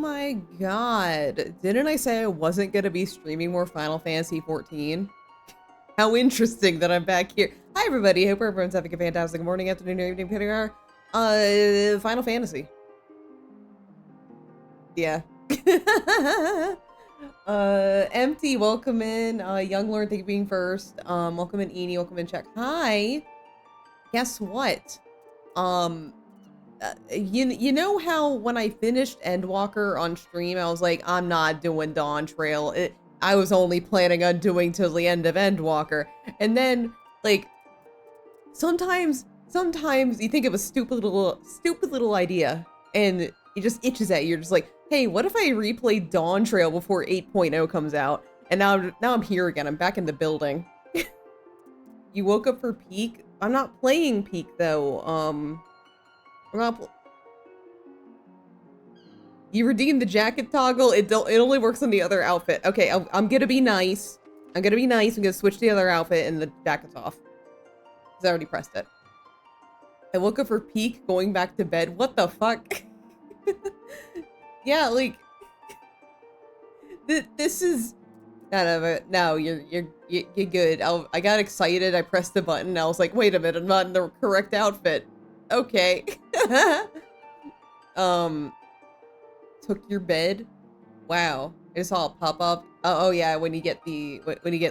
my god. Didn't I say I wasn't going to be streaming more Final Fantasy 14? How interesting that I'm back here. Hi, everybody. Hope everyone's having a fantastic morning, afternoon, or evening, depending on Final Fantasy. Yeah. Empty, welcome in. Young Lord, thank you for being first. Welcome in, Eni, welcome in, Check. Hi. Guess what? You know how when I finished Endwalker on stream, I was like, I'm not doing Dawn Trail. I was only planning on doing till the end of Endwalker. And then, like, sometimes you think of a stupid little idea, and it just itches at you. You're just like, hey, what if I replay Dawn Trail before 8.0 comes out? And now I'm here again. I'm back in the building. You woke up for Peak? I'm not playing Peak though. You redeemed the jacket toggle. It only works on the other outfit. Okay, I'm gonna be nice. I'm gonna switch the other outfit and the jacket's off. Cause I already pressed it. I woke up for Peak, going back to bed. What the fuck? Yeah, like this is none of it. No, you're good. I got excited. I pressed the button. I was like, wait a minute, I'm not in the correct outfit. Okay. Took your bed? Wow. I just saw it pop up. Oh yeah, when you get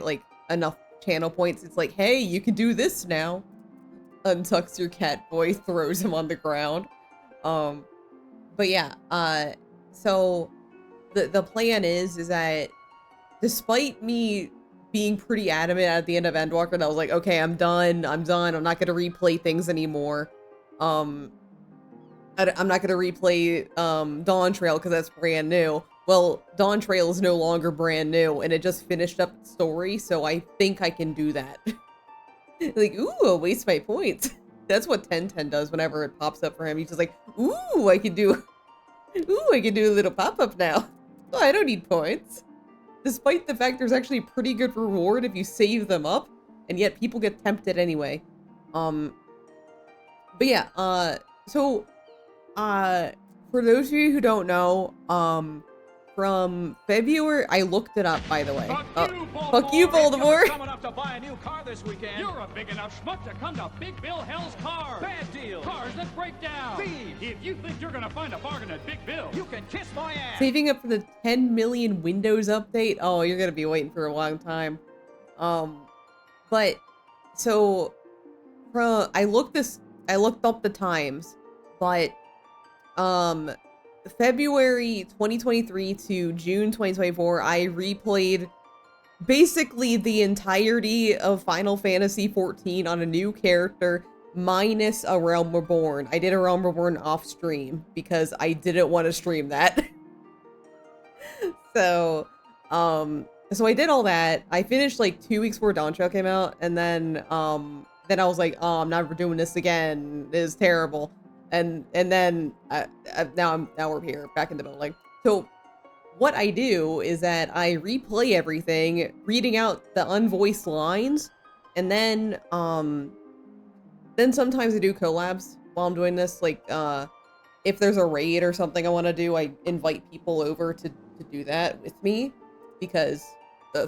like enough channel points, it's like, hey, you can do this now. Untucks your cat boy, throws him on the ground. But yeah, so the plan is that despite me being pretty adamant at the end of Endwalker, that I was like, okay, I'm done, I'm not gonna replay things anymore. I'm not gonna replay Dawn Trail because that's brand new. Well, Dawn Trail is no longer brand new, and it just finished up its story, so I think I can do that. Like, ooh, I'll waste my points. That's what 1010 does whenever it pops up for him. He's just like, ooh, I can do a little pop-up now. Oh, I don't need points. Despite the fact there's actually a pretty good reward if you save them up, and yet people get tempted anyway. But yeah, so for those of you who don't know, from February, I looked it up, by the way. Fuck you, Voldemort! Coming up to buy a new car this weekend. You're a big enough schmuck to come to Big Bill Hell's Cars. Bad deal. Cars that break down. Thieves. If you think you're gonna find a bargain at Big Bill, you can kiss my ass. Saving up for the 10 million Windows update? Oh, you're gonna be waiting for a long time. But, so, I looked up the times, but, February 2023 to June 2024, I replayed basically the entirety of Final Fantasy 14 on a new character, minus A Realm Reborn. I did A Realm Reborn off stream because I didn't want to stream that. So I did all that. I finished like 2 weeks before Dawn Trail came out, and then I was like, oh, I'm never doing this again. It is terrible. And then now we're here back in the building. So what I do is that I replay everything, reading out the unvoiced lines, and then sometimes I do collabs while I'm doing this. Like if there's a raid or something I want to do, I invite people over to do that with me, because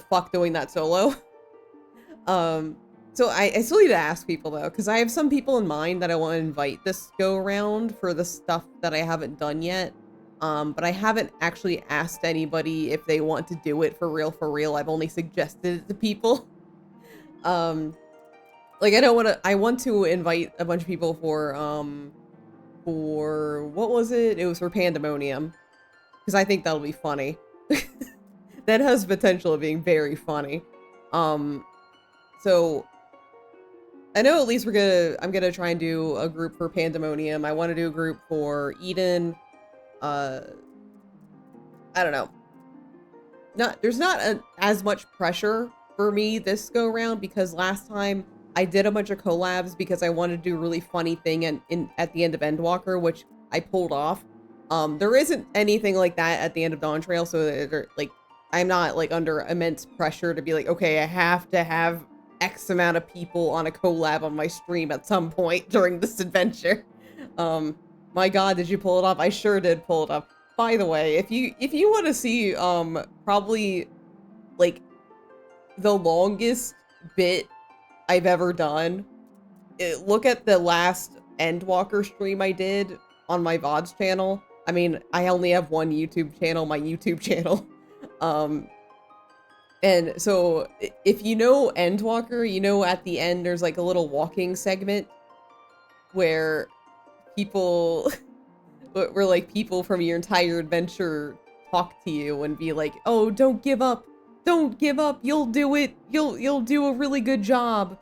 fuck doing that solo. So I still need to ask people though, because I have some people in mind that I want to invite this go around for the stuff that I haven't done yet. But I haven't actually asked anybody if they want to do it for real. I've only suggested it to people. Like I want to invite a bunch of people for what was it? It was for Pandemonium, because I think that'll be funny. That has potential of being very funny. So I know at least I'm gonna try and do a group for Pandemonium. I want to do a group for Eden. I don't know. There's not as much pressure for me this go around, because last time I did a bunch of collabs because I wanted to do a really funny thing at the end of Endwalker, which I pulled off. There isn't anything like that at the end of Dawn Trail, so like I'm not like under immense pressure to be like, okay, I have to have X amount of people on a collab on my stream at some point during this adventure. My god, did you pull it off? I sure did pull it off. by the way, if you want to see probably like the longest bit I've ever done, look at the last Endwalker stream I did on my VODs channel. I mean, I only have one YouTube channel, my YouTube channel. And so if you know Endwalker, you know at the end there's like a little walking segment where people where like people from your entire adventure talk to you and be like, "Oh, don't give up. Don't give up. You'll do it. You'll do a really good job."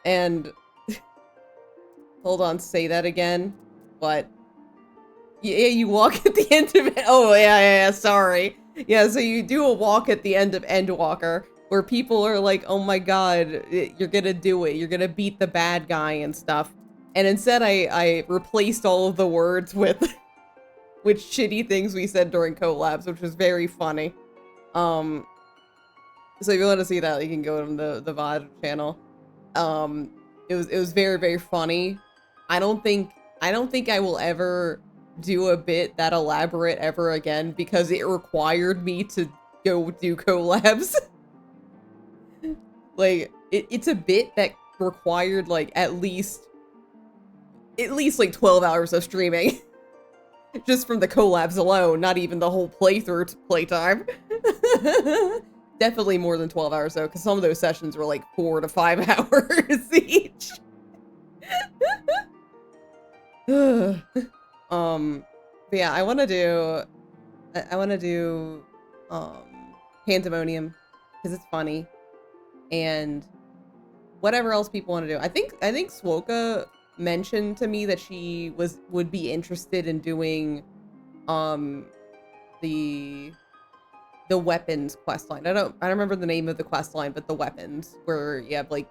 And hold on, say that again. But yeah, you walk at the end of it. Oh, yeah, sorry. Yeah, so you do a walk at the end of Endwalker where people are like, "Oh my god, you're gonna do it. You're gonna beat the bad guy and stuff." And instead I replaced all of the words with shitty things we said during collabs, which was very funny. So if you want to see that, you can go to the VOD channel. It was very, very funny. I don't think I will ever do a bit that elaborate ever again because it required me to go do collabs. Like it's a bit that required like at least like 12 hours of streaming. Just from the collabs alone, not even the whole playthrough playtime. Definitely more than 12 hours though, because some of those sessions were like 4 to 5 hours each. But yeah, I want to do Pandemonium because it's funny, and whatever else people want to do. I think Swoka mentioned to me that she would be interested in doing the weapons questline. I don't remember the name of the questline, but the weapons where you have like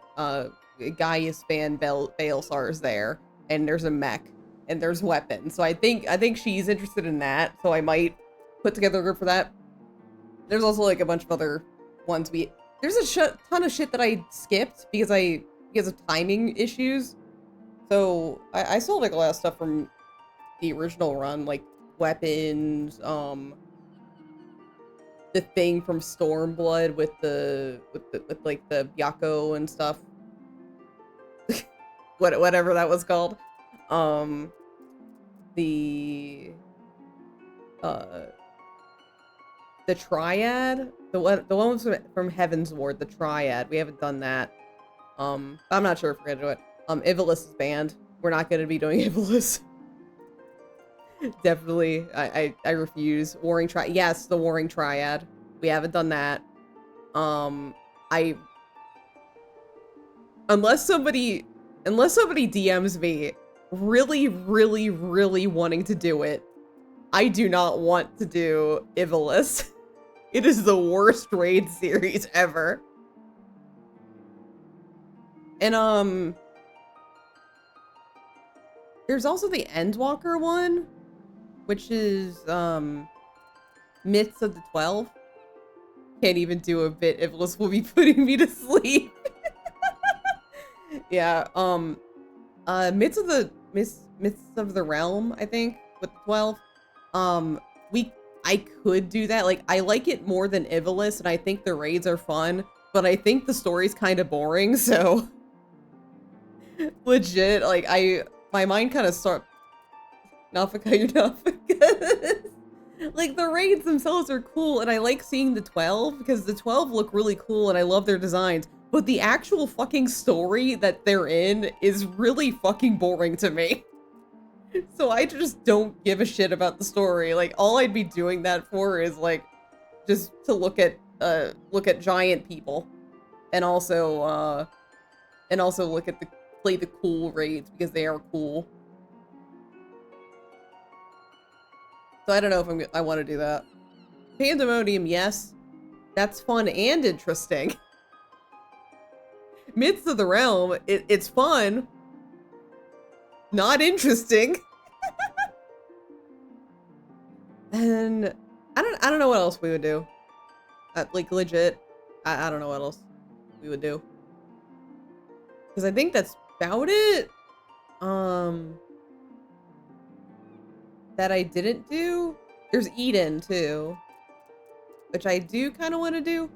Gaius Van Baelsar's there, and there's a mech and there's weapons. So I think she's interested in that. So I might put together a group for that. There's also like a bunch of other ones there's a ton of shit that I skipped because of timing issues. So I still like a lot of stuff from the original run, like weapons, the thing from Stormblood with like the Byakko and stuff. Whatever that was called. The Triad, the one from Heaven's Ward, the Triad. We haven't done that. I'm not sure if we're gonna do it. Ivalice is banned. We're not gonna be doing Ivalice. Definitely, I refuse. Warring Triad. Yes, the Warring Triad. We haven't done that. Unless somebody DMs me really, really, really wanting to do it, I do not want to do Ivalice. It is the worst raid series ever. And there's also the Endwalker one, which is Myths of the 12. Can't even do a bit. Ivalice will be putting me to sleep. Yeah, Myths of the Realm, I think, with the 12. I could do that. Like, I like it more than Ivalice, and I think the raids are fun, but I think the story's kind of boring, so legit, like, my mind kind of Nafika, you're Nafika. Like, the raids themselves are cool, and I like seeing the 12, because the 12 look really cool, and I love their designs, but the actual fucking story that they're in is really fucking boring to me. So I just don't give a shit about the story. Like, all I'd be doing that for is, like, just to look at giant people. And also look at play the cool raids, because they are cool. So I don't know if I want to do that. Pandemonium, yes. That's fun and interesting. Myths of the Realm, it's fun. Not interesting. And I don't know what else we would do. Like, legit, I don't know what else we would do. Because I think that's about it. That I didn't do. There's Eden too, which I do kind of want to do.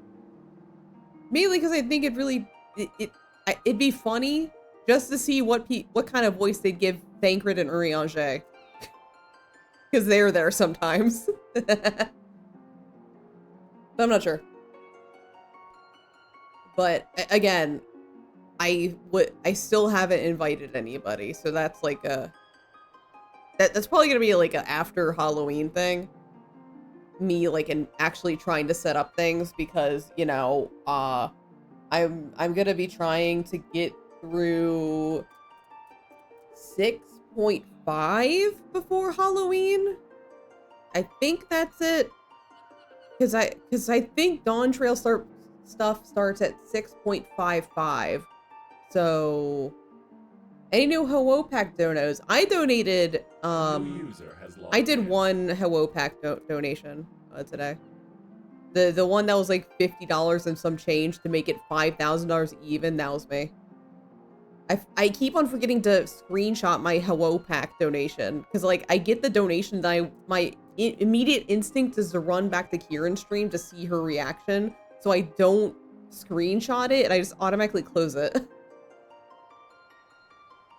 Mainly because I think it'd be funny just to see what kind of voice they'd give Thancred and eorzea. Because they're there sometimes. But I'm not sure. But again, I still haven't invited anybody, so that's like that's probably gonna be like a after Halloween thing. Me like actually trying to set up things because, you know, I'm gonna be trying to get through 6.5 before Halloween. I think that's it. Cause I think Dawn Trail stuff starts at 6.55. So any new Hello Pack donos? I donated I did one Hello Pack donation today. The one that was like $50 and some change to make it $5,000 even, that was me. I keep on forgetting to screenshot my Hello Pack donation because like I get the donation that my immediate instinct is to run back to Kieran's stream to see her reaction, so I don't screenshot it and I just automatically close it.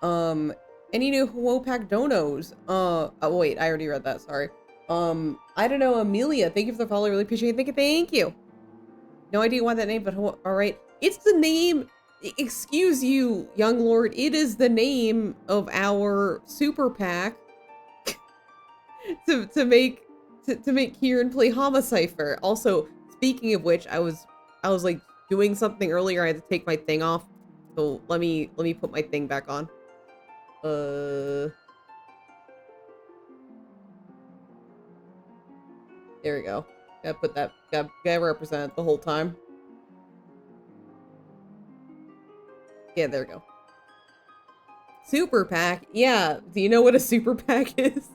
Any new Hello Pack donos? Oh wait, I already read that, sorry. I don't know, Amelia, thank you for the follow, really appreciate it. Thank you. No idea why that name, but all right. It's the name, excuse you, young lord, it is the name of our super pack to make Kieran play Homicipher. Also, speaking of which, I was like doing something earlier, I had to take my thing off. So let me put my thing back on. There we go. Gotta put that, gotta represent it the whole time. Yeah, there we go. Super pack. Yeah, do you know what a super pack is?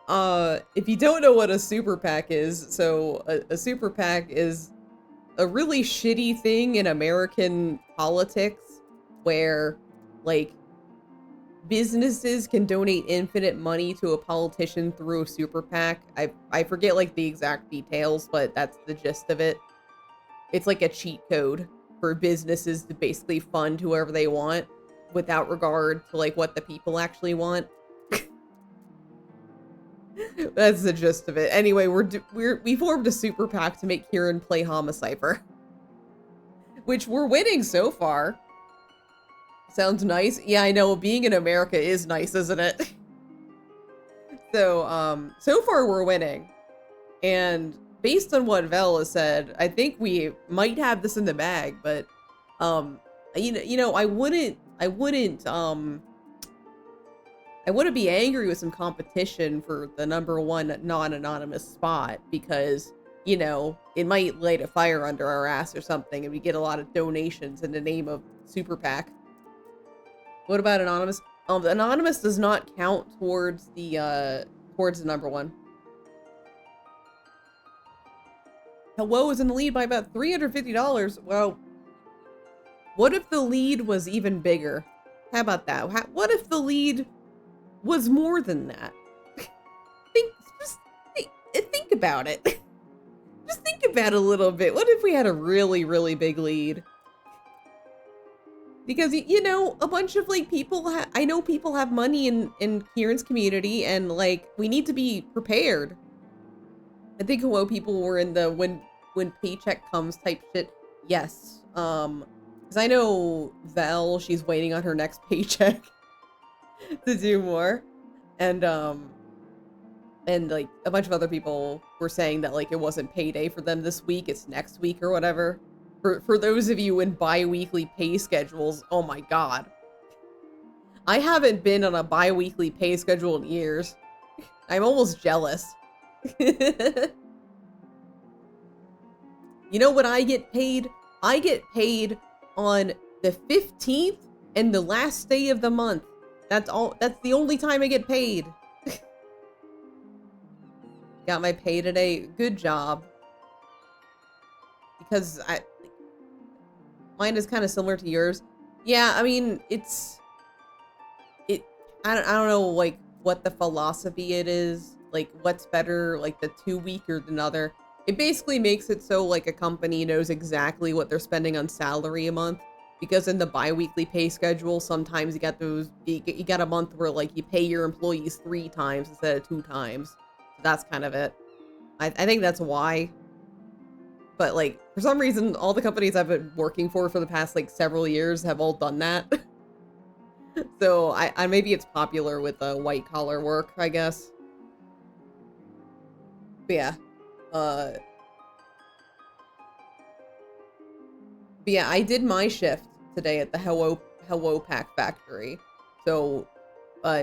If you don't know what a super pack is, so a super pack is a really shitty thing in American politics where, like, businesses can donate infinite money to a politician through a super PAC. I forget like the exact details, but that's the gist of it. It's like a cheat code for businesses to basically fund whoever they want without regard to like what the people actually want. That's the gist of it. Anyway, we formed a super PAC to make Kieran play Homicipher, which we're winning so far. Sounds nice. Yeah, I know. Being in America is nice, isn't it? So, so far we're winning. And based on what Vel has said, I think we might have this in the bag, but, you know, I wouldn't be angry with some competition for the #1 non-anonymous spot because, you know, it might light a fire under our ass or something and we get a lot of donations in the name of Super PAC. What about anonymous? Anonymous does not count towards the #1. Hello is in the lead by about $350. Well, what if the lead was even bigger? How about that? What if the lead was more than that? Just think about it. Just think about it a little bit. What if we had a really, really big lead? Because, you know, a bunch of, like, people, I know people have money in Kieran's community, and, like, we need to be prepared. I think hello people were in the when paycheck comes type shit. Yes. Because I know Vel, she's waiting on her next paycheck to do more. And, like, a bunch of other people were saying that, like, it wasn't payday for them this week, it's next week or whatever. For those of you in bi-weekly pay schedules, oh my god. I haven't been on a bi-weekly pay schedule in years. I'm almost jealous. You know what I get paid? I get paid on the 15th and the last day of the month. That's the only time I get paid. Got my pay today. Good job. Because mine is kind of similar to yours. Yeah, I mean, I don't know, like, what the philosophy it is. like what's better, like the 2-week or another. It basically makes it so like a company knows exactly what they're spending on salary a month. Because in the bi-weekly pay schedule, sometimes you got you got a month where like you pay your employees 3 times instead of 2 times. So that's kind of it. I think that's why. But like, for some reason, all the companies I've been working for the past like several years have all done that. So I maybe it's popular with white collar work, I guess. But yeah. But yeah, I did my shift today at the Hello Pack factory. So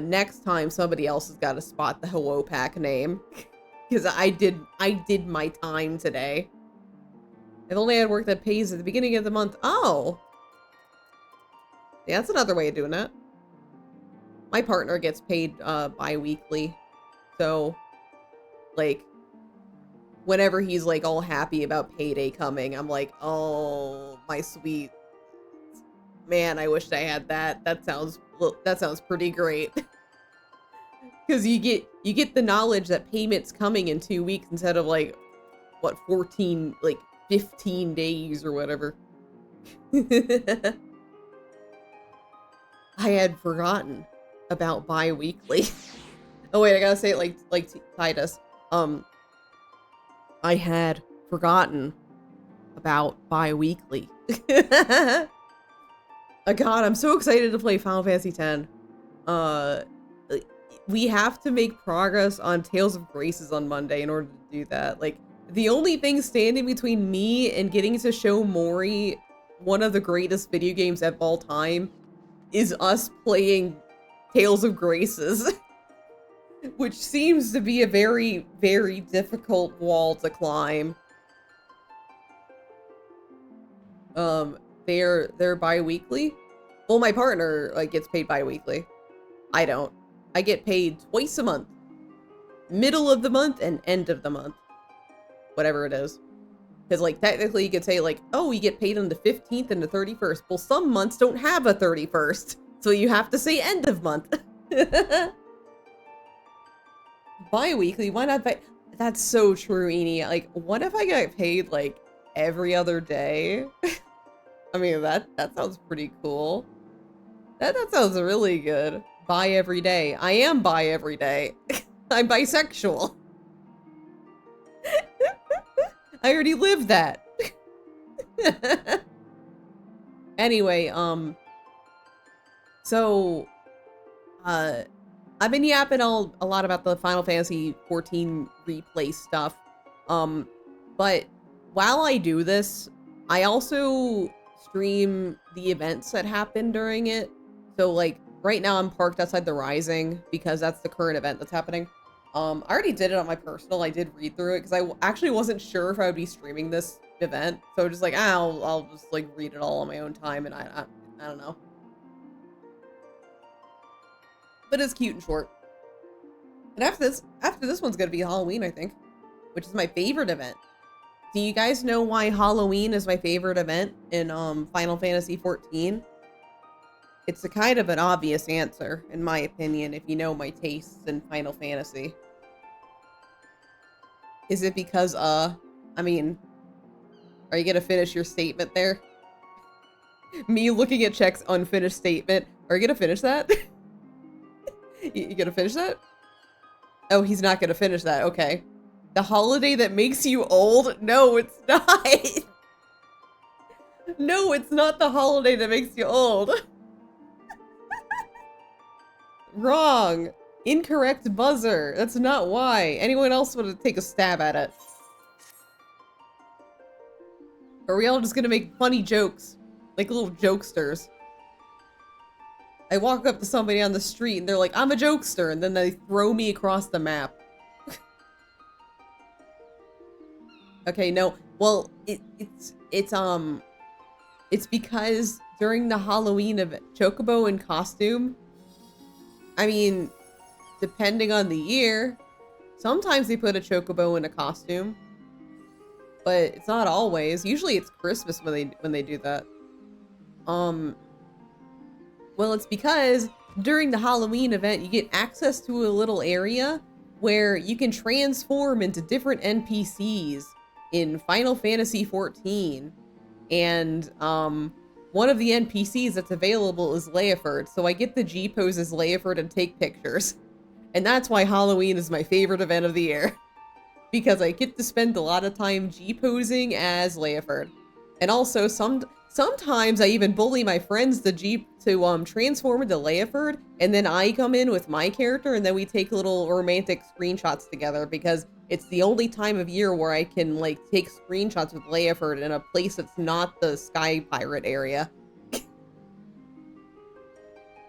next time somebody else has got to spot the Hello Pack name. Because I did my time today. I've only had work that pays at the beginning of the month. Oh! Yeah, that's another way of doing it. My partner gets paid bi-weekly. So, like, whenever he's, like, all happy about payday coming, I'm like, oh, my sweet. Man, I wish I had that. That sounds pretty great. Because you get the knowledge that payment's coming in 2 weeks instead of, like, what, 14, like, 15 days or whatever. I had forgotten about bi-weekly. Oh wait, I gotta say it like Titus. I had forgotten about bi-weekly. God, I'm so excited to play Final Fantasy X. We have to make progress on Tales of Graces on Monday in order to do that. Like, the only thing standing between me and getting to show Mori one of the greatest video games of all time is us playing Tales of Graces. Which seems to be a very, very difficult wall to climb. They're bi-weekly? Well, my partner, like, gets paid bi-weekly. I don't. I get paid twice a month. Middle of the month and end of the month. Whatever it is. Because, like, technically you could say, like, oh, you get paid on the 15th and the 31st. Well, some months don't have a 31st. So you have to say end of month. Bi-weekly? Why not bi- That's so true, Eni. Like, what if I got paid, like, every other day? I mean, that sounds pretty cool. That sounds really good. Bi every day. I am bi every day. I'm bisexual. I already lived that. Anyway, so, I've been yapping a lot about the Final Fantasy XIV replay stuff. But while I do this, I also stream the events that happen during it. So, like, right now I'm parked outside the Rising because that's the current event that's happening. I already did it on my personal. I did read through it because I actually wasn't sure if I would be streaming this event. So just like, I'll just like read it all on my own time, and I don't know. But it's cute and short. And after this one's gonna be Halloween, I think, which is my favorite event. Do you guys know why Halloween is my favorite event in Final Fantasy XIV? It's a kind of an obvious answer, in my opinion, if you know my tastes in Final Fantasy. Is it because, I mean, are you gonna finish your statement there? Me looking at Check's unfinished statement. Are you gonna finish that? You gonna finish that? Oh, he's not gonna finish that. Okay. The holiday that makes you old? No, it's not. No, it's not the holiday that makes you old. Wrong. Incorrect buzzer. That's not why. Anyone else want to take a stab at it? Or are we all just gonna make funny jokes? Like little jokesters. I walk up to somebody on the street and they're like, I'm a jokester, and then they throw me across the map. Okay, no. Well, it's because during the Halloween event, Chocobo in costume, I mean, depending on the year, sometimes they put a Chocobo in a costume, but it's not always. Usually it's Christmas when they do that. Well, it's because during the Halloween event, you get access to a little area where you can transform into different NPCs in Final Fantasy XIV. And one of the NPCs that's available is Leifert, so I get the G pose as Leifert and take pictures. And that's why Halloween is my favorite event of the year. Because I get to spend a lot of time G posing as Leifert. And also sometimes I even bully my friends to transform into Leifert, and then I come in with my character, and then we take little romantic screenshots together, because it's the only time of year where I can like take screenshots with Leifert in a place that's not the Sky Pirate area.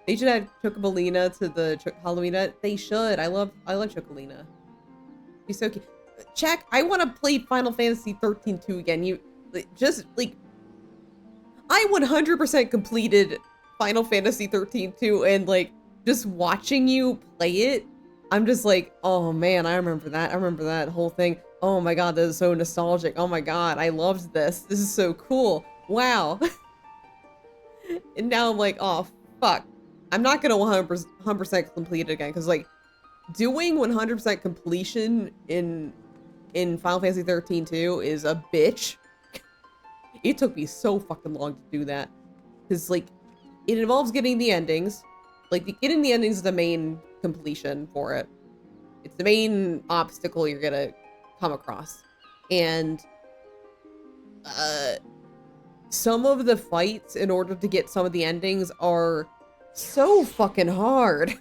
They should add Chocobolina to the Halloween. They should. I love Chocolina. She's so cute. Check. I want to play Final Fantasy 13-2 again. You just like, I 100% completed Final Fantasy 13-2, and like just watching you play it, I'm just like, oh man, I remember that. I remember that whole thing. Oh my god, that is so nostalgic. Oh my god, I loved this. This is so cool. Wow. And now I'm like, oh fuck. I'm not gonna 100% complete it again, because like doing 100% completion in Final Fantasy 13-2 is a bitch. It took me so fucking long to do that, because like it involves getting the endings. Like getting the endings is the main completion for it. It's the main obstacle you're gonna come across, and some of the fights in order to get some of the endings are so fucking hard.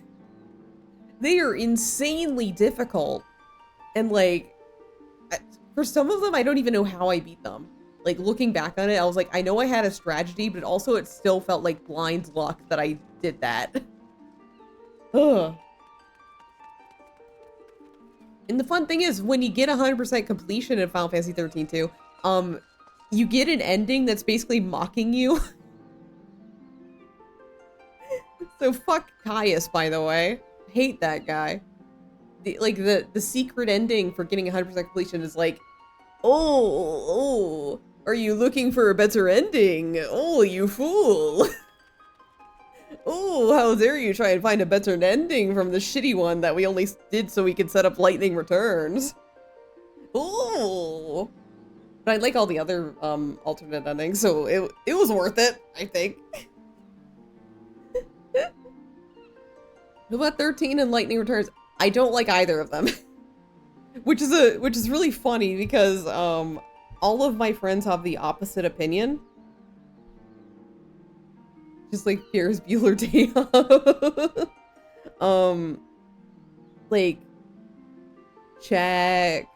They are insanely difficult, and like for some of them I don't even know how I beat them. Like looking back on it, I was like, I know I had a strategy, but also it still felt like blind luck that I did that. Ugh. And the fun thing is, when you get 100% completion in Final Fantasy 13-2, you get an ending that's basically mocking you. So fuck Caius, by the way. Hate that guy. The secret ending for getting 100% completion is like, oh, are you looking for a better ending? Oh, you fool. Oh, how dare you try and find a better ending from the shitty one that we only did so we could set up lightning returns. Oh. But I like all the other alternate endings, so it was worth it, I think. What about 13 and Lightning Returns? I don't like either of them. which is really funny, because all of my friends have the opposite opinion. Just like Ferris Bueller Day Off. Like Check,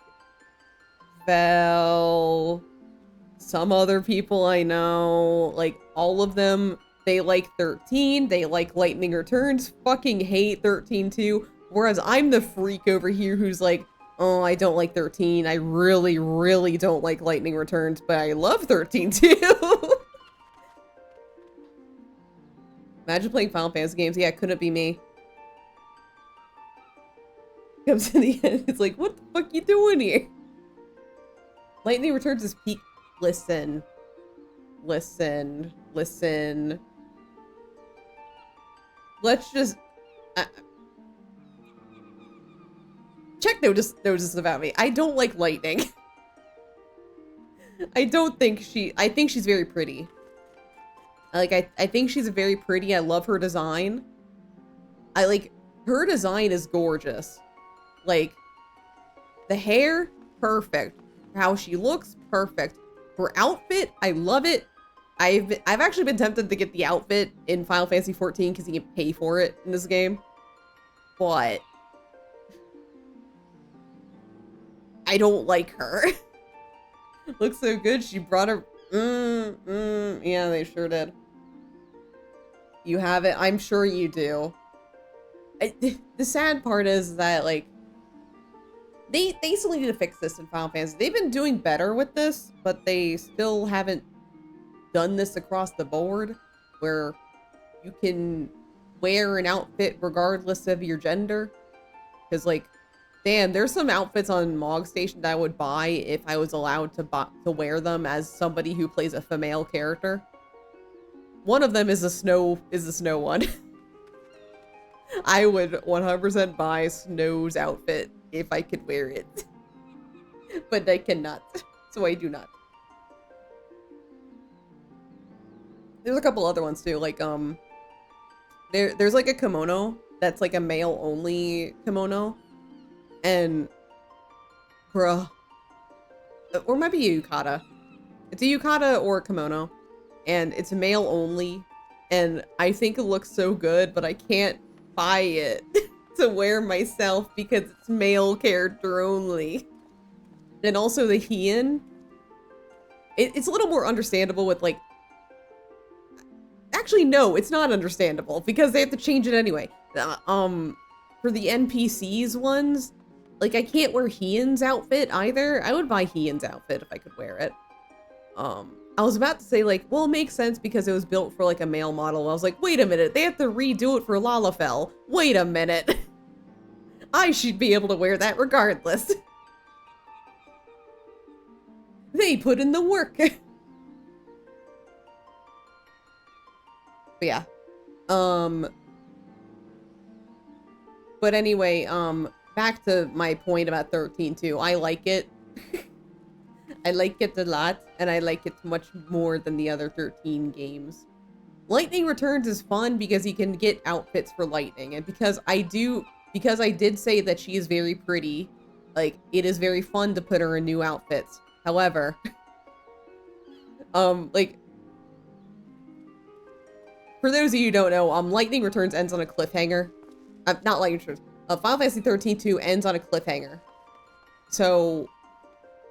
Vel, some other people I know, like all of them, they like 13, they like Lightning Returns, fucking hate 13-2, whereas I'm the freak over here who's like, oh, I don't like 13, I really, really don't like Lightning Returns, but I love 13-2. Imagine playing Final Fantasy games. Yeah, couldn't be me. Comes to the end, it's like, what the fuck you doing here? Lightning Returns is peak. Listen. Listen. Listen. Let's just... Check notice about me. I don't like Lightning. I think she's very pretty. Like, I think she's very pretty. I love her design. Her design is gorgeous. Like, the hair, perfect. How she looks, perfect. Her outfit, I love it. I've actually been tempted to get the outfit in Final Fantasy XIV because you can pay for it in this game. But I don't like her. Looks so good. She brought her... yeah, they sure did. You have it. I'm sure you do. The sad part is that, like, they still need to fix this in Final Fantasy. They've been doing better with this, but they still haven't done this across the board, where you can wear an outfit regardless of your gender. Because, like, damn, there's some outfits on Mog Station that I would buy if I was allowed to wear them as somebody who plays a female character. One of them is the snow one. I would 100% buy Snow's outfit if I could wear it. But I cannot, so I do not. There's a couple other ones too, like there's like a kimono that's like a male only kimono, and bruh, or it might be a yukata. It's a yukata or a kimono, and it's male only, and I think it looks so good, but I can't buy it to wear myself because it's male character only. And also the heian, it's a little more understandable with like, actually no, it's not understandable because they have to change it anyway. For the NPCs ones, like I can't wear Heian's outfit either. I would buy Heian's outfit if I could wear it. I was about to say like, well, it makes sense because it was built for like a male model. I was like, wait a minute, they have to redo it for Lalafell. Wait a minute. I should be able to wear that regardless. They put in the work. But yeah. But anyway, back to my point about 13.2. I like it. I like it a lot, and I like it much more than the other 13 games. Lightning Returns is fun because you can get outfits for Lightning, and because I did say that she is very pretty, like, it is very fun to put her in new outfits. However, like, for those of you who don't know, Lightning Returns ends on a cliffhanger. Not Lightning Returns. Final Fantasy 13.2 ends on a cliffhanger. So,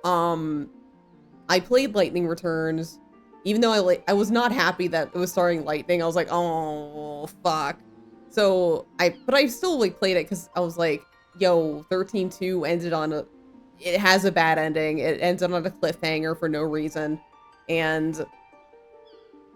I played Lightning Returns, even though I was not happy that it was starting lightning. I was like, oh, fuck. So, but I still, like, played it because I was like, yo, 13.2 ended on it has a bad ending. It ended on a cliffhanger for no reason. And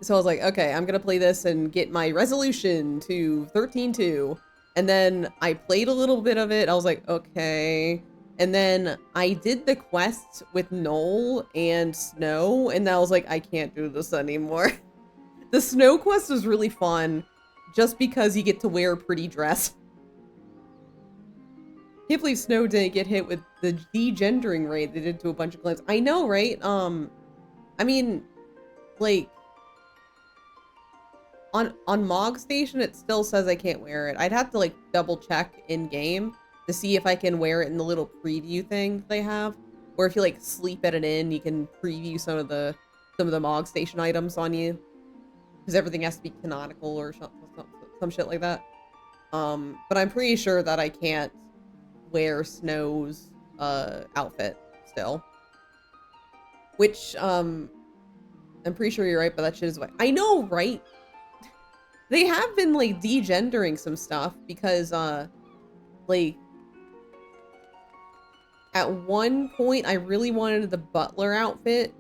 so I was like, okay, I'm gonna play this and get my resolution to 13.2. And then I played a little bit of it. I was like, okay. And then I did the quests with Noel and Snow, and I was like, I can't do this anymore. The Snow quest was really fun, just because you get to wear a pretty dress. Can't believe Snow didn't get hit with the degendering raid they did to a bunch of clans. I know, right? I mean, like, on Mog Station, it still says I can't wear it. I'd have to, like, double check in-game to see if I can wear it in the little preview thing they have. Or if you, like, sleep at an inn, you can preview some of the Mog Station items on you. Because everything has to be canonical or some shit like that. But I'm pretty sure that I can't wear Snow's outfit still. Which, I'm pretty sure you're right, but that shit is what I know, right? They have been, like, degendering some stuff because, like, at one point I really wanted the butler outfit,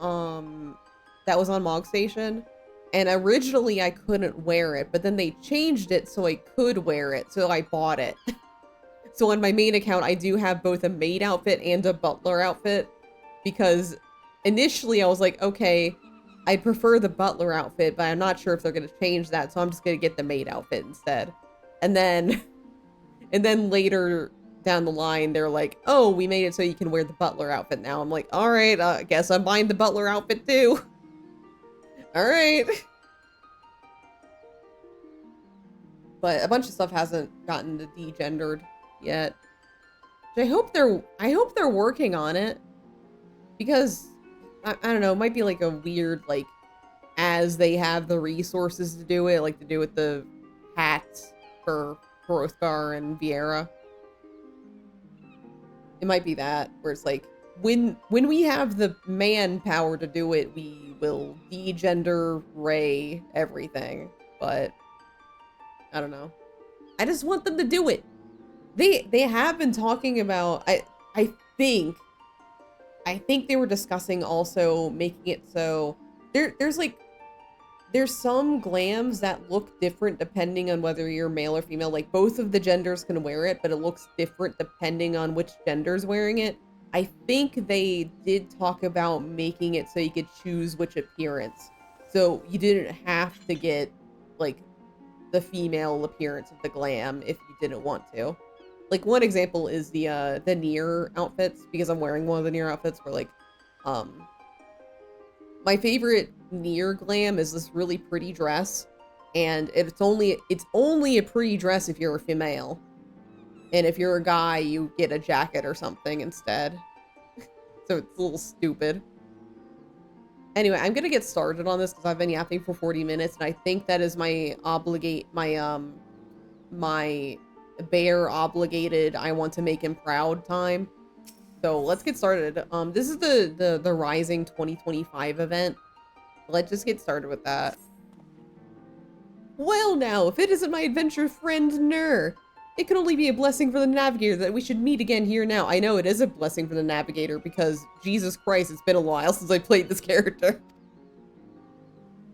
that was on Mog Station, and originally I couldn't wear it, but then they changed it so I could wear it, so I bought it. So on my main account, I do have both a maid outfit and a butler outfit, because initially I was like, okay, I'd prefer the butler outfit, but I'm not sure if they're going to change that, so I'm just going to get the maid outfit instead. And then later down the line, they're like, oh, we made it so you can wear the butler outfit now. I'm like, all right, I guess I'm buying the butler outfit too. All right. But a bunch of stuff hasn't gotten to degendered yet. I hope they're working on it, because I don't know, it might be like a weird, like, as they have the resources to do it, like to do with the hats for Hrothgar and Vieira. It might be that, where it's like, when we have the manpower to do it, we will degender Ray everything. But I don't know. I just want them to do it. They have been talking about, I think they were discussing also making it so there's some glams that look different depending on whether you're male or female. Like, both of the genders can wear it, but it looks different depending on which gender's wearing it. I think they did talk about making it so you could choose which appearance. So you didn't have to get, like, the female appearance of the glam if you didn't want to. Like, one example is the Nier outfits, because I'm wearing one of the Nier outfits where, like, my favorite Nier glam is this really pretty dress, and it's only a pretty dress if you're a female. And if you're a guy, you get a jacket or something instead. So it's a little stupid. Anyway, I'm gonna get started on this because I've been yapping for 40 minutes, and I think that is my my bear obligated I want to make him proud time. So let's get started. This is the Rising 2025 event. Let's just get started with that. Well now, if it isn't my adventure friend Nur, it can only be a blessing for the navigator that we should meet again here now. I know it is a blessing for the navigator because, Jesus Christ, it's been a while since I played this character.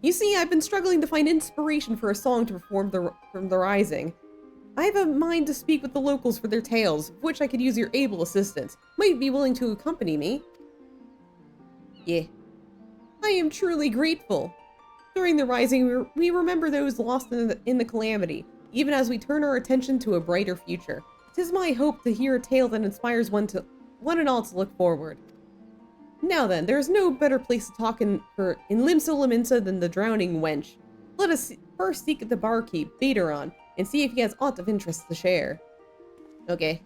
You see, I've been struggling to find inspiration for a song to perform from the Rising. I have a mind to speak with the locals for their tales, of which I could use your able assistance. Might be willing to accompany me. Yeah. I am truly grateful. During the Rising, we remember those lost in the calamity, even as we turn our attention to a brighter future. 'Tis my hope to hear a tale that inspires one and all to look forward. Now then, there is no better place to talk in Limsa Laminsa than the Drowning Wench. Let us first seek the barkeep, Baderon, and see if he has aught of interest to share. Okay.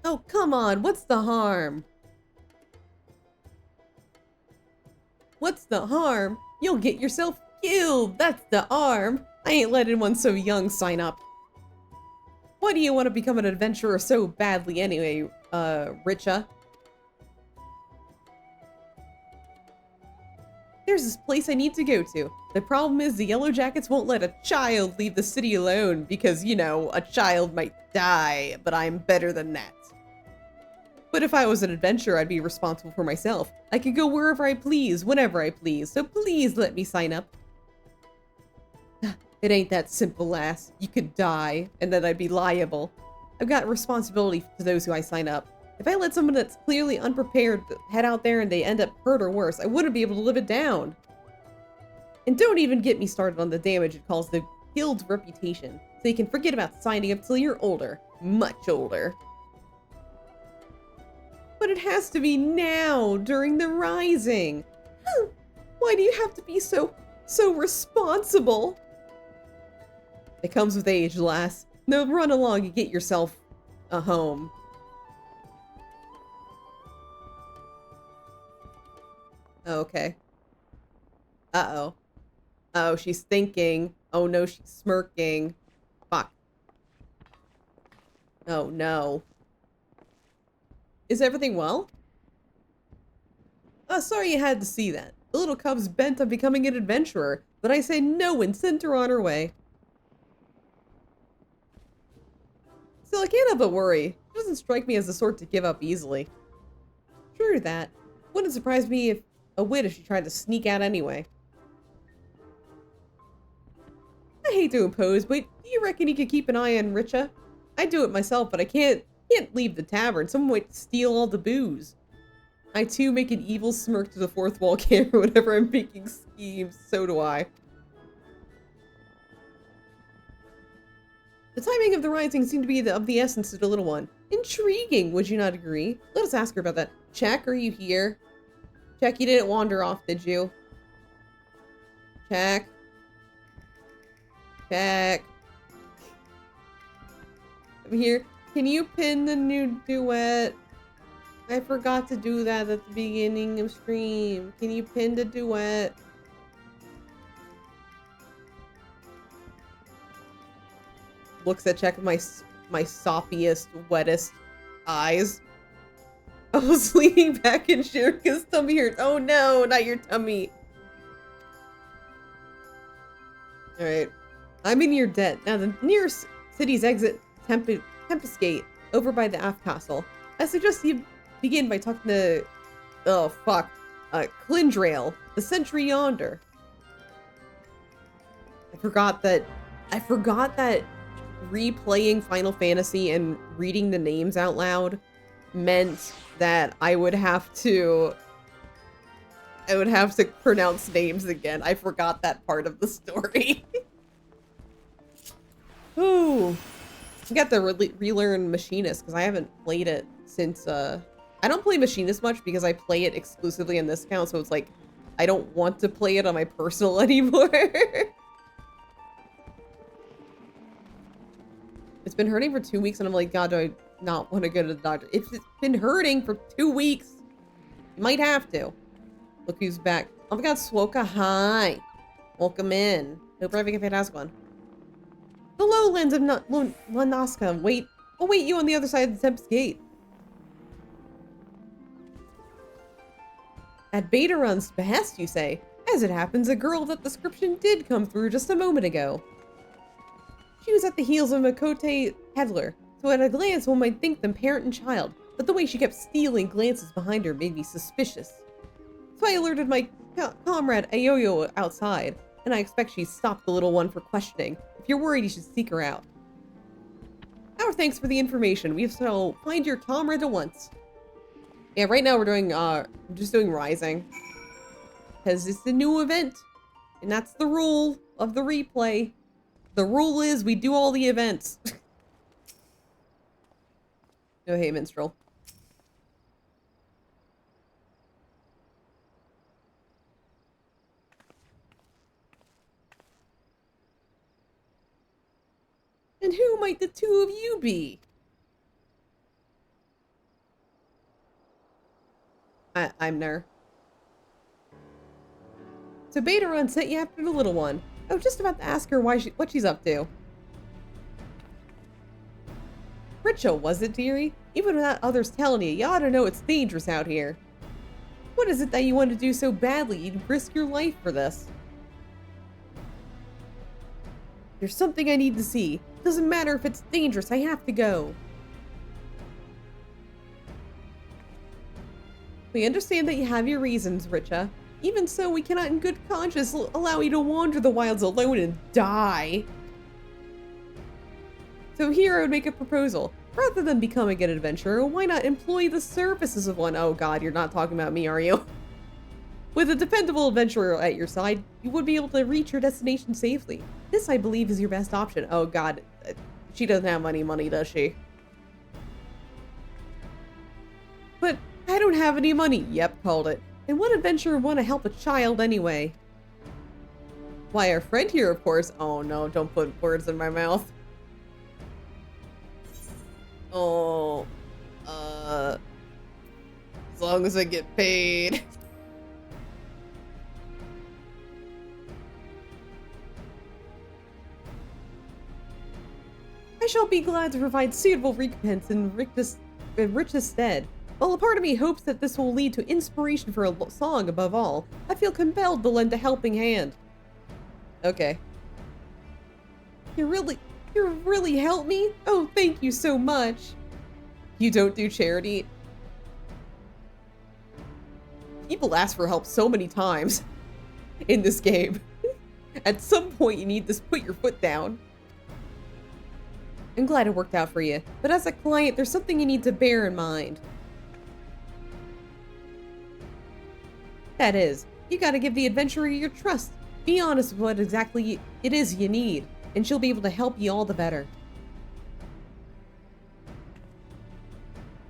Oh, come on, what's the harm? What's the harm? You'll get yourself killed, that's the harm. I ain't letting one so young sign up. Why do you want to become an adventurer so badly anyway, Richa? There's this place I need to go to. The problem is the Yellow Jackets won't let a child leave the city alone because, you know, a child might die, but I'm better than that. But if I was an adventurer, I'd be responsible for myself. I could go wherever I please, whenever I please, so please let me sign up. It ain't that simple, lass. You could die, and then I'd be liable. I've got responsibility to those who I sign up. If I let someone that's clearly unprepared head out there and they end up hurt or worse, I wouldn't be able to live it down. And don't even get me started on the damage it caused the guild's reputation, so you can forget about signing up till you're older. Much older. But it has to be now, during the Rising. Why do you have to be so responsible? It comes with age, lass. No, run along and get yourself a home. Okay. Uh-oh. Oh, she's thinking. Oh no, she's smirking. Fuck. Oh no. Is everything well? Oh, sorry you had to see that. The little cub's bent on becoming an adventurer, but I say no and sent her on her way. Still, I can't help but worry. She doesn't strike me as the sort to give up easily. True that. Wouldn't surprise me if she tried to sneak out anyway. I hate to impose, but do you reckon you could keep an eye on Richa? I'd do it myself, but I can't leave the tavern. Someone might steal all the booze. I too make an evil smirk to the fourth wall camera whenever I'm making schemes. So do I. The timing of the Rising seemed to be of the essence to the little one. Intriguing, would you not agree? Let us ask her about that. Check, are you here? Check, you didn't wander off, did you? Check. Check. I'm here. Can you pin the new duet? I forgot to do that at the beginning of stream. Can you pin the duet? Looks at check my soppiest, wettest eyes. I was leaning back and Shirika's tummy hurts. Oh no, not your tummy. Alright. I'm in your debt. Now the nearest city's exit, Tempest Gate, over by the Aft Castle. I suggest you begin by talking to... Oh, fuck. Clindrail, the sentry yonder. I forgot that replaying Final Fantasy and reading the names out loud meant that I would have to I would have to pronounce names again. I forgot that part of the story. Ooh. I got to relearn Machinist because I haven't played it since, I don't play Machinist much because I play it exclusively on this account, so it's like, I don't want to play it on my personal anymore. It's been hurting for 2 weeks and I'm like, God, do I not want to go to the doctor? If it's been hurting for 2 weeks, you might have to. Look who's back. Oh my God, Swoka, hi. Welcome in. Hope you're having a fantastic one. The lowlands of Lanaska. Wait, I'll wait you on the other side of the Tempest Gate. At Betaron's behest, you say? As it happens, a girl of that description did come through just a moment ago. She was at the heels of a Makote peddler, so at a glance one might think them parent and child, but the way she kept stealing glances behind her made me suspicious. So I alerted my comrade Ayoyo outside, and I expect she stopped the little one for questioning. If you're worried, you should seek her out. Our thanks for the information. We shall find your comrade at once. Yeah, right now we're doing, just doing Rising. Because it's the new event. And that's the rule of the replay. The rule is we do all the events. Oh, hey, Minstrel. And who might the two of you be? I'm Ner. So Betaron sent you after the little one. I was just about to ask her what she's up to. Ritual, was it, dearie? Even without others telling you, you ought to know it's dangerous out here. What is it that you want to do so badly you'd risk your life for this? There's something I need to see. Doesn't matter if it's dangerous, I have to go. We understand that you have your reasons, Richa. Even so, we cannot in good conscience allow you to wander the wilds alone and die. So here I would make a proposal. Rather than becoming an adventurer, why not employ the services of one? Oh God, you're not talking about me, are you? With a dependable adventurer at your side, you would be able to reach your destination safely. This, I believe, is your best option. Oh God, she doesn't have any money, does she? But I don't have any money. Yep, called it. And what adventurer would want to help a child anyway? Why, our friend here, of course. Oh no, don't put words in my mouth. Oh, as long as I get paid. I shall be glad to provide suitable recompense in richest stead. While a part of me hopes that this will lead to inspiration for a song above all, I feel compelled to lend a helping hand. Okay. You really helped me? Oh, thank you so much. You don't do charity? People ask for help so many times in this game. At some point, you need to put your foot down. I'm glad it worked out for you, but as a client, there's something you need to bear in mind. That is, you gotta give the adventurer your trust. Be honest with what exactly it is you need, and she'll be able to help you all the better.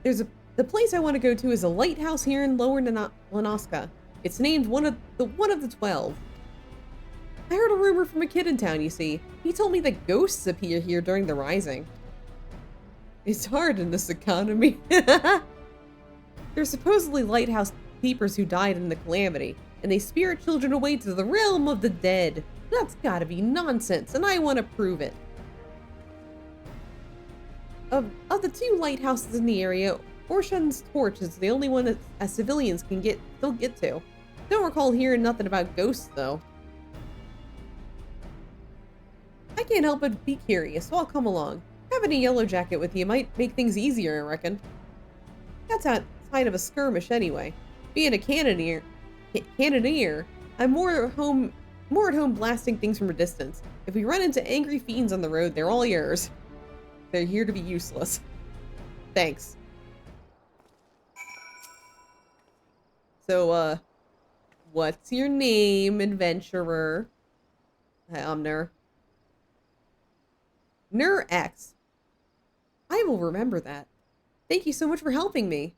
The place I want to go to is a lighthouse here in Lower Lanaska. It's named one of the 12. I heard a rumor from a kid in town, you see. He told me that ghosts appear here during the Rising. It's hard in this economy. There's supposedly lighthouse keepers who died in the calamity, and they spirit children away to the realm of the dead. That's gotta be nonsense, and I want to prove it. Of the two lighthouses in the area, Orshan's Torch is the only one that as civilians can still get to. Don't recall hearing nothing about ghosts, though. I can't help but be curious, so I'll come along. Having a yellow jacket with you might make things easier, I reckon. That's outside of a skirmish anyway. Being a cannoneer, I'm more at home blasting things from a distance. If we run into angry fiends on the road, they're all yours. They're here to be useless. Thanks. So, What's your name, adventurer? I'm Nur. Nur X. I will remember that. Thank you so much for helping me.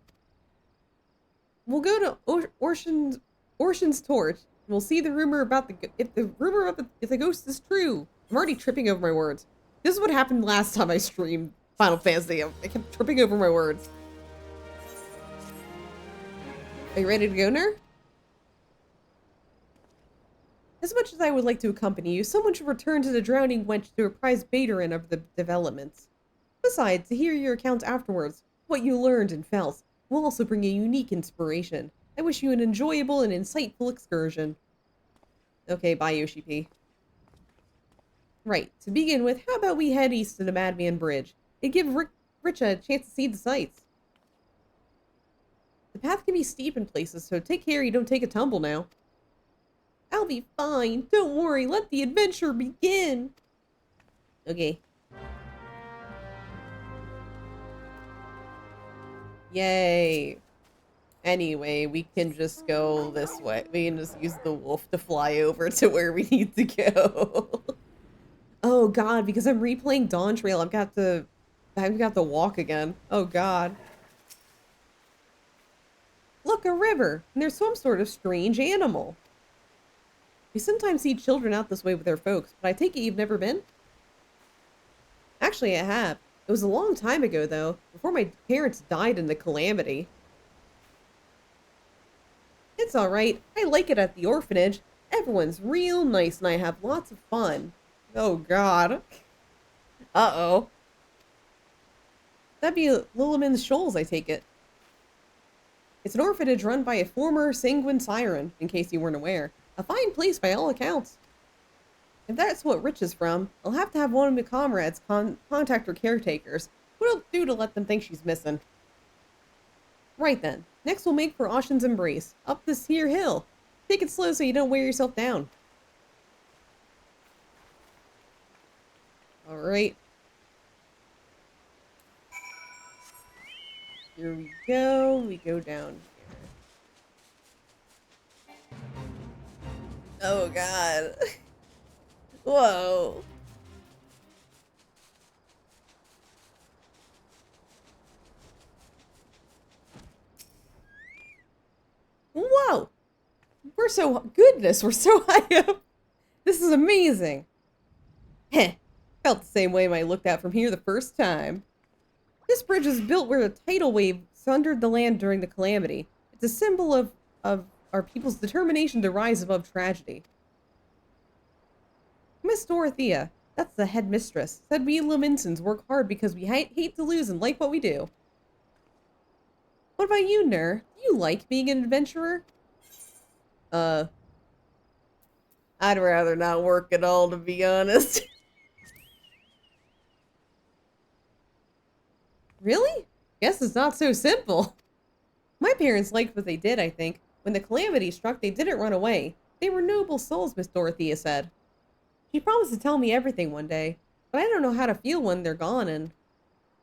We'll go to Orshan's torch. We'll see the rumor about if the ghost is true. I'm already tripping over my words. This is what happened last time I streamed Final Fantasy. I kept tripping over my words. Are you ready to go, Nur? As much as I would like to accompany you, someone should return to the Drowning Wench to apprise Baterin of the developments. Besides, to hear your account afterwards, what you learned and felt, will also bring a unique inspiration. I wish you an enjoyable and insightful excursion. Okay, bye, Yoshi P. Right, to begin with, how about we head east to the Madman Bridge? It'd give Richa a chance to see the sights. The path can be steep in places, so take care you don't take a tumble now. I'll be fine. Don't worry. Let the adventure begin. Okay. Yay. Anyway, we can just go this way. We can just use the wolf to fly over to where we need to go. Oh god, because I'm replaying Dawn Trail, I've got to walk again. Oh god. Look, a river. And there's some sort of strange animal. We sometimes see children out this way with their folks, but I take it you've never been? Actually, I have. It was a long time ago, though, before my parents died in the calamity. It's alright. I like it at the orphanage. Everyone's real nice and I have lots of fun. Oh, God. Uh-oh. That'd be Lilliman's Shoals, I take it. It's an orphanage run by a former sanguine siren, in case you weren't aware. A fine place by all accounts. If that's what Rich is from, I'll have to have one of my comrades contact her caretakers. What'll it do to let them think she's missing? Right then. Next we'll make for Ocean's Embrace, up this here hill. Take it slow so you don't wear yourself down. Alright. Here we go. We go down here. Oh god. Whoa. Whoa. We're so high up. This is amazing. Heh. Felt the same way when I looked out from here the first time. This bridge was built where a tidal wave sundered the land during the calamity. It's a symbol of our people's determination to rise above tragedy. Miss Dorothea, that's the headmistress, said we Laminsons work hard because we hate to lose and like what we do. What about you, Nur? Do you like being an adventurer? I'd rather not work at all, to be honest. Really? Guess it's not so simple. My parents liked what they did, I think. When the calamity struck, they didn't run away. They were noble souls, Miss Dorothea said. She promised to tell me everything one day, but I don't know how to feel when they're gone and...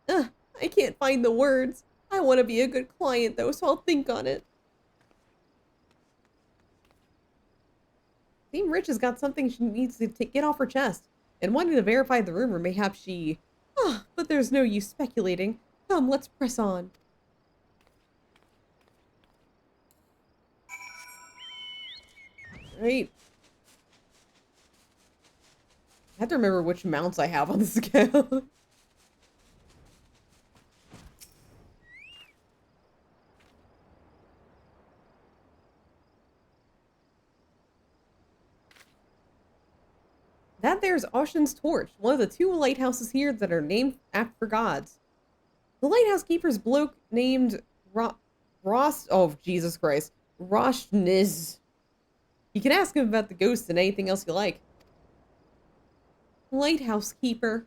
I can't find the words. I want to be a good client, though, so I'll think on it. Seems Rich has got something she needs to get off her chest, and wanting to verify the rumor, mayhap she... but there's no use speculating. Come, let's press on. Right. I have to remember which mounts I have on this account. That there's Ocean's Torch, one of the 2 lighthouses here that are named after gods. The lighthouse keeper's bloke named Ross. Oh, Jesus Christ. Roshniz. You can ask him about the ghosts and anything else you like. Lighthouse keeper.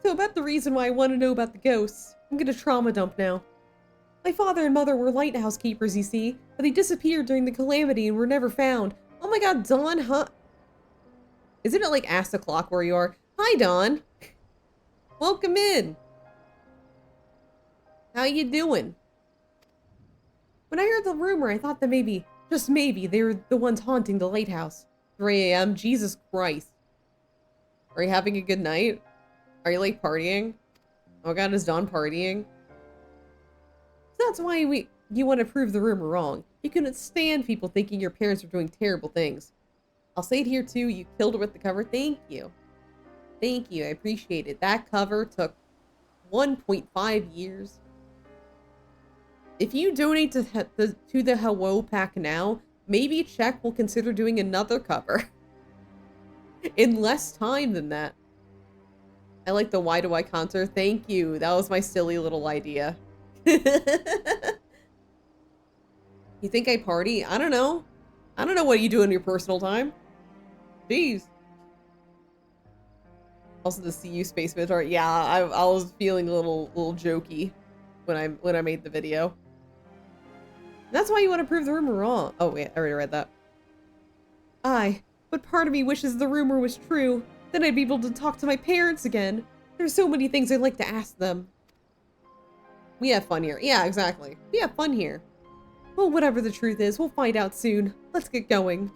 So about the reason why I want to know about the ghosts. I'm gonna trauma dump now. My father and mother were lighthouse keepers, you see, but they disappeared during the calamity and were never found. Oh my god, Dawn, huh? Isn't it like ask o'clock where you are? Hi, Dawn. Welcome in. How you doing? When I heard the rumor, I thought that maybe, just maybe, they were the ones haunting the lighthouse. 3 a.m. Jesus Christ. Are you having a good night? Are you like partying? Oh god, is Dawn partying? So that's why you want to prove the rumor wrong. You couldn't stand people thinking your parents were doing terrible things. I'll say it here too, you killed her with the cover. Thank you. Thank you, I appreciate it. That cover took 1.5 years. If you donate to the Hello Pack now, maybe Czech will consider doing another cover. In less time than that. I like the why do I concert. Thank you. That was my silly little idea. You think I party? I don't know. I don't know what you do in your personal time. Jeez. Also the CU Space Minotaur. Yeah, I was feeling a little jokey when I made the video. That's why you want to prove the rumor wrong. Oh wait, I already read that. But part of me wishes the rumor was true. Then I'd be able to talk to my parents again. There's so many things I'd like to ask them. We have fun here. Yeah, exactly. We have fun here. Well, whatever the truth is, we'll find out soon. Let's get going.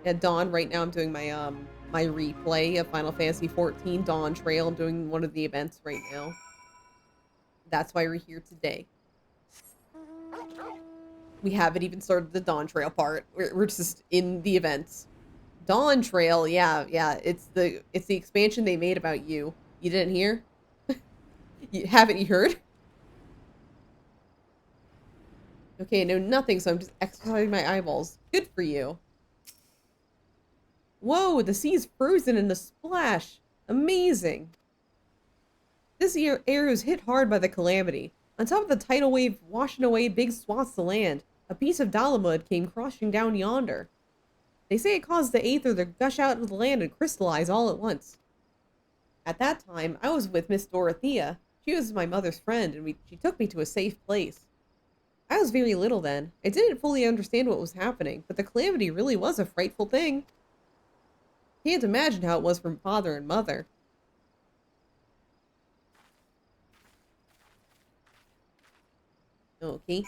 At Dawn, right now I'm doing my my replay of Final Fantasy XIV Dawn Trail. I'm doing one of the events right now. That's why we're here today. We haven't even started the Dawn Trail part. We're just in the events. Dawn Trail, yeah, it's the expansion they made about you. You didn't hear? Haven't you heard? Okay, no, nothing, so I'm just exercising my eyeballs. Good for you. Whoa, the sea's frozen in a splash. Amazing. This area was hit hard by the calamity. On top of the tidal wave washing away big swaths of land, a piece of Dalamud came crashing down yonder. They say it caused the aether to gush out of the land and crystallize all at once. At that time, I was with Miss Dorothea. She was my mother's friend, and she took me to a safe place. I was very little then. I didn't fully understand what was happening, but the calamity really was a frightful thing. Can't imagine how it was for father and mother. Okay.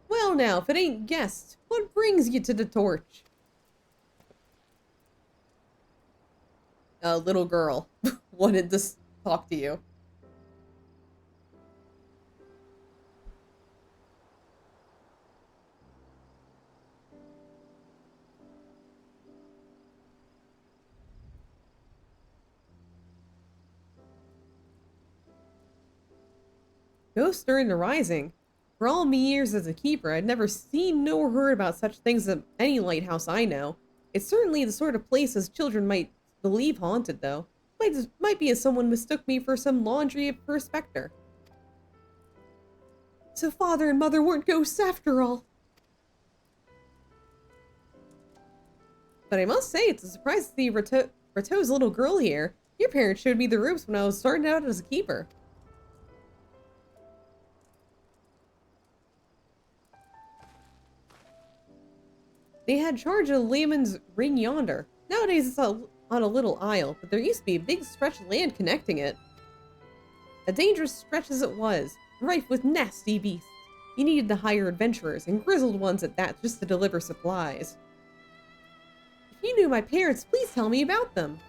Well now, if it ain't guests, what brings you to the torch? A little girl wanted to talk to you. Ghosts during the Rising. For all me years as a keeper, I'd never seen nor heard about such things at any lighthouse I know. It's certainly the sort of place as children might believe haunted, though. Might be as someone mistook me for some laundry for a specter. So father and mother weren't ghosts after all. But I must say, it's a surprise to see Rateau's little girl here. Your parents showed me the ropes when I was starting out as a keeper. They had charge of Lehman's ring yonder. Nowadays it's on a little isle, but there used to be a big stretch of land connecting it. A dangerous stretch as it was, rife with nasty beasts. You needed to hire adventurers, and grizzled ones at that, just to deliver supplies. If you knew my parents, please tell me about them.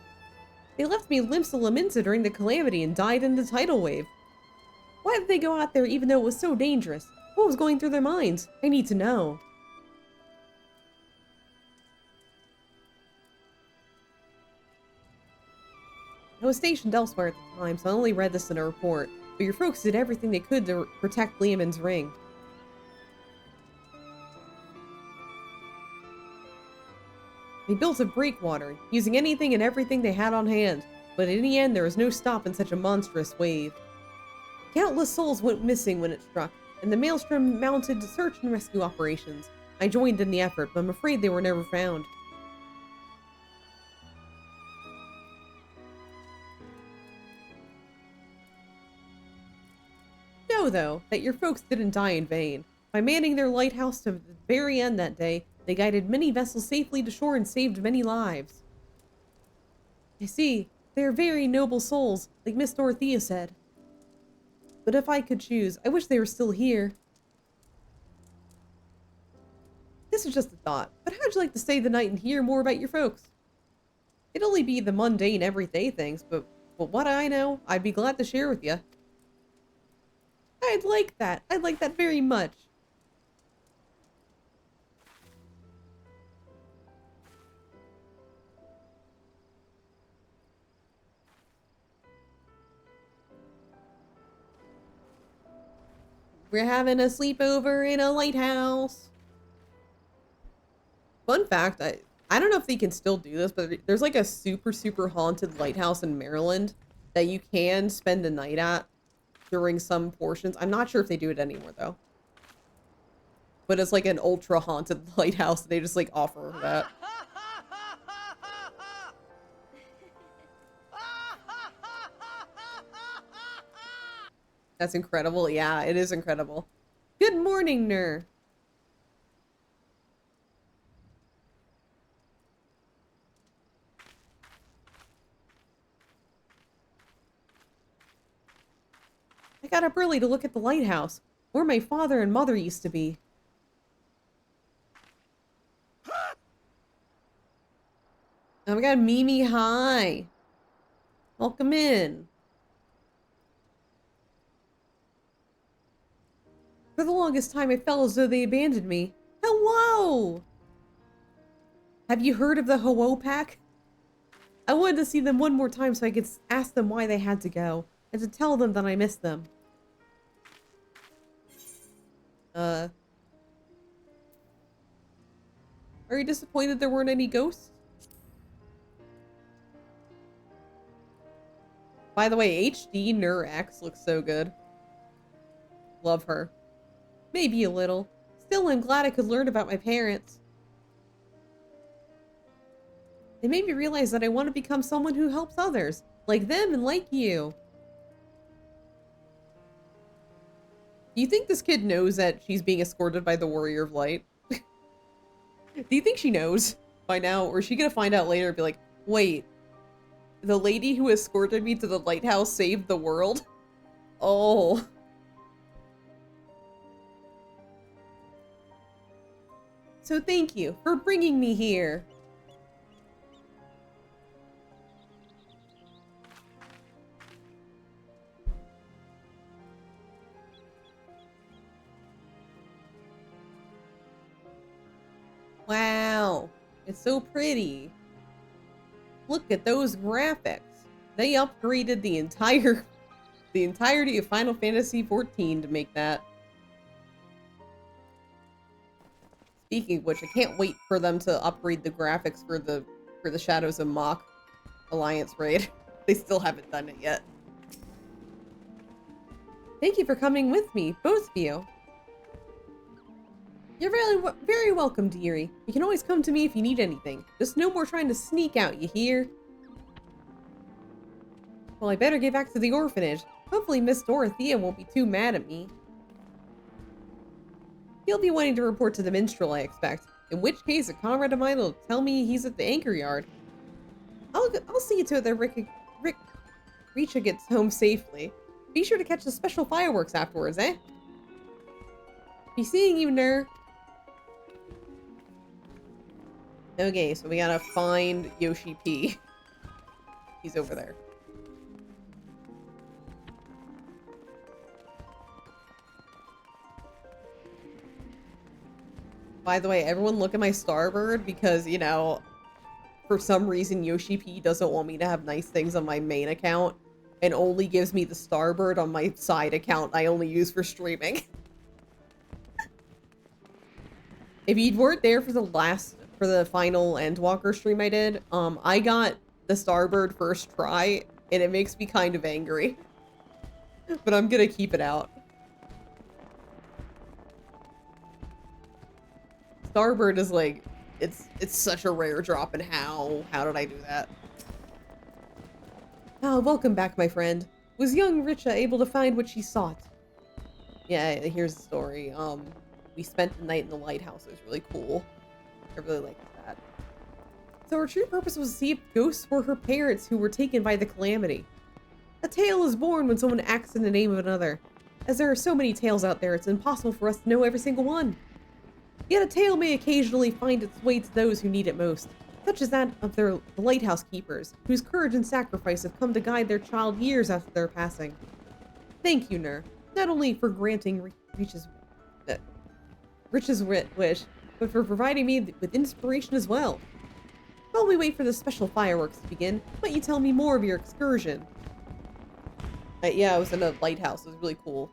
They left me limps of Laminsa during the calamity and died in the tidal wave. Why did they go out there even though it was so dangerous? What was going through their minds? I need to know. I was stationed elsewhere at the time, so I only read this in a report, but your folks did everything they could to protect Lehman's ring. They built a breakwater, using anything and everything they had on hand, but in the end there was no stopping such a monstrous wave. Countless souls went missing when it struck, and the Maelstrom mounted search and rescue operations. I joined in the effort, but I'm afraid they were never found. know, though, that your folks didn't die in vain. By manning their lighthouse to the very end that day, they guided many vessels safely to shore and saved many lives. I see. They are very noble souls, like Miss Dorothea said. But if I could choose, I wish they were still here. This is just a thought, but how'd you like to stay the night and hear more about your folks? It'd only be the mundane, everyday things, but what I know, I'd be glad to share with you. I'd like that. I'd like that very much. We're having a sleepover in a lighthouse. Fun fact, I don't know if they can still do this, but there's like a super haunted lighthouse in Maryland that you can spend the night at during some portions. I'm not sure if they do it anymore though. But it's like an ultra haunted lighthouse. They just like offer that. That's incredible. Yeah, it is incredible. Good morning, Ner. I got up early to look at the lighthouse, where my father and mother used to be. Oh my god, Mimi, hi. Welcome in. For the longest time, I felt as though they abandoned me. Hello! Have you heard of the Ho-Oh Pack? I wanted to see them one more time so I could ask them why they had to go, and to tell them that I missed them. Are you disappointed there weren't any ghosts? By the way, HD Nur X looks so good. Love her. Maybe a little. Still, I'm glad I could learn about my parents. They made me realize that I want to become someone who helps others, like them and like you. Do you think this kid knows that she's being escorted by the Warrior of Light? Do you think she knows by now? Or is she gonna find out later and be like, wait, the lady who escorted me to the lighthouse saved the world? Oh. So thank you for bringing me here. Wow, it's so pretty. Look at those graphics. They upgraded the entirety of Final Fantasy XIV to make that. Speaking of which, I can't wait for them to upgrade the graphics for the Shadows of Mach Alliance raid. They still haven't done it yet. Thank you for coming with me, both of you. You're very welcome, dearie. You can always come to me if you need anything. Just no more trying to sneak out, you hear? Well, I better get back to the orphanage. Hopefully Miss Dorothea won't be too mad at me. He'll be wanting to report to the minstrel, I expect. In which case, a comrade of mine will tell me he's at the anchor yard. I'll see to it that Richa gets home safely. Be sure to catch the special fireworks afterwards, eh? Be seeing you, Ner. Okay, so we gotta find Yoshi P. He's over there. By the way, everyone look at my Starbird because, you know, for some reason Yoshi P doesn't want me to have nice things on my main account and only gives me the Starbird on my side account I only use for streaming. If you weren't there for the final Endwalker stream I did, I got the Starbird first try and it makes me kind of angry. But I'm gonna keep it out. Starbird is like, it's such a rare drop, and how did I do that? Ah, welcome back, my friend. Was young Richa able to find what she sought? Yeah, here's the story. We spent the night in the lighthouse. It was really cool. I really liked that. So her true purpose was to see if ghosts were her parents who were taken by the calamity. A tale is born when someone acts in the name of another. As there are so many tales out there, it's impossible for us to know every single one. Yet a tale may occasionally find its way to those who need it most, such as that of the lighthouse keepers, whose courage and sacrifice have come to guide their child years after their passing. Thank you, Nur, not only for granting Rich's wish, but for providing me with inspiration as well. While we wait for the special fireworks to begin, why don't you tell me more of your excursion? Yeah, I was in a lighthouse. It was really cool.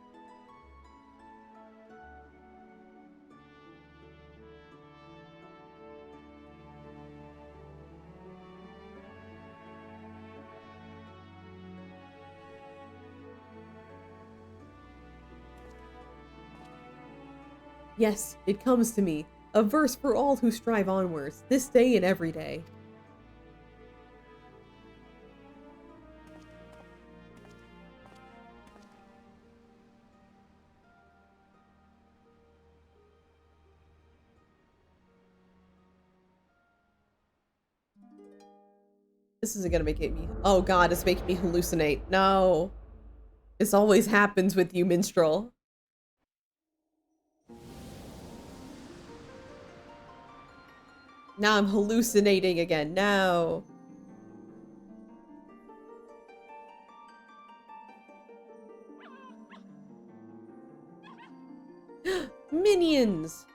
Yes, it comes to me, a verse for all who strive onwards, this day and every day. This isn't gonna make me— oh god, it's making me hallucinate. No. This always happens with you, minstrel. Now I'm hallucinating again. No. Minions!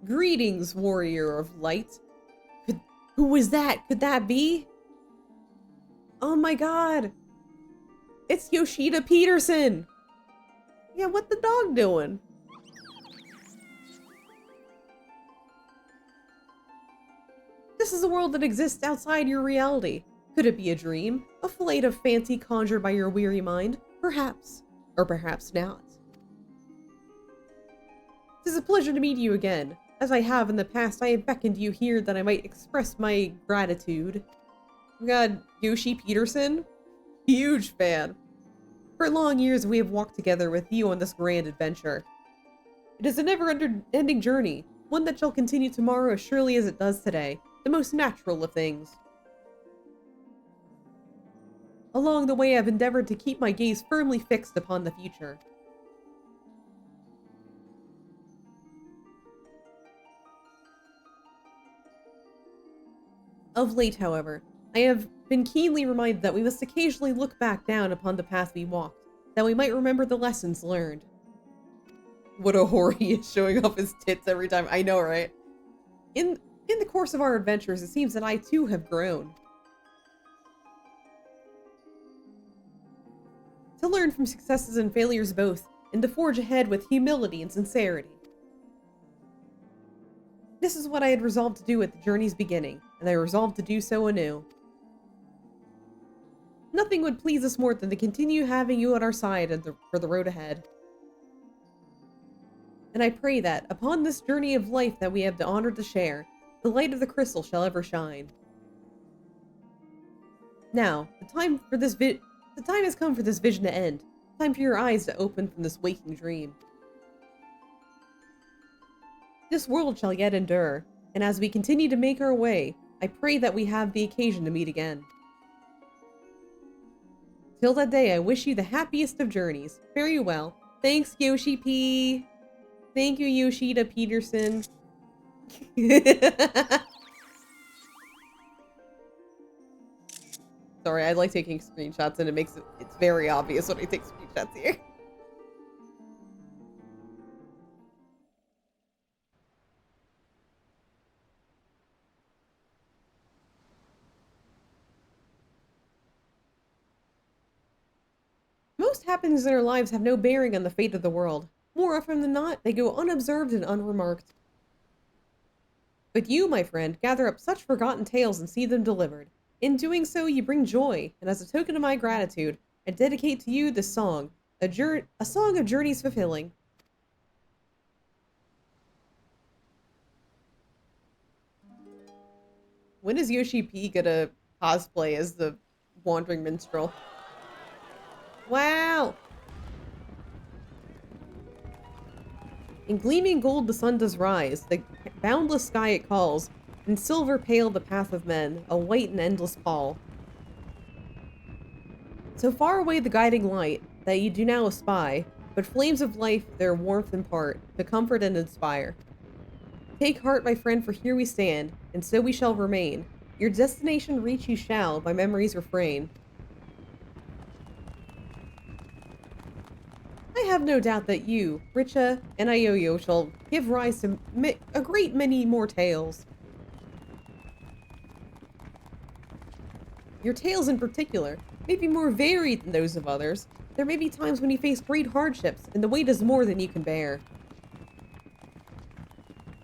Greetings, warrior of light. Who was that? Could that be? Oh my god! It's Yoshida Peterson! Yeah, what the dog doing? This is a world that exists outside your reality. Could it be a dream? A flight of fancy conjured by your weary mind? Perhaps. Or perhaps not. It is a pleasure to meet you again. As I have in the past, I have beckoned you here that I might express my gratitude. Oh god, Yoshi Peterson? Huge fan. For long years, we have walked together with you on this grand adventure. It is a never-ending journey, one that shall continue tomorrow as surely as it does today, the most natural of things. Along the way, I've endeavored to keep my gaze firmly fixed upon the future. Of late, however, I have been keenly reminded that we must occasionally look back down upon the path we walked, that we might remember the lessons learned. What a whore he is, showing off his tits every time. I know, right? In the course of our adventures, it seems that I too have grown. To learn from successes and failures both, and to forge ahead with humility and sincerity. This is what I had resolved to do at the journey's beginning, and I resolved to do so anew. Nothing would please us more than to continue having you at our side for the road ahead. And I pray that, upon this journey of life that we have the honor to share, the light of the crystal shall ever shine. Now, the time has come for this vision to end. Time for your eyes to open from this waking dream. This world shall yet endure, and as we continue to make our way, I pray that we have the occasion to meet again. Till that day, I wish you the happiest of journeys. Fare you well. Thanks, Yoshi P. Thank you, Yoshida Peterson. Sorry, I like taking screenshots and it's very obvious when I take screenshots here. Most happenings in our lives have no bearing on the fate of the world. More often than not, they go unobserved and unremarked. But you, my friend, gather up such forgotten tales and see them delivered. In doing so, you bring joy, and as a token of my gratitude, I dedicate to you this song, a song of journeys fulfilling. When is Yoshi P gonna cosplay as the Wandering Minstrel? Wow! In gleaming gold the sun does rise, the boundless sky it calls, in silver pale the path of men, a white and endless pall. So far away the guiding light, that ye do now espy, but flames of life their warmth impart, to comfort and inspire. Take heart, my friend, for here we stand, and so we shall remain. Your destination reach you shall, by memory's refrain. I have no doubt that you, Richa, and Ioyo shall give rise to a great many more tales. Your tales in particular may be more varied than those of others. There may be times when you face great hardships, and the weight is more than you can bear.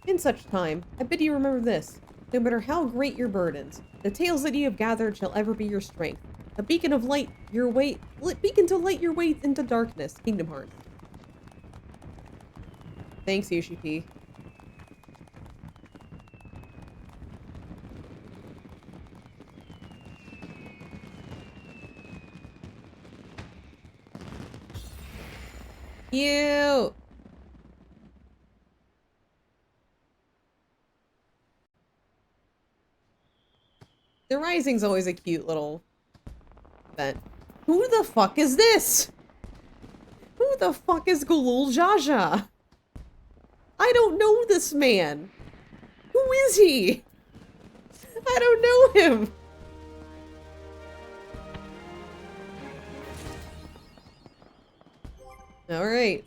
In such time, I bid you remember this. No matter how great your burdens, the tales that you have gathered shall ever be your strength. A beacon of light, beacon to light your way into darkness, Kingdom Hearts. Thanks, Yoshi P. Cute! The Rising's always a cute little event. Who the fuck is this? Who the fuck is Gulul Jaja? I don't know this man. Who is he? I don't know him. Alright.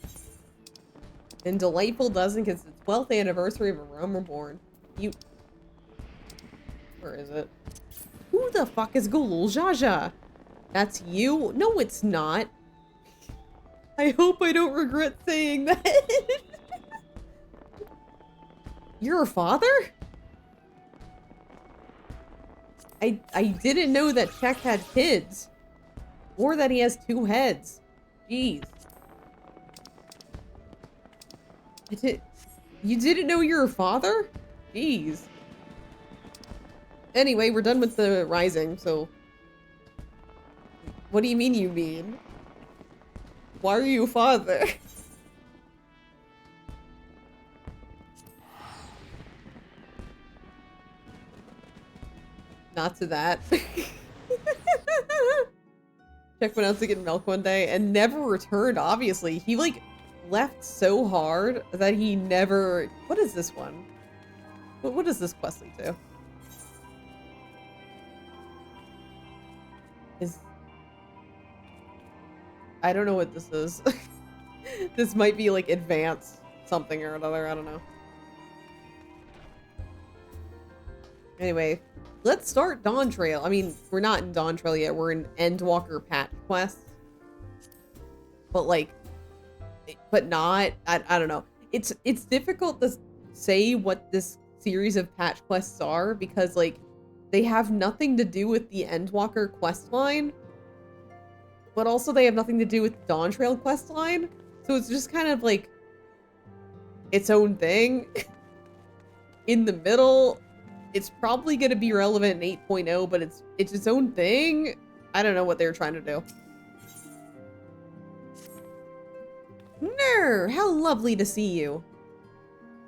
And delightful dozen because it's the 12th anniversary of A Realm Reborn. You... Where is it? Who the fuck is Gulul Jaja? That's you? No, it's not. I hope I don't regret saying that. You're a father? I didn't know that Czech had kids. Or that he has 2 heads. Jeez. You didn't know you're a father? Jeez. Anyway, we're done with the Rising, so... What do you mean you mean? Why are you a father? Not to that. Check went out to get milk one day and never returned, obviously. He, like, left so hard that he never... What is this one? What does this quest lead to? I don't know what this is. This might be like advanced something or another, I don't know. Anyway, let's start Dawn Trail. I mean, we're not in Dawn Trail yet, we're in Endwalker patch quests. But like, but not, I don't know. It's difficult to say what this series of patch quests are because like, they have nothing to do with the Endwalker quest line. But also they have nothing to do with the Dawn Trail quest line. So it's just kind of like its own thing. In the middle, it's probably going to be relevant in 8.0, but it's its own thing. I don't know what they're trying to do. Ner, how lovely to see you.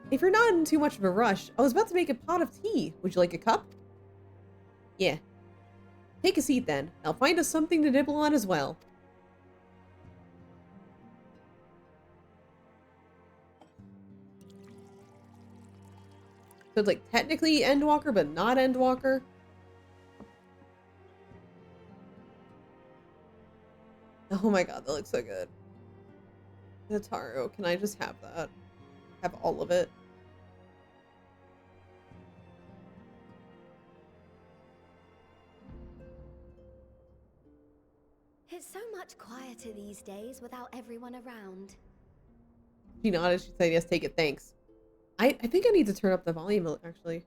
If you're not in too much of a rush, I was about to make a pot of tea. Would you like a cup? Yeah. Take a seat then. I'll find us something to nibble on as well. So it's like technically Endwalker, but not Endwalker. Oh my god, that looks so good. Nataro, can I just have that? Have all of it? It's so much quieter these days without everyone around. She nodded, she said, yes, take it, thanks. I think I need to turn up the volume, actually.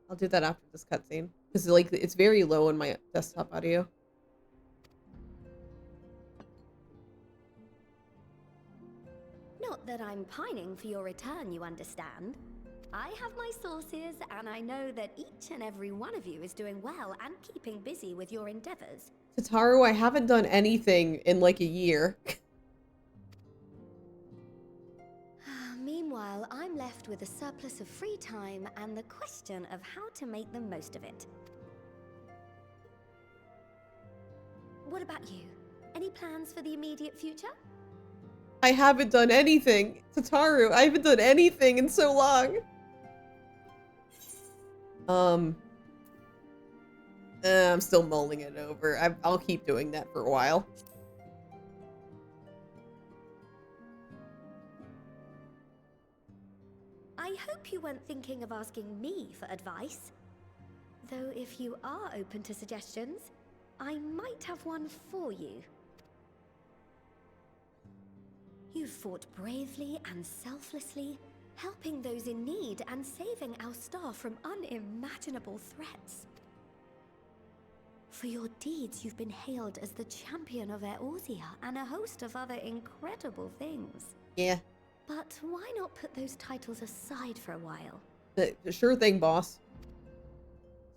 I'll do that after this cutscene. Because, like, it's very low in my desktop audio. Not that I'm pining for your return, you understand. I have my sources, and I know that each and every one of you is doing well and keeping busy with your endeavors. Tataru, I haven't done anything in, like, a year. Meanwhile, I'm left with a surplus of free time and the question of how to make the most of it. What about you? Any plans for the immediate future? I haven't done anything. Tataru, I haven't done anything in so long. I'm still mulling it over. I'll keep doing that for a while. I hope you weren't thinking of asking me for advice. Though if you are open to suggestions, I might have one for you. You fought bravely and selflessly, helping those in need and saving our star from unimaginable threats. For your deeds, you've been hailed as the champion of eorzea and a host of other incredible things. Yeah. But why not put those titles aside for a while? Sure thing, boss.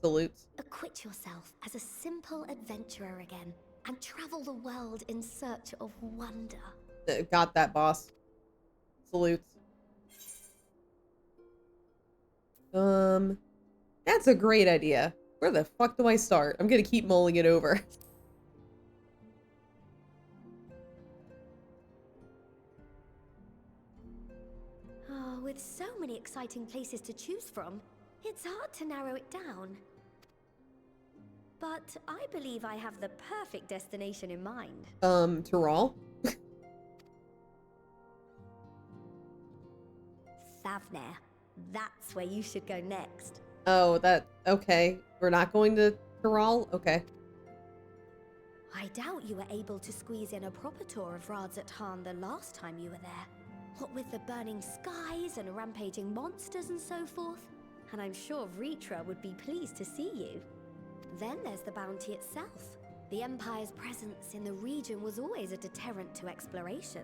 Salutes. Acquit yourself as a simple adventurer again and travel the world in search of wonder. Got that, boss. Salutes. That's a great idea. Where the fuck do I start? I'm gonna keep mulling it over. Oh, with so many exciting places to choose from, it's hard to narrow it down. But I believe I have the perfect destination in mind. Tyrol? Thavnair. That's where you should go next. Oh, okay. We're not going to Tyrol? Okay. I doubt you were able to squeeze in a proper tour of Radzat the last time you were there. What with the burning skies and rampaging monsters and so forth. And I'm sure Vritra would be pleased to see you. Then there's the bounty itself. The Empire's presence in the region was always a deterrent to exploration.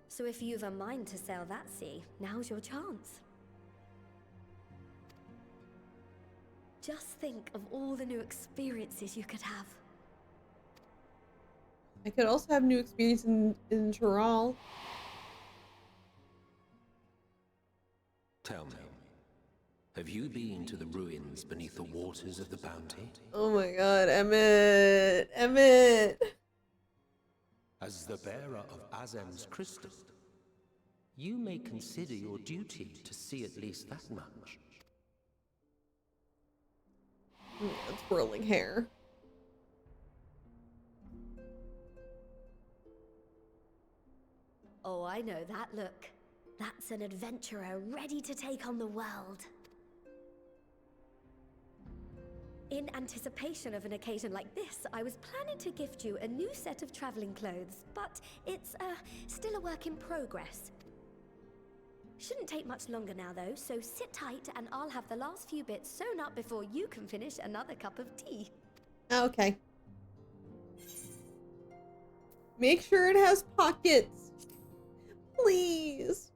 So if you've a mind to sail that sea, now's your chance. Just think of all the new experiences you could have. I could also have new experience in Tyrol. Tell me, have you been to the ruins beneath the waters of the bounty? Oh my god, Emmett! Emmett! As the bearer of Azem's crystal, you may consider your duty to see at least that much. It's whirling hair. Oh, I know that look. That's an adventurer ready to take on the world. In anticipation of an occasion like this, I was planning to gift you a new set of traveling clothes, but it's still a work in progress. Shouldn't take much longer now though, so sit tight and I'll have the last few bits sewn up before you can finish another cup of tea. Okay. Make sure it has pockets. Please.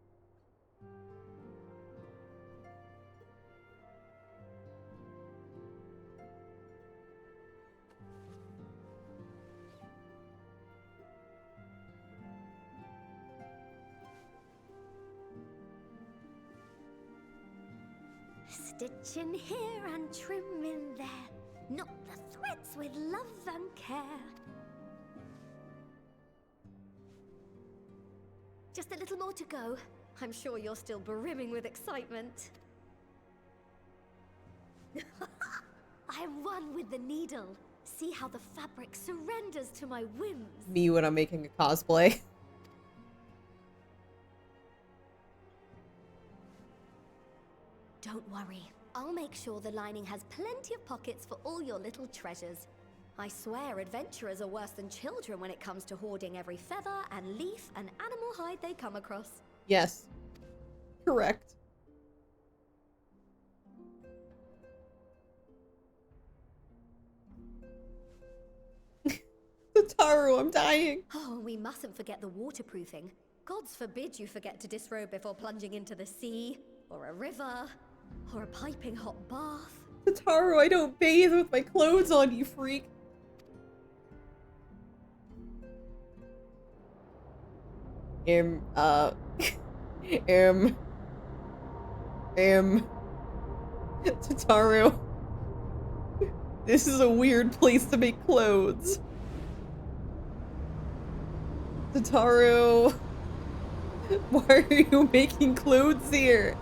Stitch in here and trim in there. Knot the threads with love and care. Just a little more to go. I'm sure you're still brimming with excitement. I am one with the needle. See how the fabric surrenders to my whims. Me when I'm making a cosplay. Don't worry. I'll make sure the lining has plenty of pockets for all your little treasures. I swear adventurers are worse than children when it comes to hoarding every feather and leaf and animal hide they come across. Yes. Correct. Tataru, I'm dying. Oh, we mustn't forget the waterproofing. Gods forbid you forget to disrobe before plunging into the sea, or a river, or a piping hot bath. Tataru, I don't bathe with my clothes on, you freak. Damn. Tataru. This is a weird place to make clothes. Tataru. Why are you making clothes here?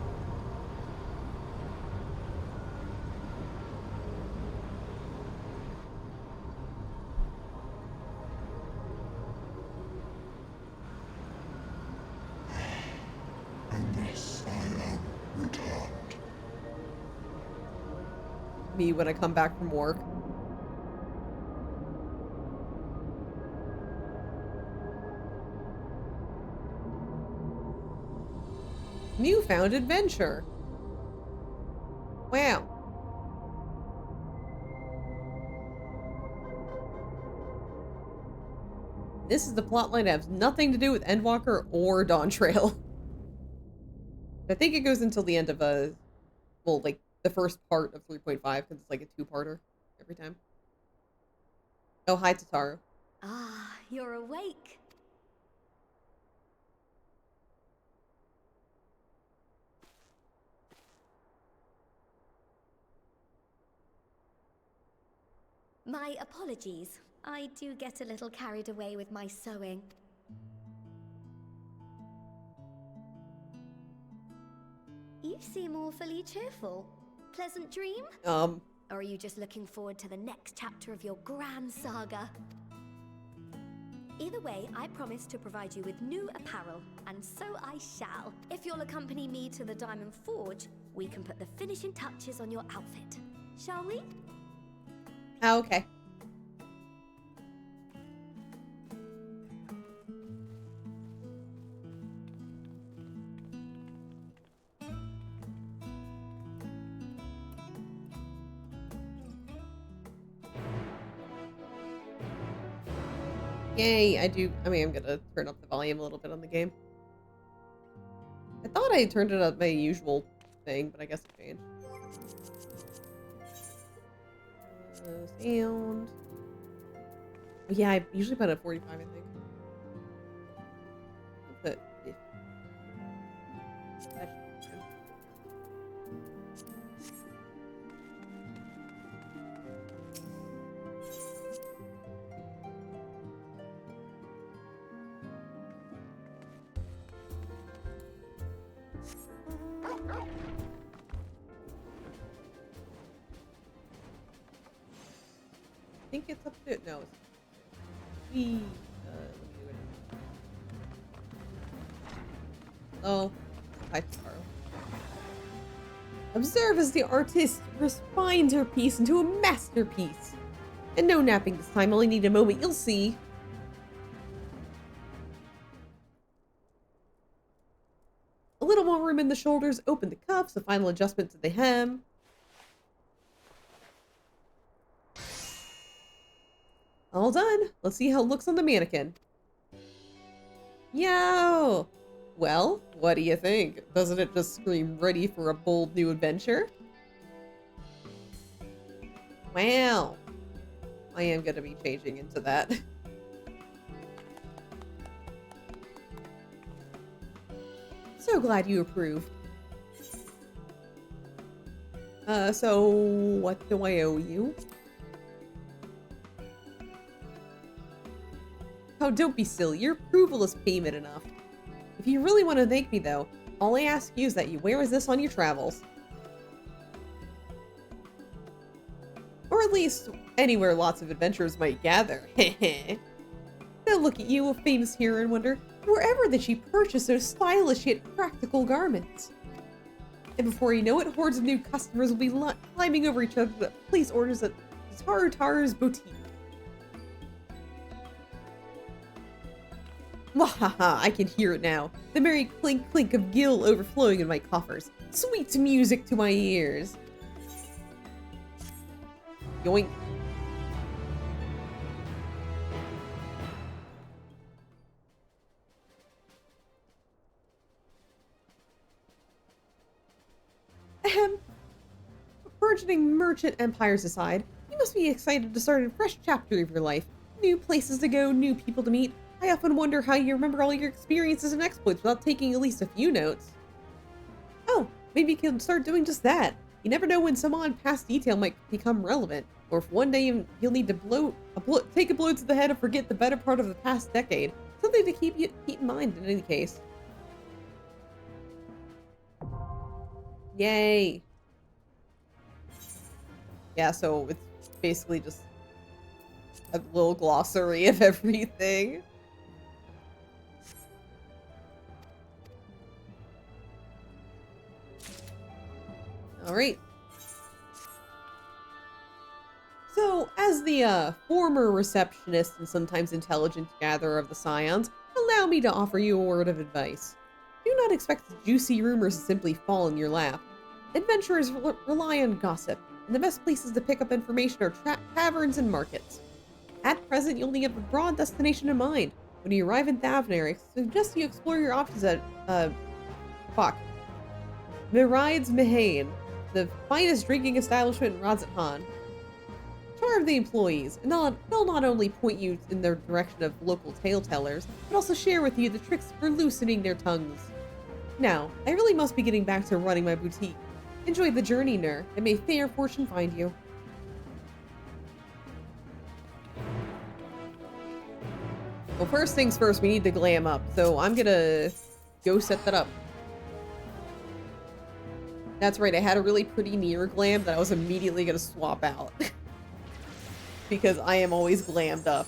And thus I am returned. Me when I come back from work. Newfound adventure. Wow. This is the plotline that has nothing to do with Endwalker or Dawn Trail. I think it goes until the end of well, like the first part of 3.5 because it's like a two-parter every time. Oh, hi, Tataru. Ah, you're awake. My apologies. I do get a little carried away with my sewing. You seem awfully cheerful. Pleasant dream? Or are you just looking forward to the next chapter of your grand saga? Either way, I promise to provide you with new apparel, and so I shall. If you'll accompany me to the Diamond Forge, we can put the finishing touches on your outfit. Shall we? Oh, okay. Yay, I mean, I'm gonna turn up the volume a little bit on the game. I thought I turned it up my usual thing, but I guess it changed. Sound. Yeah, I usually put it at 45, I think. But yeah. That should be fine. I think it's up to no. It's let me do it. Oh, hi, Taro. Observe as the artist refines her piece into a masterpiece. And no napping this time. Only need a moment. You'll see. A little more room in the shoulders. Open the cuffs. A final adjustment to the hem. All done. Let's see how it looks on the mannequin. Yo! Well, what do you think? Doesn't it just scream ready for a bold new adventure? Wow. I am going to be changing into that. So glad you approve. So what do I owe you? Oh, don't be silly. Your approval is payment enough. If you really want to thank me, though, all I ask you is that you wear this on your travels. Or at least anywhere lots of adventurers might gather. They'll look at you, a famous hero, and wonder wherever did she purchase those stylish yet practical garments. And before you know it, hordes of new customers will be climbing over each other to place orders at Taru's boutique. Wahaha, I can hear it now. The merry clink clink of gil overflowing in my coffers. Sweet music to my ears. Yoink. Ahem. Burgeoning merchant empires aside, you must be excited to start a fresh chapter of your life. New places to go, new people to meet. I often wonder how you remember all your experiences and exploits without taking at least a few notes. Oh, Maybe you can start doing just that. You never know when some odd past detail might become relevant, or if one day you'll need to take a blow to the head and forget the better part of the past decade. Something to keep in mind in any case. Yay! Yeah, so it's basically just a little glossary of everything. Alright. So, as the former receptionist and sometimes intelligent gatherer of the Scions, allow me to offer you a word of advice. Do not expect juicy rumors to simply fall in your lap. Adventurers rely on gossip, and the best places to pick up information are taverns and markets. At present, you only have a broad destination in mind. When you arrive in Thavner, I suggest you explore your options at, Miride's Mahane, the finest drinking establishment in Razathan. Charm the employees, and they'll not only point you in the direction of local tale-tellers, but also share with you the tricks for loosening their tongues. Now, I really must be getting back to running my boutique. Enjoy the journey, Nur, and may fair fortune find you. Well, first things first, we need to glam up, so I'm gonna go set that up. That's right, I had a really pretty near glam that I was immediately gonna swap out. Because I am always glammed up.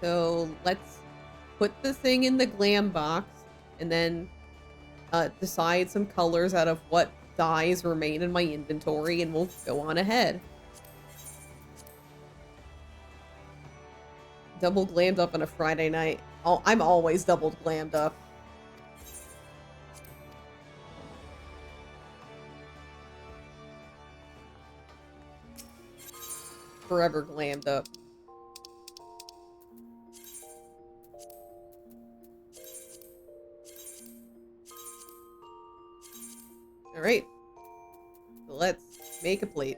So let's put the thing in the glam box and then decide some colors out of what dyes remain in my inventory, and we'll go on ahead. Double glammed up on a Friday night. I'm always double glammed up. Forever glammed up. Alright. So let's make a plate.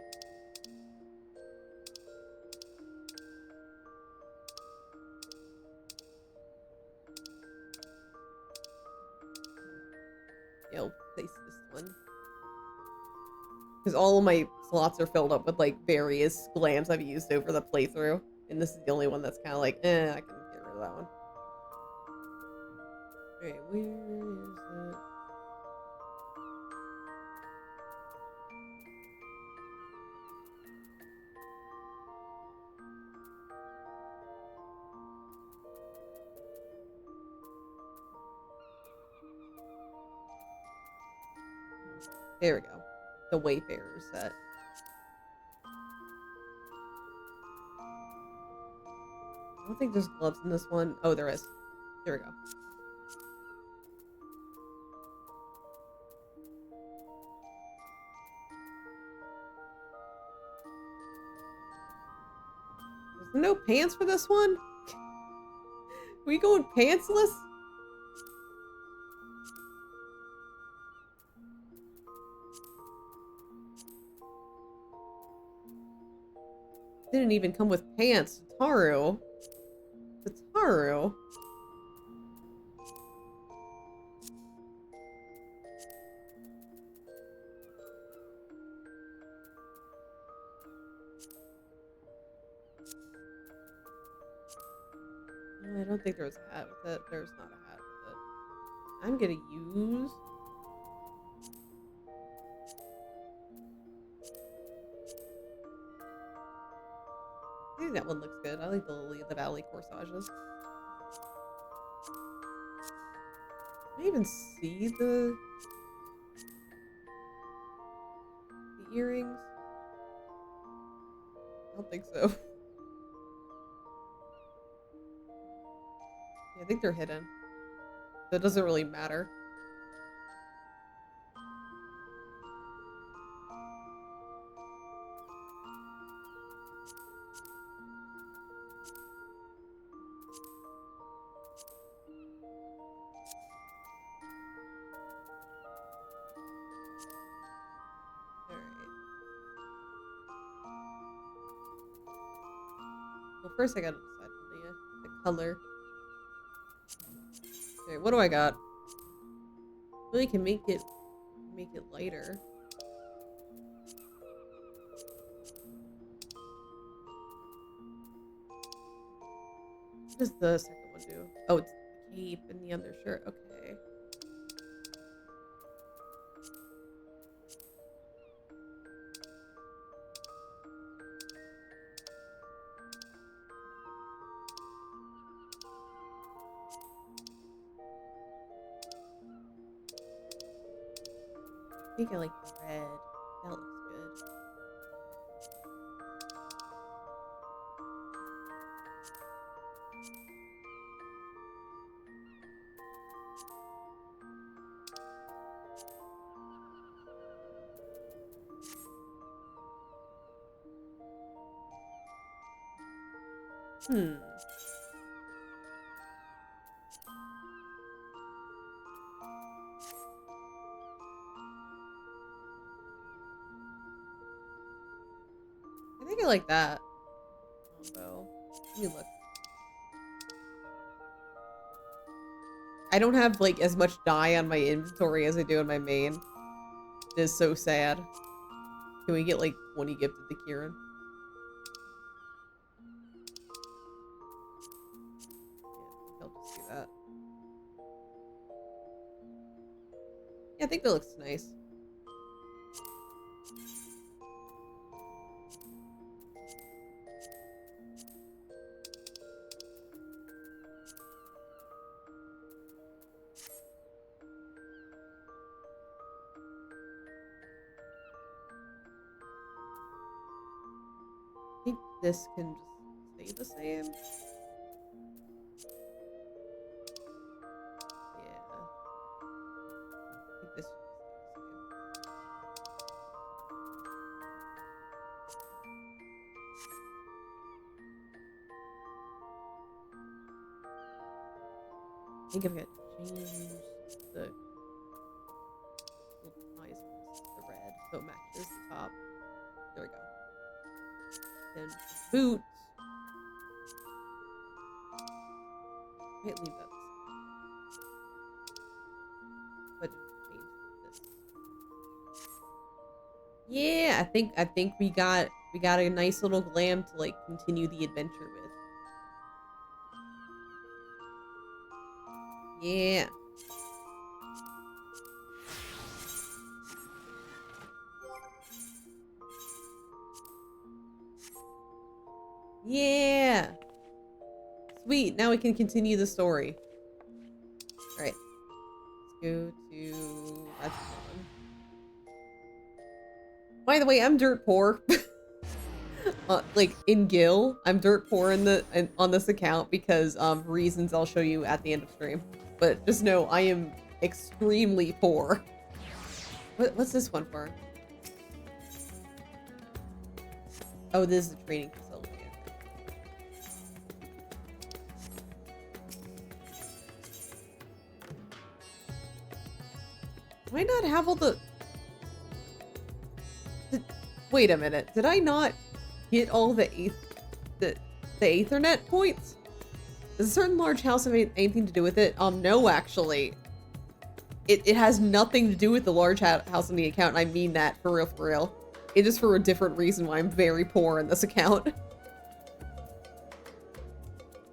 Yeah, I'll place this one. Because all of my slots are filled up with, like, various glams I've used over the playthrough. And this is the only one that's kind of like, I can get rid of that one. Alright, where is it? There we go. The Wayfarer set. I don't think there's gloves in this one. Oh, there is. There we go. There's no pants for this one? We going pantsless? Didn't even come with pants. Taru. Taru. No, I don't think there's a hat with it. There's not a hat with it. I'm gonna use... I think that one looks good. I like the Lily of the Valley corsages. Can I even see the earrings? I don't think so. Yeah, I think they're hidden. So it doesn't really matter. Well, first I gotta decide on the color. Okay, what do I got? Really can make it lighter. What does the second one do? Oh, it's the cape and the undershirt. Okay. I think I like the red. That looks good. I think I like that combo. Let me look. I don't have like as much dye on my inventory as I do in my main. It is so sad. Can we get like 20 gifted to Kieran? Yeah, I'll just do that. Yeah, I think that looks nice. I think this can just stay the same. Yeah. I think this should stay the same. I think I'm gonna change the little ties on this to the red so it matches the top. There we go. Then boots. Can't leave that. But change this. Yeah, I think we got a nice little glam to like continue the adventure with. Yeah. Yeah. Sweet. Now we can continue the story. All right. Let's go to that's one. By the way, I'm dirt poor. Like in Gil, I'm dirt poor on this account because reasons I'll show you at the end of stream. But just know I am extremely poor. What's this one for? Oh, this is a training facility. Do I not have all the... Wait a minute. Did I not get all the Aethernet points? Does a certain large house have anything to do with it? No, actually. It has nothing to do with the large house on the account, and I mean that for real, for real. It is for a different reason why I'm very poor in this account.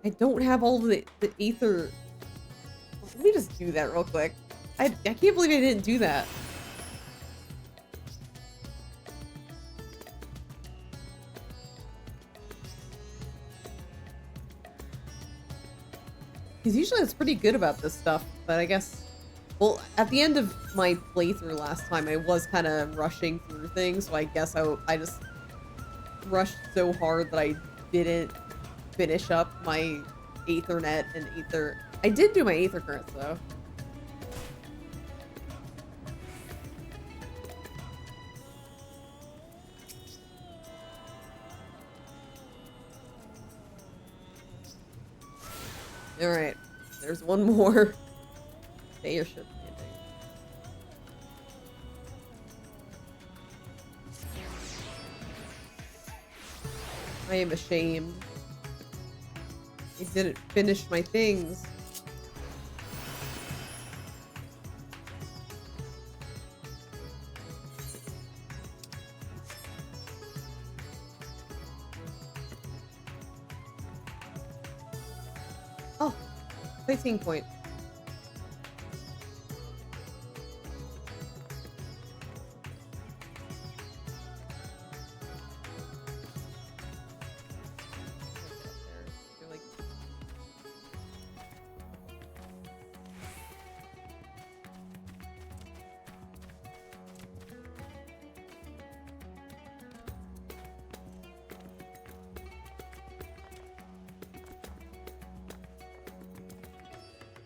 I don't have all the ether... Let me just do that real quick. I can't believe I didn't do that. Because usually it's pretty good about this stuff, but I guess... Well, at the end of my playthrough last time, I was kind of rushing through things, so I guess I just rushed so hard that I didn't finish up my Aethernet and Aether... I did do my Aether currents, though. Alright, there's one more. Stay your ship landing. I am ashamed. I didn't finish my things. Sightseeing point.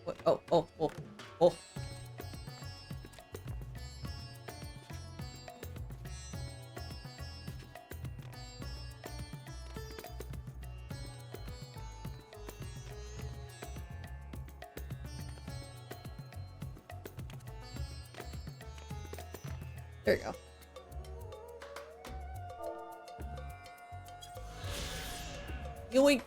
What? Oh, oh, oh, oh. There you go. Yoink.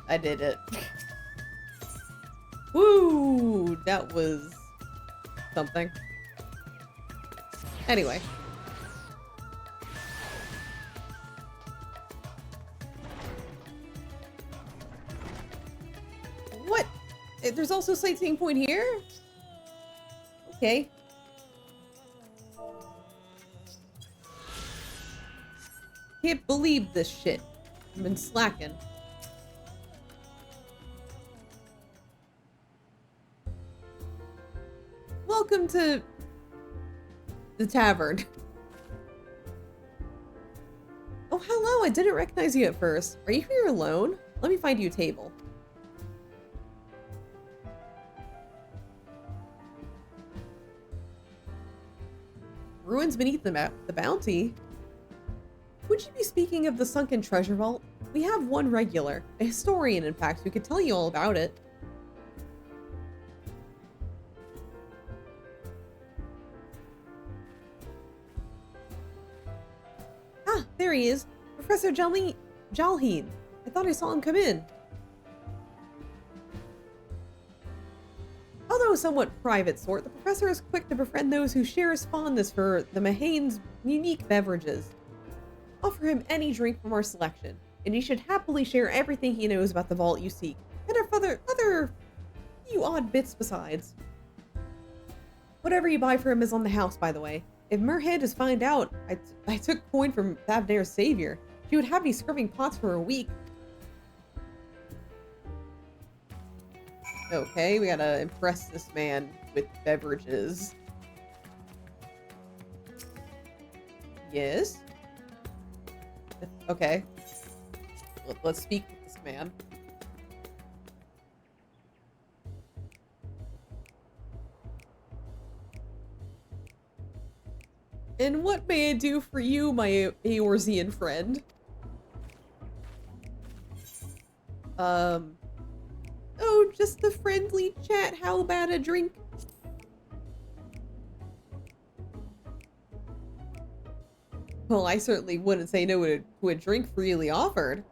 I did it. Woo! That was something. Anyway. What? There's also a sightseeing point here? Okay. Can't believe this shit. I've been slacking. Welcome to the tavern. Oh, hello. I didn't recognize you at first. Are you here alone? Let me find you a table. Ruins beneath the bounty? Would you be speaking of the sunken treasure vault? We have one regular, a historian in fact, who could tell you all about it. Ah, there he is. Professor Jalheen. I thought I saw him come in. Although a somewhat private sort, the professor is quick to befriend those who share his fondness for the Mahane's unique beverages. Offer him any drink from our selection, and he should happily share everything he knows about the vault you seek, and other few odd bits besides. Whatever you buy for him is on the house, by the way. If Merhead is find out I took coin from Thavnair's savior, she would have me scrubbing pots for a week. Okay, we gotta impress this man with beverages. Yes? Okay. Let's speak with this man. And what may I do for you, my Eorzean friend? Oh, just a friendly chat. How about a drink? Well, I certainly wouldn't say no to a drink freely offered.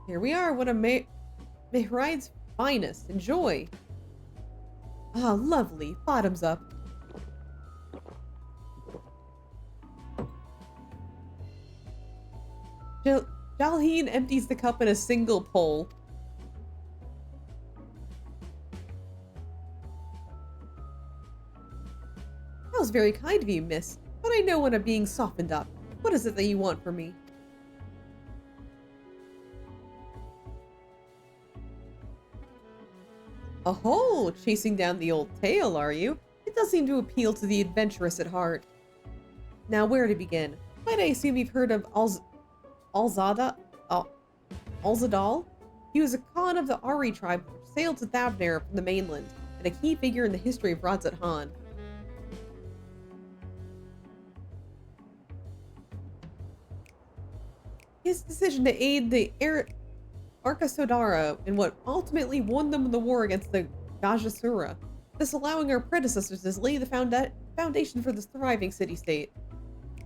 Here we are, one of Mehride's finest. Enjoy. Ah, lovely. Bottoms up. Jalheen empties the cup in a single pull. That was very kind of you, miss. But I know when I'm being softened up. What is it that you want from me? Oh, chasing down the old tale, are you? It does seem to appeal to the adventurous at heart. Now, where to begin? Might I assume you've heard of Alzadal? He was a Khan of the Ari tribe which sailed to Thavnair from the mainland, and a key figure in the history of Radzat Han. His decision to aid the Arkasodara in what ultimately won them the war against the Gajasura thus allowing our predecessors to lay the foundation for this thriving city-state.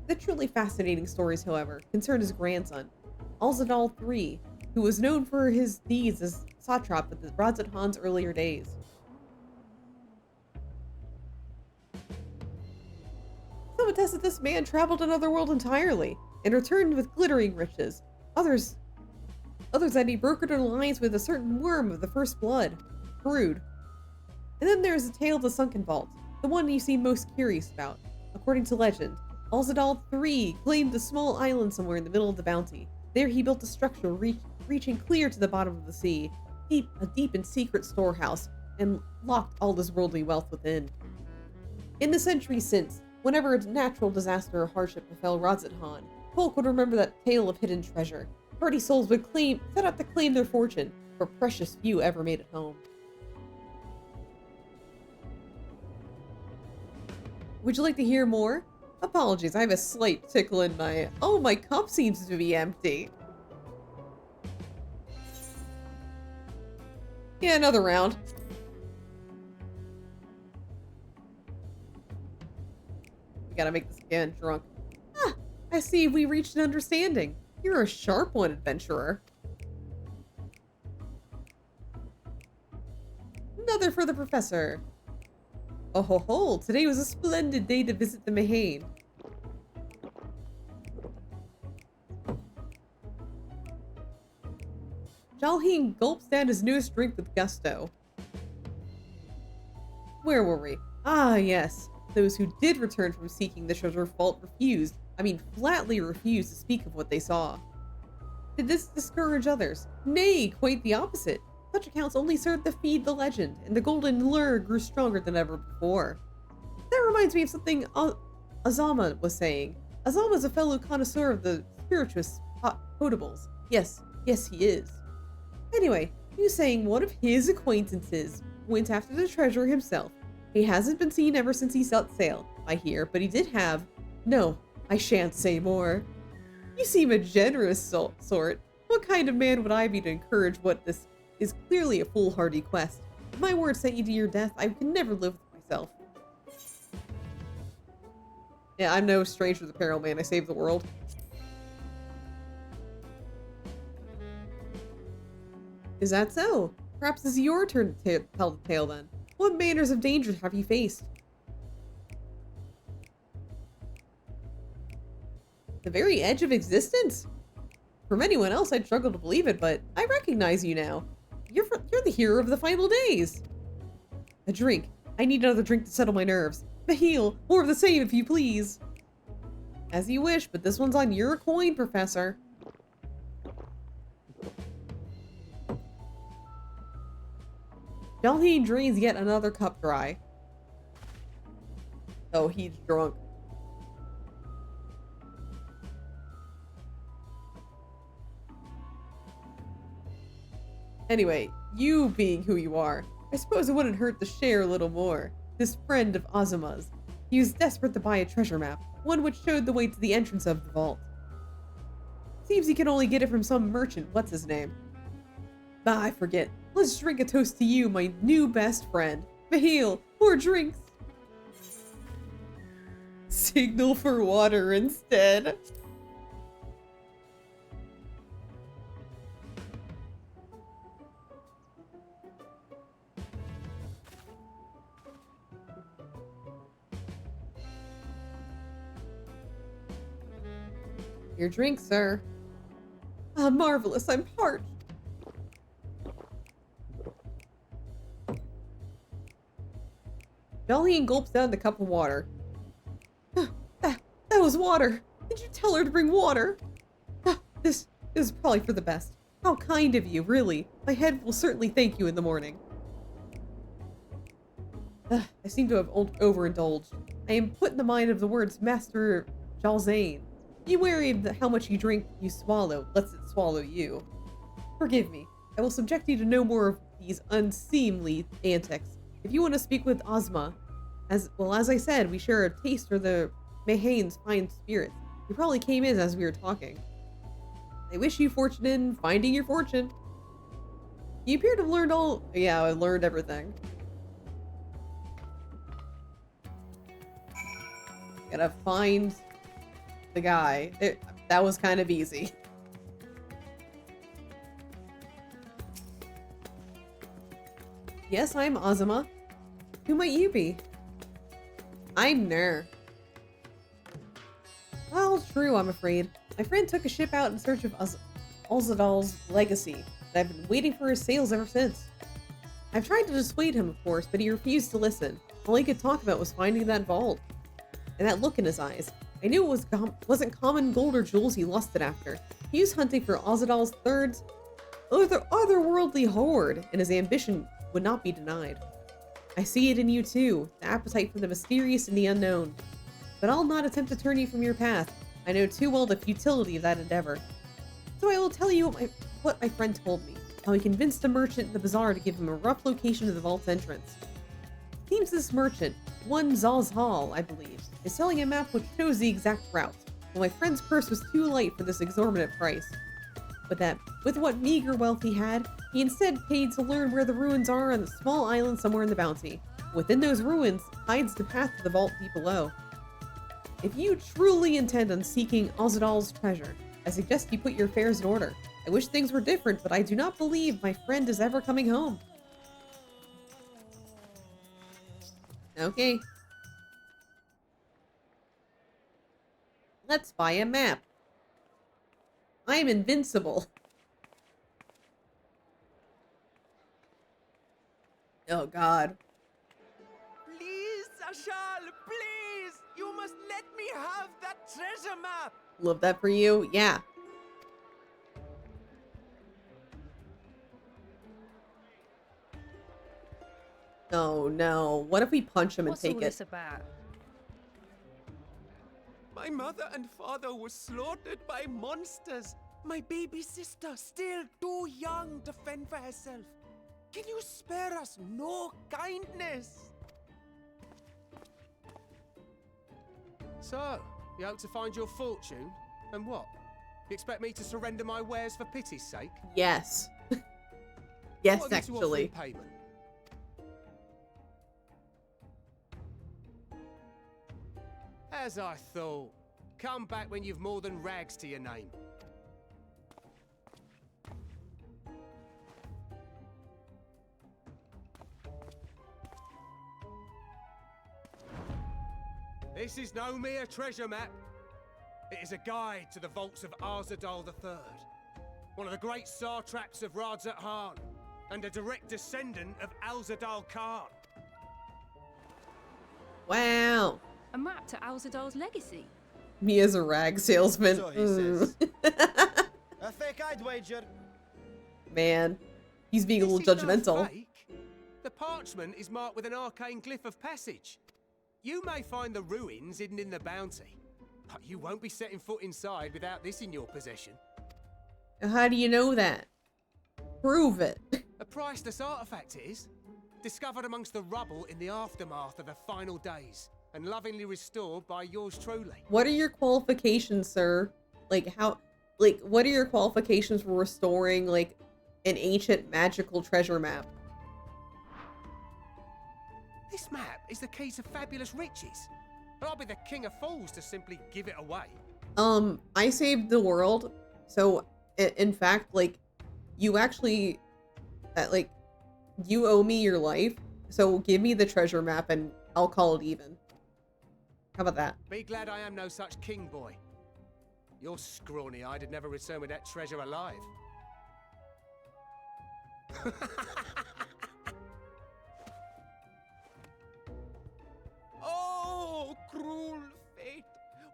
The truly fascinating stories, however, concern his grandson, Alzadal III, who was known for his deeds as satrap of the Radzat Han's earlier days. Some attest that this man traveled another world entirely and returned with glittering riches. Others that he brokered an alliance with a certain worm of the first blood, Brood. And then there's the tale of the Sunken Vault, the one you seem most curious about. According to legend, Alzadal III claimed a small island somewhere in the middle of the bounty. There he built a structure reaching clear to the bottom of the sea, a deep and secret storehouse, and locked all his worldly wealth within. In the centuries since, whenever a natural disaster or hardship befell Radzat Han, folk would remember that tale of hidden treasure. Hardy souls would set out to claim their fortune, for precious few ever made it home. Would you like to hear more? Apologies, I have a slight tickle in my... Oh, my cup seems to be empty. Yeah, another round. We gotta make this again drunk. Ah, I see we reached an understanding. You're a sharp one, adventurer. Another for the professor. Oh ho ho, today was a splendid day to visit the Mahane. Jalheen gulps down his newest drink with gusto. Where were we? Ah, yes. Those who did return from seeking the treasure vault flatly refused to speak of what they saw. Did this discourage others? Nay, quite the opposite. Such accounts only served to feed the legend, and the golden lure grew stronger than ever before. That reminds me of something Azama was saying. Azama is a fellow connoisseur of the spirituous potables. Yes, he is. Anyway, he was saying one of his acquaintances went after the treasure himself. He hasn't been seen ever since he set sail, I hear, but he did have... No, I shan't say more. You seem a generous sort. What kind of man would I be to encourage what this is clearly a foolhardy quest? If my word sent you to your death, I could never live with myself. Yeah, I'm no stranger to the peril, man. I saved the world. Is that so? Perhaps it's your turn to tell the tale then. What manners of dangers have you faced? The very edge of existence? From anyone else, I'd struggle to believe it, but I recognize you now. You're the hero of the final days. A drink. I need another drink to settle my nerves. Mahil, more of the same if you please. As you wish, but this one's on your coin, Professor. Jalheen drains yet another cup dry. Oh, he's drunk. Anyway, you being who you are, I suppose it wouldn't hurt to share a little more. This friend of Azuma's. He was desperate to buy a treasure map, one which showed the way to the entrance of the vault. Seems he can only get it from some merchant. What's his name? Bah, I forget. Let's drink a toast to you, my new best friend. Mahil, more drinks. Signal for water instead. Your drink, sir. Ah, marvelous, I'm parched. Jalheen gulps down the cup of water. That was water. Did you tell her to bring water? This is probably for the best. How kind of you, really. My head will certainly thank you in the morning. I seem to have overindulged. I am put in the mind of the words Master Jalzane. Be wary of how much you drink you swallow, lest it swallow you. Forgive me. I will subject you to no more of these unseemly antics. If you want to speak with Ozma, as I said, we share a taste for the Mahane's fine spirits. He probably came in as we were talking. I wish you fortune in finding your fortune. You appear to have learned all... Yeah, I learned everything. Gotta find the guy. That was kind of easy. Yes, I'm Azuma. Who might you be? I'm Ner. Well, true, I'm afraid. My friend took a ship out in search of Alzadal's legacy, and I've been waiting for his sales ever since. I've tried to dissuade him, of course, but he refused to listen. All he could talk about was finding that vault. And that look in his eyes. I knew it wasn't common gold or jewels he lusted after. He was hunting for Alzadal's third, otherworldly hoard, and his ambition would not be denied. I see it in you too, the appetite for the mysterious and the unknown. But I'll not attempt to turn you from your path. I know too well the futility of that endeavor. So I will tell you what my friend told me, how he convinced a merchant in the bazaar to give him a rough location of the vault's entrance. It seems this merchant, one Zaz Hall, I believe, is selling a map which shows the exact route, but my friend's purse was too light for this exorbitant price. But with what meager wealth he had, he instead paid to learn where the ruins are on a small island somewhere in the Bounty. Within those ruins hides the path to the vault deep below. If you truly intend on seeking Alzadal's treasure, I suggest you put your affairs in order. I wish things were different, but I do not believe my friend is ever coming home. Okay. Let's buy a map. I'm invincible. Oh god. Please, Sashal, please! You must let me have that treasure map! Love that for you. Yeah. Oh no. What if we punch him and take it? What's all this about? My mother and father were slaughtered by monsters. My baby sister, still too young to fend for herself. Can you spare us no kindness? So, you hope to find your fortune? And what? You expect me to surrender my wares for pity's sake? Yes. Yes, What have you to offer actually. in payment? As I thought. Come back when you've more than rags to your name. This is no mere treasure map. It is a guide to the vaults of Arzadal III, one of the great satraps of Radzat Han, and a direct descendant of Alzadal Khan. Wow. A map to Alzadal's legacy. Me as a rag salesman. So he says. A fake I'd wager. Man. He's being a This little is no judgmental. fake. The parchment is marked with an arcane glyph of passage. You may find the ruins hidden in the Bounty, but you won't be setting foot inside without this in your possession. How do you know that? Prove it. A priceless artifact it is, discovered amongst the rubble in the aftermath of the final days, and lovingly restored by yours truly. What are your qualifications, sir? What are your qualifications for restoring, like, an ancient magical treasure map? This map is the key to fabulous riches, and I'll be the king of fools to simply give it away. I saved the world, so, in fact, like, you actually, you owe me your life, so give me the treasure map and I'll call it even. How about that? Be glad I am no such king boy. Your scrawny-eyed had never returned with that treasure alive. Oh, cruel fate!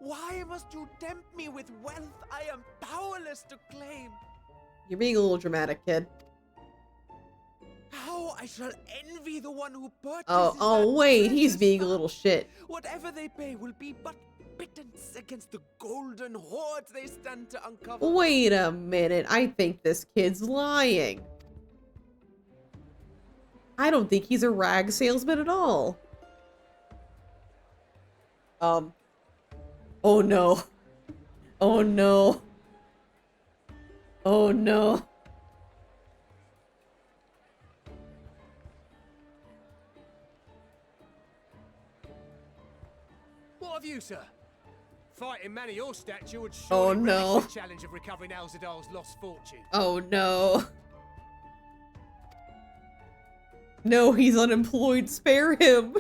Why must you tempt me with wealth I am powerless to claim? You're being a little dramatic, kid. How I shall envy the one who purchases Oh, that wait, he's precious being a map. little shit. Whatever they pay will be but pittance against the golden hoards they stand to uncover. Wait a minute, I think this kid's lying. I don't think he's a rag salesman at all. Oh no. Oh no. Oh no. What of you, sir. Fighting man of your stature would Oh, surely no. relish the challenge of recovering Alzadal's lost fortune. Oh no. No, he's unemployed. Spare him.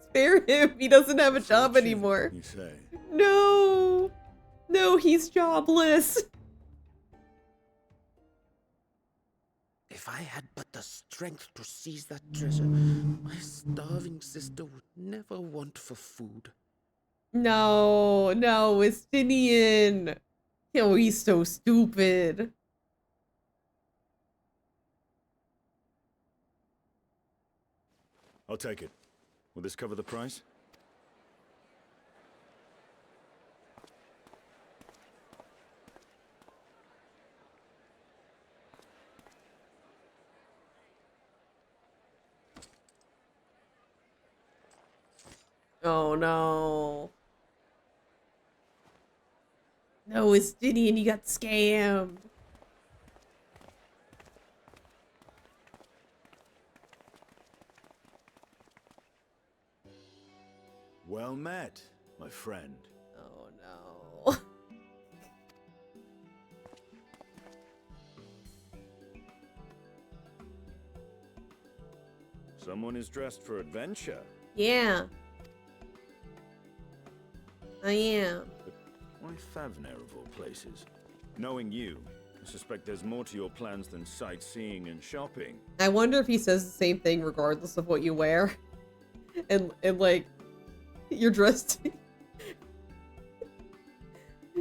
Spare him. He doesn't have a job anymore. You say? No. No, he's jobless. If I had but the strength to seize that treasure, my starving sister would never want for food. No, no, Estinian. Oh, he's so stupid. I'll take it. Will this cover the price? Oh no. No, Estinian, you got scammed. Well met, my friend. Oh no. Someone is dressed for adventure. Yeah. I am. But why Thavner of all places? Knowing you, I suspect there's more to your plans than sightseeing and shopping. I wonder if he says the same thing regardless of what you wear. And like, you're dressed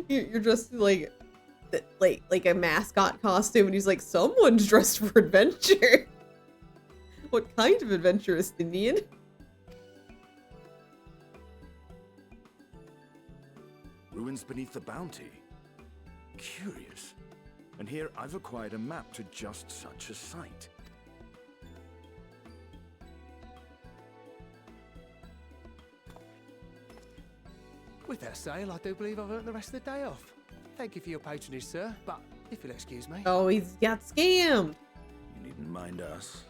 you're dressed like a mascot costume, and he's like, someone's dressed for adventure. What kind of adventure, Estinian? Ruins beneath the bounty. Curious. And here I've acquired a map to just such a site. With that sale, I do believe I've earned the rest of the day off. Thank you for your patronage, sir, but if you'll excuse me. Oh, he's got scammed. You needn't mind us.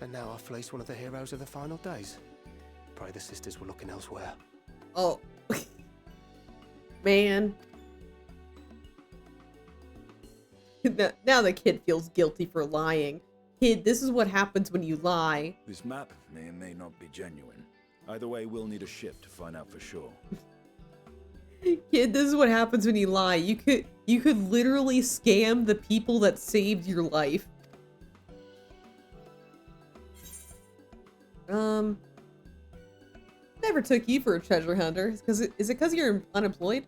And now I fleece one of the heroes of the final days. Pray the sisters were looking elsewhere. Oh. Man. Now the kid feels guilty for lying. Kid, this is what happens when you lie. This map may or may not be genuine. Either way, we'll need a ship to find out for sure. Kid, this is what happens when you lie. You could literally scam the people that saved your life. Never took you for a treasure hunter. Is it because you're unemployed?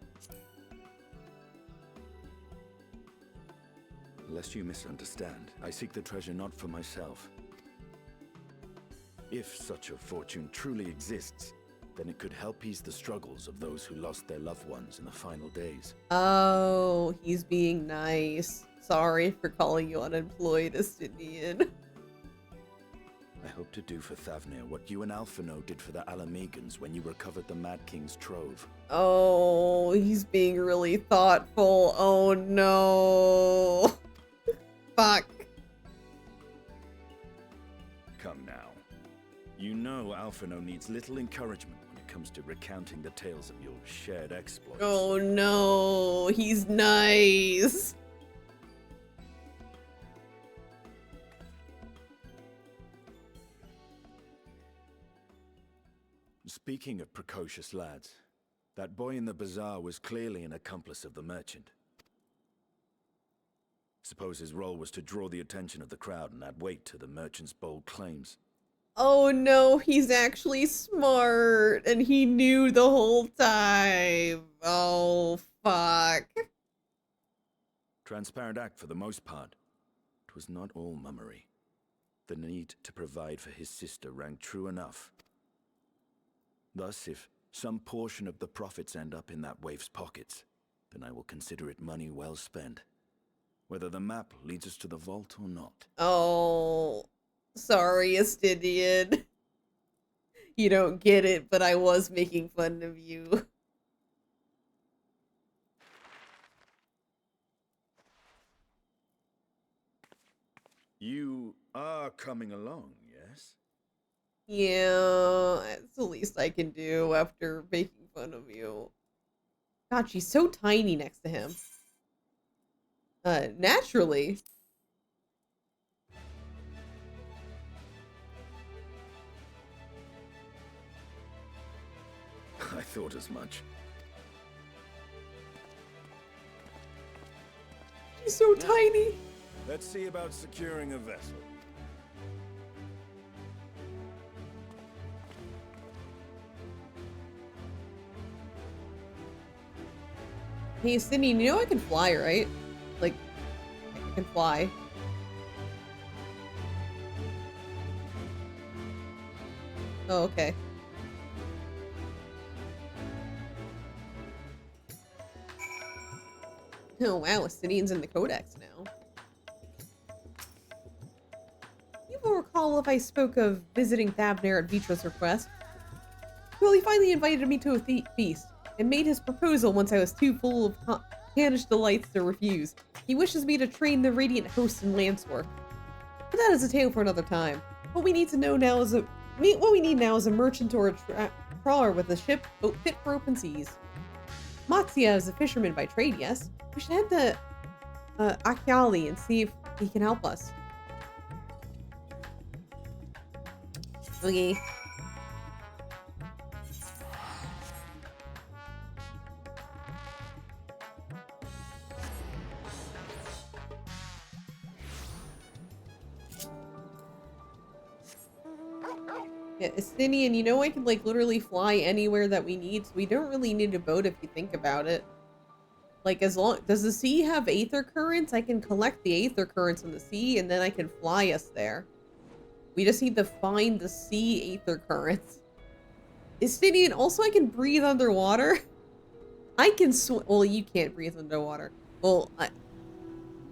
Lest you misunderstand, I seek the treasure not for myself. If such a fortune truly exists, then it could help ease the struggles of those who lost their loved ones in the final days. Oh, he's being nice. Sorry for calling you unemployed, Estinian. I hope to do for Thavner what you and Alphino did for the Alamegans when you recovered the Mad King's trove. Oh, he's being really thoughtful. Oh no. Fuck. Come now. You know Alphino needs little encouragement when it comes to recounting the tales of your shared exploits. Oh no, he's nice. Speaking of precocious lads, that boy in the bazaar was clearly an accomplice of the merchant. Suppose his role was to draw the attention of the crowd and add weight to the merchant's bold claims. Oh no, he's actually smart, and he knew the whole time. Oh, fuck. Transparent act for the most part. It was not all mummery. The need to provide for his sister rang true enough. Thus, if some portion of the profits end up in that waif's pockets, then I will consider it money well spent. Whether the map leads us to the vault or not. Oh, sorry, Estinian. You don't get it, but I was making fun of you. You are coming along, yes? Yeah, that's the least I can do after making fun of you. God, she's so tiny next to him. Naturally. I thought as much. She's so tiny. Let's see about securing a vessel. Hey, Sydney, you know I can fly, right? Like, I can fly. Oh, okay. Oh, wow, Astynian's in the Codex now. You will recall if I spoke of visiting Thabner at Vitra's request. Well, he finally invited me to a feast, and made his proposal once I was too full of Hanish delights to refuse. He wishes me to train the Radiant Host in lance work. But that is a tale for another time. What we need now is a merchant or a trawler with a ship fit for open seas. Matsuya is a fisherman by trade, yes. We should head to Akiali and see if he can help us. Okay. Yeah, Astynian, you know I can like literally fly anywhere that we need, so we don't really need a boat if you think about it. Like, as long, does the sea have aether currents? I can collect the aether currents in the sea, and then I can fly us there. We just need to find the sea aether currents. Astynian, also I can breathe underwater. I can swim. Well, you can't breathe underwater. Well,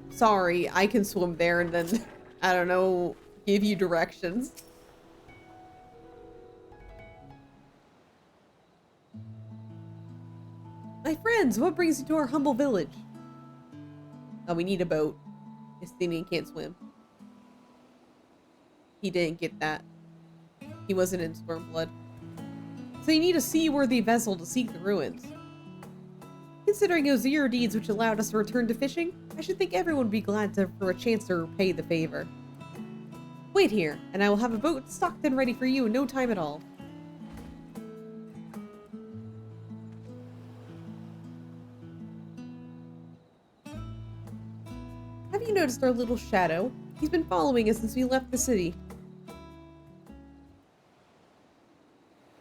sorry, I can swim there and then, I don't know, give you directions. My friends, what brings you to our humble village? Oh, we need a boat. Astynian can't swim. He didn't get that. He wasn't in Stormblood. So you need a seaworthy vessel to seek the ruins. Considering it was your deeds which allowed us to return to fishing, I should think everyone would be glad for a chance to repay the favor. Wait here, and I will have a boat stocked and ready for you in no time at all. Have you noticed our little shadow? He's been following us since we left the city.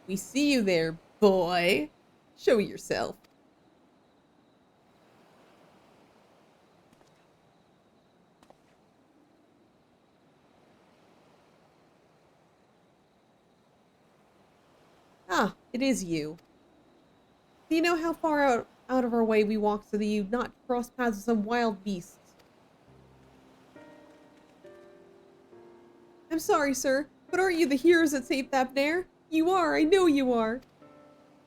We see you there, boy. Show yourself. Ah, it is you. Do you know how far out of our way we walked so that you not cross paths with some wild beasts? I'm sorry, sir, but aren't you the heroes that saved Thabner? You are, I know you are.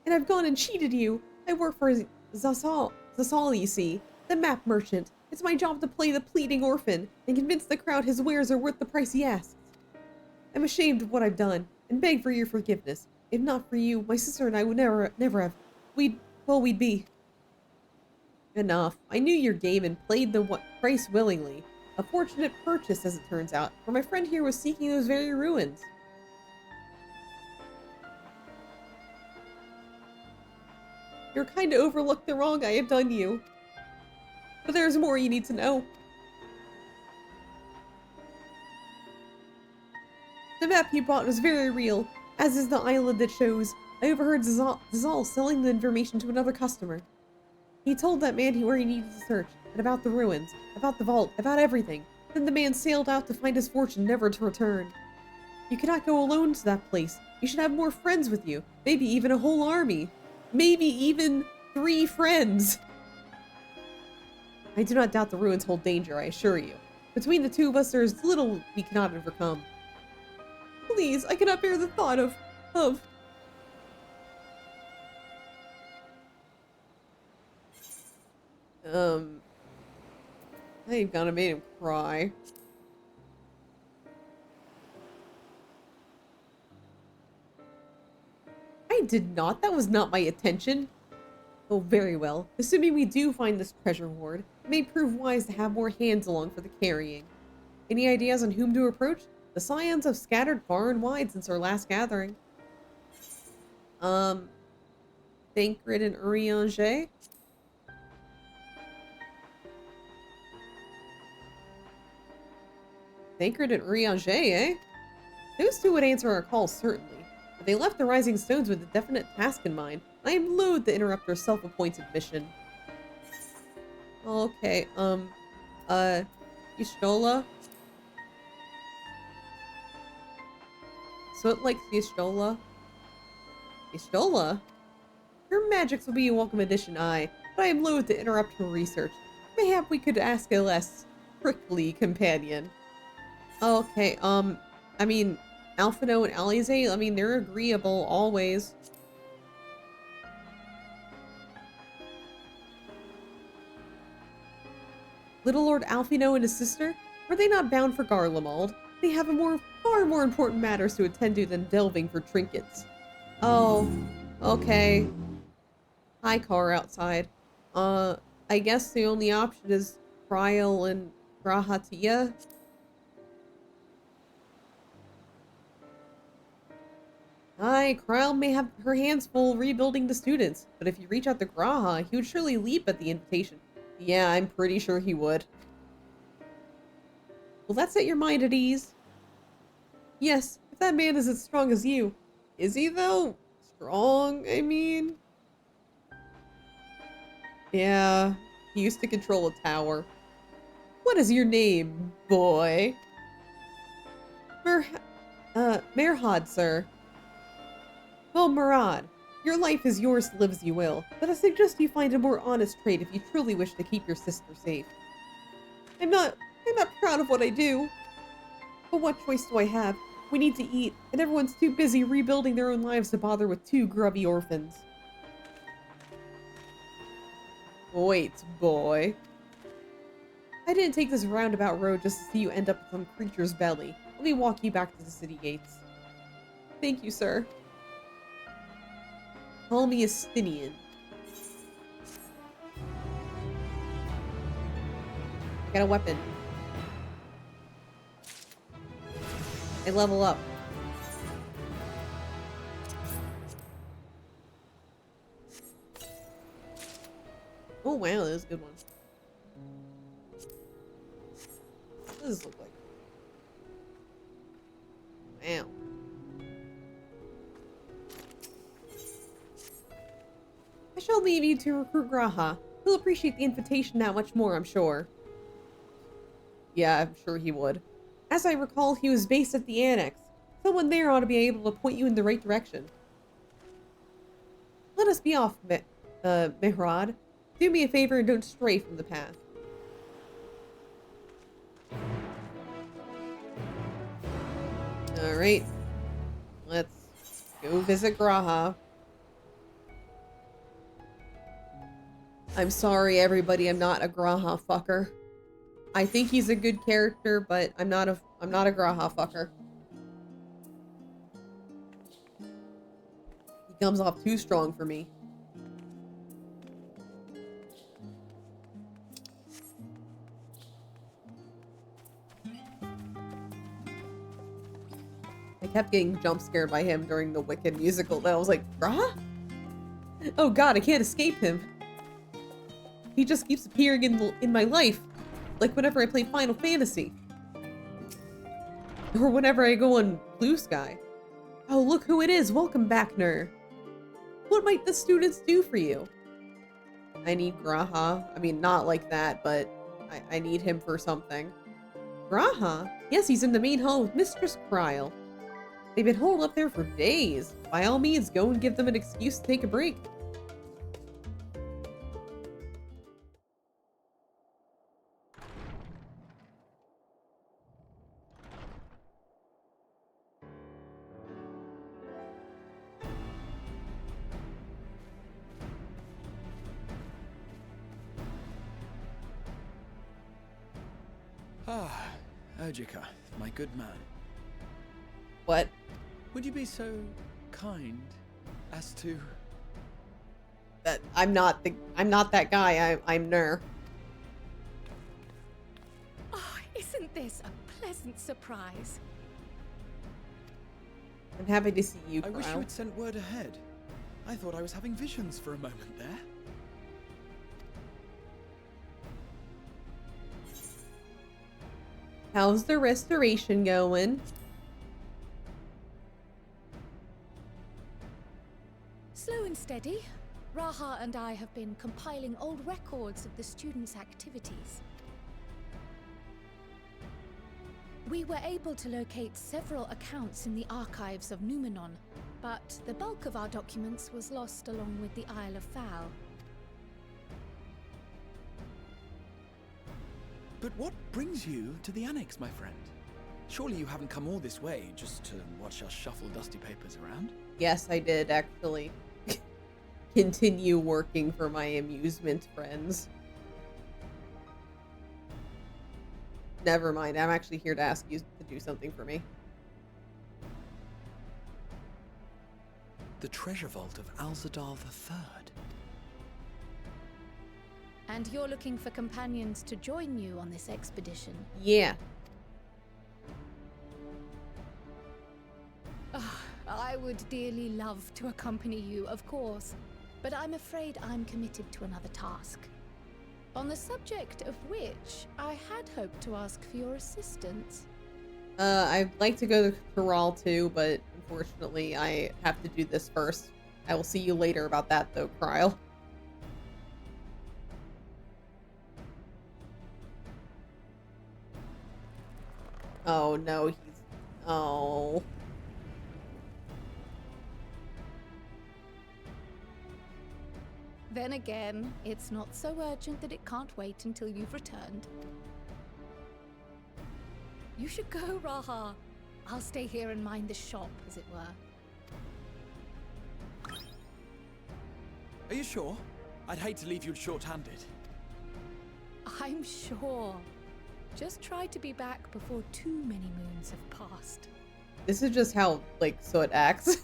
And I've gone and cheated you. I work for Zasal, you see, the map merchant. It's my job to play the pleading orphan and convince the crowd his wares are worth the price he asks. I'm ashamed of what I've done and beg for your forgiveness. If not for you, my sister and I would never have. We'd be. Enough. I knew your game and played the price willingly. A fortunate purchase, as it turns out, for my friend here was seeking those very ruins. You're kind to overlook the wrong I have done you. But there's more you need to know. The map you bought was very real, as is the island it shows. I overheard Zazal selling the information to another customer. He told that man where he needed to search, and about the ruins, about the vault, about everything. Then the man sailed out to find his fortune, never to return. You cannot go alone to that place. You should have more friends with you. Maybe even a whole army. Maybe even 3 friends. I do not doubt the ruins hold danger, I assure you. Between the two of us, there is little we cannot overcome. Please, I cannot bear the thought of... I ain't gonna make him cry. did not. That was not my intention. Oh, very well. Assuming we do find this treasure hoard, it may prove wise to have more hands along for the carrying. Any ideas on whom to approach? The scions have scattered far and wide since our last gathering. Thancred and eorzea? Thancred and eorzea, eh? Those two would answer our call, certainly. But they left the Rising Stones with a definite task in mind. I am loath to interrupt their self-appointed mission. Okay, Y'shtola? So it likes Y'shtola? Y'shtola? Her magics will be a welcome addition, aye, but I am loath to interrupt her research. Mayhap we could ask a less prickly companion. Okay, I mean, Alphino and Alize, I mean, they're agreeable, always. Little Lord Alphino and his sister? Are they not bound for Garlemald? They have far more important matters to attend to than delving for trinkets. Oh, okay. Hi, car outside. I guess the only option is Trial and Grahatia. Aye, Kryl may have her hands full rebuilding the students, but if you reach out to Graha, he would surely leap at the invitation. Yeah, I'm pretty sure he would. Will that set your mind at ease? Yes, if that man is as strong as you. Is he, though? Strong, I mean? Yeah, he used to control a tower. What is your name, boy? Merhad, sir. Well, Murad, your life is yours to live as you will, but I suggest you find a more honest trade if you truly wish to keep your sister safe. I'm not proud of what I do. But what choice do I have? We need to eat, and everyone's too busy rebuilding their own lives to bother with two grubby orphans. Wait, boy. I didn't take this roundabout road just to see you end up in some creature's belly. Let me walk you back to the city gates. Thank you, sir. Call me Estinian. I got a weapon. I level up. Oh wow, that was a good one. What does this look like? Wow. I shall leave you to recruit Graha. He'll appreciate the invitation that much more, I'm sure. Yeah, I'm sure he would. As I recall, he was based at the Annex. Someone there ought to be able to point you in the right direction. Let us be off, Mehrad. Do me a favor and don't stray from the path. Alright. Let's go visit Graha. I'm sorry, everybody. I'm not a Graha fucker. I think he's a good character, but I'm not a Graha fucker. He comes off too strong for me. I kept getting jump scared by him during the Wicked musical, and I was like, Graha? Oh god, I can't escape him. He just keeps appearing in my life. Like whenever I play Final Fantasy. Or whenever I go on Blue Sky. Oh, look who it is. Welcome back, Nur. What might the students do for you? I need Graha. I mean, not like that, but I need him for something. Graha? Yes, he's in the main hall with Mistress Kryl. They've been holed up there for days. By all means, go and give them an excuse to take a break. Ah, Urjika, my good man. What? Would you be so kind As to... That I'm not that guy. I'm Nur. Oh, isn't this a pleasant surprise? I'm happy to see you, I wish you Kyle. had sent word ahead. I thought I was having visions for a moment there. How's the restoration going? Slow and steady. Raha and I have been compiling old records of the students' activities. We were able to locate several accounts in the archives of Numenon, but the bulk of our documents was lost along with the Isle of Fowl. But what brings you to the Annex, my friend? Surely you haven't come all this way just to watch us shuffle dusty papers around? Yes, I did actually. Continue working for my amusement friends. Never mind, I'm actually here to ask you to do something for me. The treasure vault of Alzadal III. And you're looking for companions to join you on this expedition? Yeah. I would dearly love to accompany you, of course, but I'm afraid I'm committed to another task. On the subject of which, I had hoped to ask for your assistance. I'd like to go to Corral too, but unfortunately I have to do this first. I will see you later about that though, Kryle. Oh no, he's... Oh... Then again, it's not so urgent that it can't wait until you've returned. You should go, Raha. I'll stay here and mind the shop, as it were. Are you sure? I'd hate to leave you short-handed. I'm sure. Just try to be back before too many moons have passed. This is just how, like, Soot acts.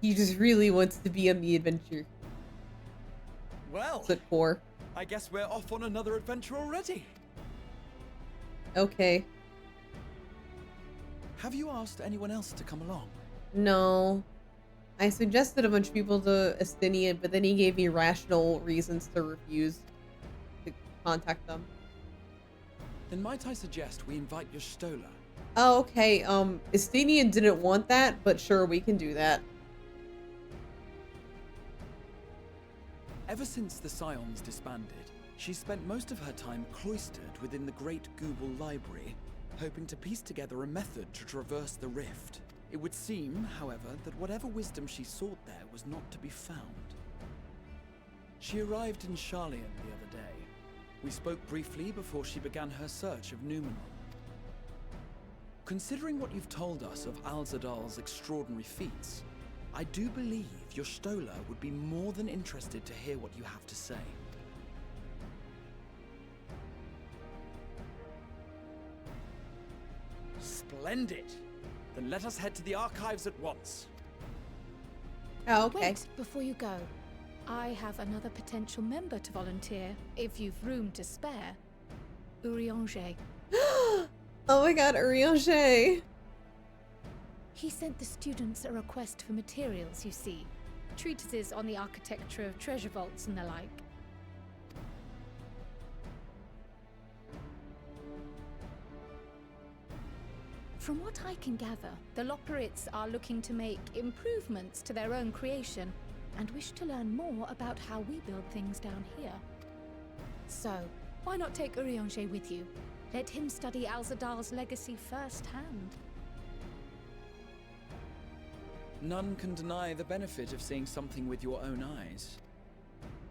He just really wants to be on the adventure. Well, Soot core. I guess we're off on another adventure already. Okay. Have you asked anyone else to come along? No. I suggested a bunch of people to Estinian, but then he gave me rational reasons to refuse to contact them. Then might I suggest we invite your Stola? Oh, okay. Estinian didn't want that, but sure, we can do that. Ever since the Scions disbanded, she spent most of her time cloistered within the Great Google Library, hoping to piece together a method to traverse the rift. It would seem, however, that whatever wisdom she sought there was not to be found. She arrived in Sharlayan the other day. We spoke briefly before she began her search of Numenon. Considering what you've told us of Alzadal's extraordinary feats, I do believe your Stola would be more than interested to hear what you have to say. Splendid! Then let us head to the archives at once. Oh, okay. Wait, before you go. I have another potential member to volunteer, if you've room to spare. Urianger. Oh my god, Urianger! He sent the students a request for materials, you see. Treatises on the architecture of treasure vaults and the like. From what I can gather, the Loporrits are looking to make improvements to their own creation and wish to learn more about how we build things down here. So, why not take Urianger with you? Let him study Alzadal's legacy firsthand. None can deny the benefit of seeing something with your own eyes.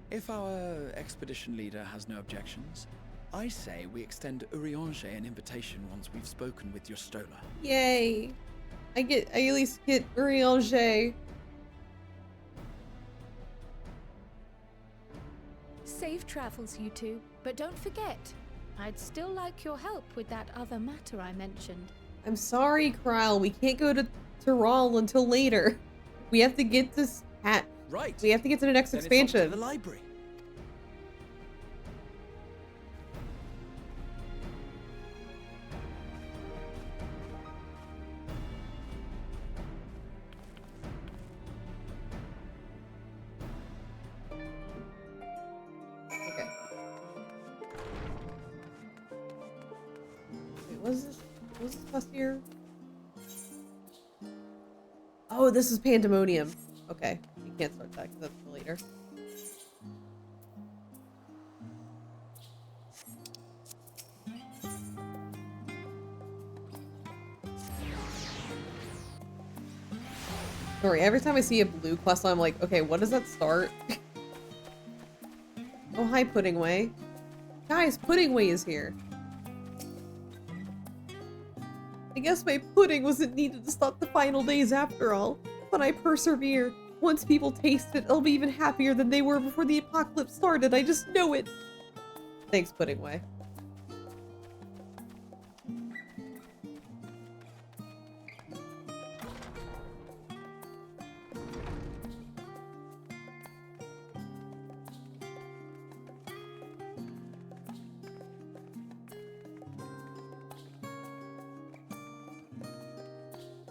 If our expedition leader has no objections, I say we extend Urianger an invitation once we've spoken with your Stola. Yay! I at least get Urianger. Safe travels, you two. But don't forget, I'd still like your help with that other matter I mentioned. I'm sorry, Krile. We can't go to Tyrol until later. We have to get this hat. Right. We have to get to the next Then expansion. It's on to the library. Okay. Wait, what is this? What was this quest here? Oh, this is Pandemonium. Okay, we can't start that because that's for later. Sorry, every time I see a blue quest, I'm like, okay, what does that start? Oh, hi, Puddingway. Guys, Puddingway is here. I guess my pudding wasn't needed to stop the final days after all, but I persevere. Once people taste it, they'll be even happier than they were before the apocalypse started. I just know it. Thanks, Puddingway.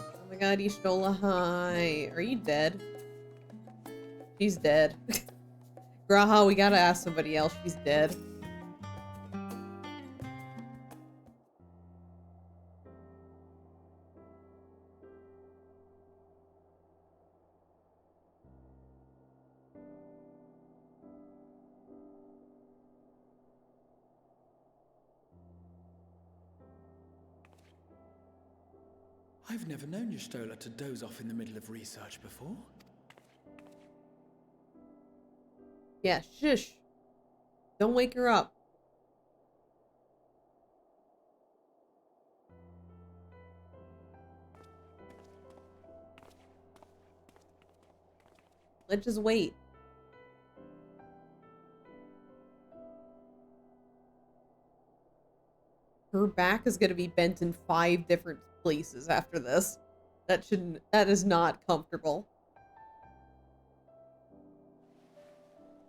Oh my god, Ishtola, hi. Are you dead? She's dead. Graha, we gotta ask somebody else. She's dead. I've never known Y'shtola to doze off in the middle of research before. Yeah, shush. Don't wake her up. Let's just wait. Her back is gonna be bent in 5 different places after this. That is not comfortable.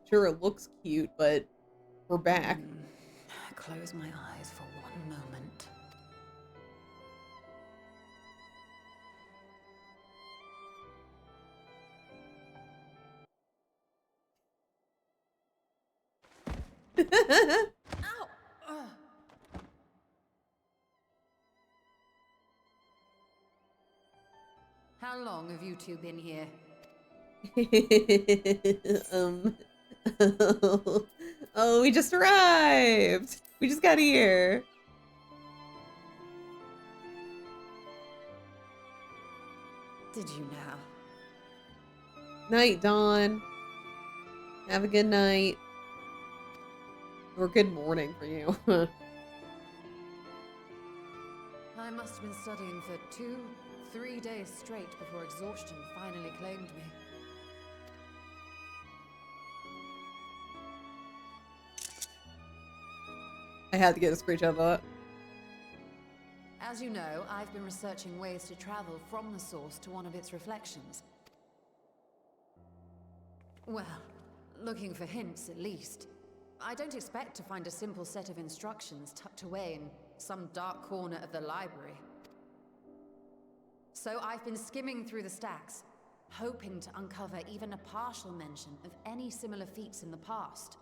Sure, it looks cute, but we're back. Close my eyes for one moment. Ow! How long have you two been here? Oh, we just arrived. We just got here. Did you now? Night, Dawn. Have a good night. Or good morning for you. I must have been studying for 2-3 days straight before exhaustion finally claimed me. I had to get a screenshot of that. As you know, I've been researching ways to travel from the source to one of its reflections. Well, looking for hints at least. I don't expect to find a simple set of instructions tucked away in some dark corner of the library. So I've been skimming through the stacks, hoping to uncover even a partial mention of any similar feats in the past.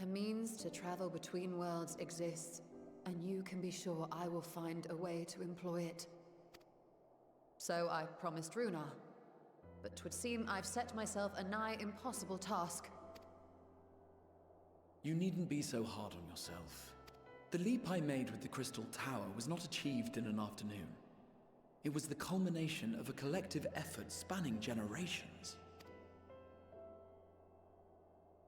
A means to travel between worlds exists, and you can be sure I will find a way to employ it. So I promised Runar, but 'twould seem I've set myself a nigh impossible task. You needn't be so hard on yourself. The leap I made with the Crystal Tower was not achieved in an afternoon. It was the culmination of a collective effort spanning generations.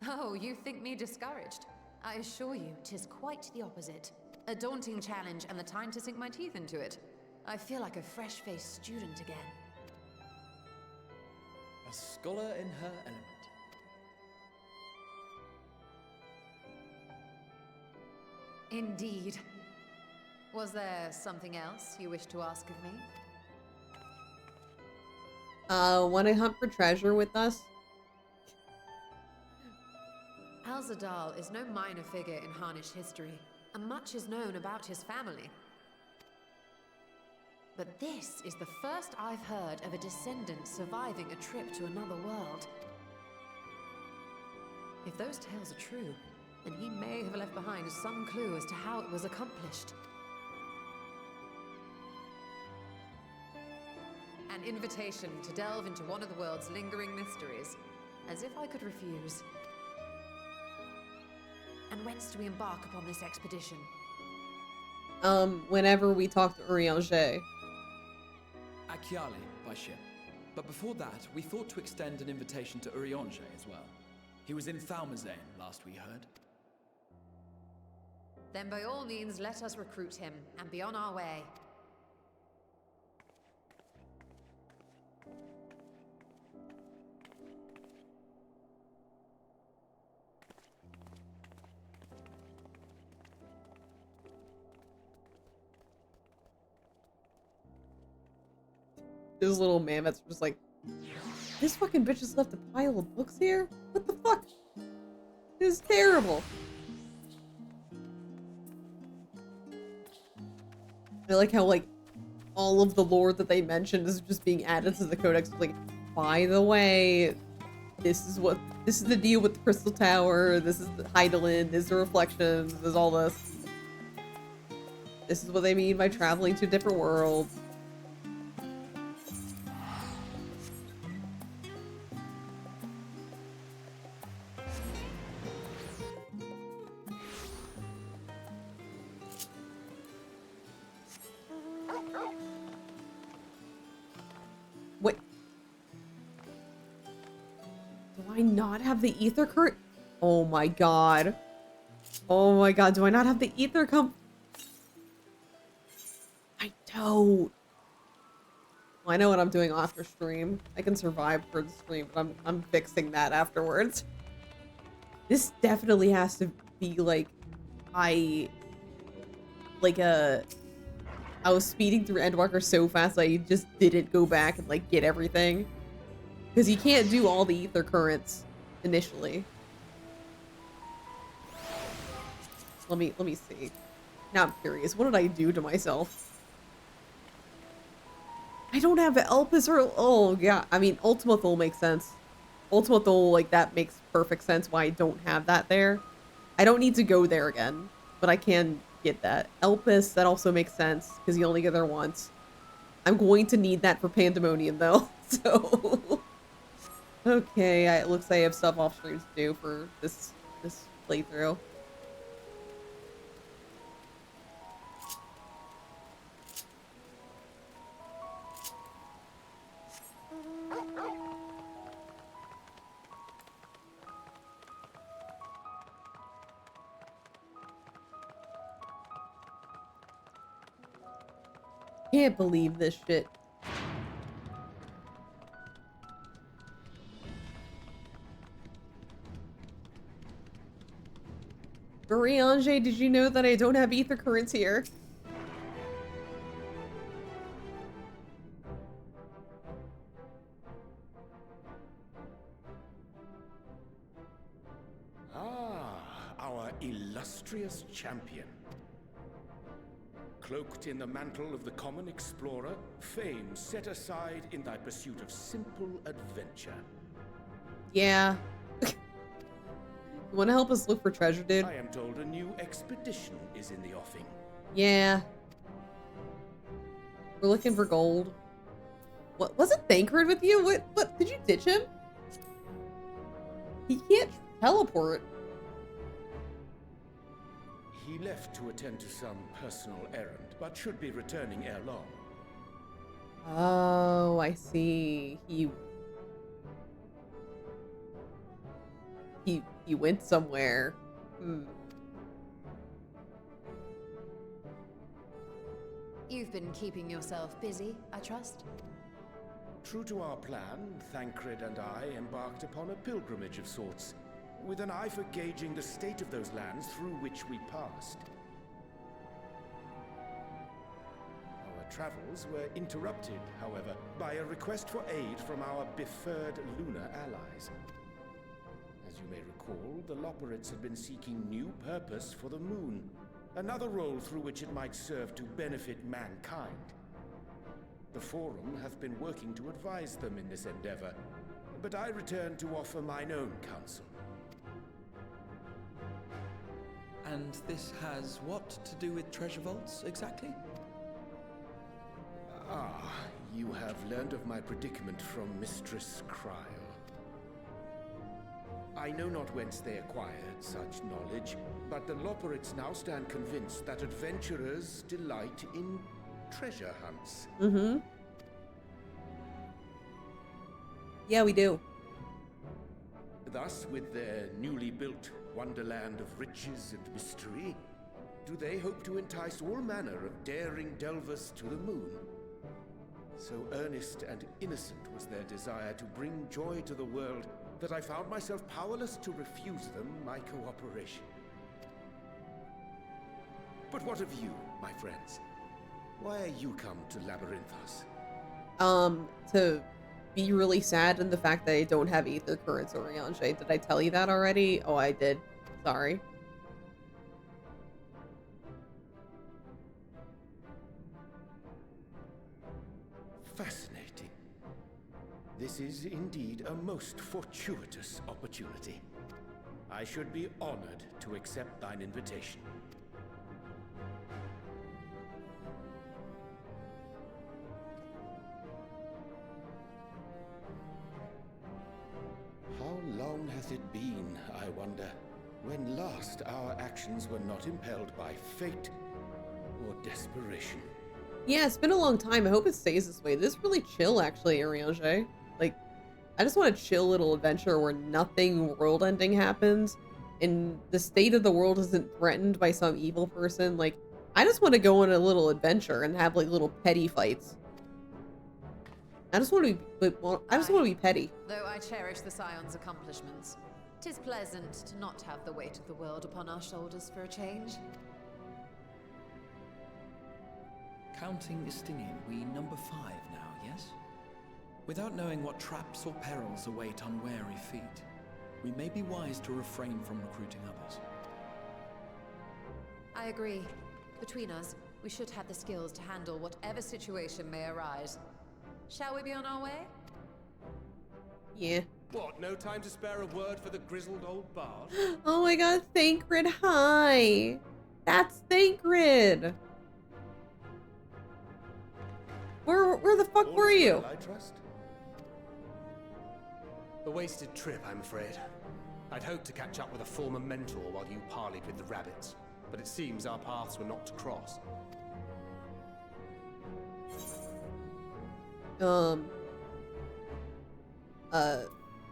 Oh, you think me discouraged? I assure you, 'tis quite the opposite. A daunting challenge and the time to sink my teeth into it. I feel like a fresh-faced student again. A scholar in her element. Indeed. Was there something else you wish to ask of me? Want to hunt for treasure with us? Alzadal is no minor figure in Harnish history, and much is known about his family. But this is the first I've heard of a descendant surviving a trip to another world. If those tales are true, then he may have left behind some clue as to how it was accomplished. An invitation to delve into one of the world's lingering mysteries. As if I could refuse. And whence do we embark upon this expedition? Whenever we talk to eorzea. Achiali, by ship. But before that, we thought to extend an invitation to eorzea as well. He was in Thalmazane, last we heard. Then by all means, let us recruit him, and be on our way. Those little mammoths are just like, this fucking bitch just left a pile of books here? What the fuck? This is terrible. I like how, like, all of the lore that they mentioned is just being added to the codex. Like, by the way, this is the deal with the Crystal Tower, this is the Heidelin, this is the reflections, this is all this. This is what they mean by traveling to different worlds. I not have the ether current? Oh my god. Oh my god, do I not have the ether I don't. Well, I know what I'm doing after stream. I can survive for the stream, but I'm fixing that afterwards. This definitely has to be like I was speeding through Endwalker so fast I just didn't go back and like get everything. Because you can't do all the ether currents initially. Let me see. Now I'm curious. What did I do to myself? I don't have Elpis or... Oh, yeah. I mean, Ultimathul makes sense. Ultimathul, like, that makes perfect sense why I don't have that there. I don't need to go there again, but I can get that. Elpis, that also makes sense, because you only get there once. I'm going to need that for Pandemonium, though, so... Okay, it looks like I have stuff off stream to do for this playthrough. Can't believe this shit. Marie-Ange, did you know that I don't have ether currents here? Ah, our illustrious champion. Cloaked in the mantle of the common explorer, fame set aside in thy pursuit of simple adventure. Yeah. You want to help us look for treasure, dude? I am told a new expedition is in the offing. Yeah. We're looking for gold. What wasn't Thancred with you? What did you ditch him? He can't teleport. He left to attend to some personal errand, but should be returning ere long. Oh, I see. He went somewhere. You've been keeping yourself busy, I trust? True to our plan, Thancred and I embarked upon a pilgrimage of sorts, with an eye for gauging the state of those lands through which we passed. travels were interrupted, however, by a request for aid from our befurred lunar allies. As you may recall, the Loporrits had been seeking new purpose for the moon, another role through which it might serve to benefit mankind. The Forum have been working to advise them in this endeavor, but I return to offer mine own counsel. And this has what to do with treasure vaults, exactly? Ah, you have learned of my predicament from Mistress Cryle. I know not whence they acquired such knowledge, but the Loporrits now stand convinced that adventurers delight in treasure hunts. Mm-hmm. Yeah, we do. Thus, with their newly built wonderland of riches and mystery, do they hope to entice all manner of daring delvers to the moon? So earnest and innocent was their desire to bring joy to the world that I found myself powerless to refuse them my cooperation. But what of you, my friends? Why are you come to Labyrinthos? To be really sad in the fact that I don't have Aether Currents or Riange. Did I tell you that already? Oh, I did. Sorry. Fascinating. This is indeed a most fortuitous opportunity. I should be honored to accept thine invitation. How long hath it been, I wonder, when last our actions were not impelled by fate or desperation? Yeah, it's been a long time. I hope it stays this way. This is really chill, actually, Riange. Like, I just want a chill little adventure where nothing world-ending happens, and the state of the world isn't threatened by some evil person. Like, I just want to go on a little adventure and have, like, little petty fights. I just want to be petty. Though I cherish the Scion's accomplishments, 'tis pleasant to not have the weight of the world upon our shoulders for a change. Counting Istinian, we number 5 now, yes? Without knowing what traps or perils await unwary feet, we may be wise to refrain from recruiting others. I agree. Between us, we should have the skills to handle whatever situation may arise. Shall we be on our way? Yeah. What, no time to spare a word for the grizzled old bard? Oh my god, Thancred, hi! That's Thancred! Where the fuck were you? I trust. A wasted trip, I'm afraid. I'd hoped to catch up with a former mentor while you parleyed with the rabbits, but it seems our paths were not to cross.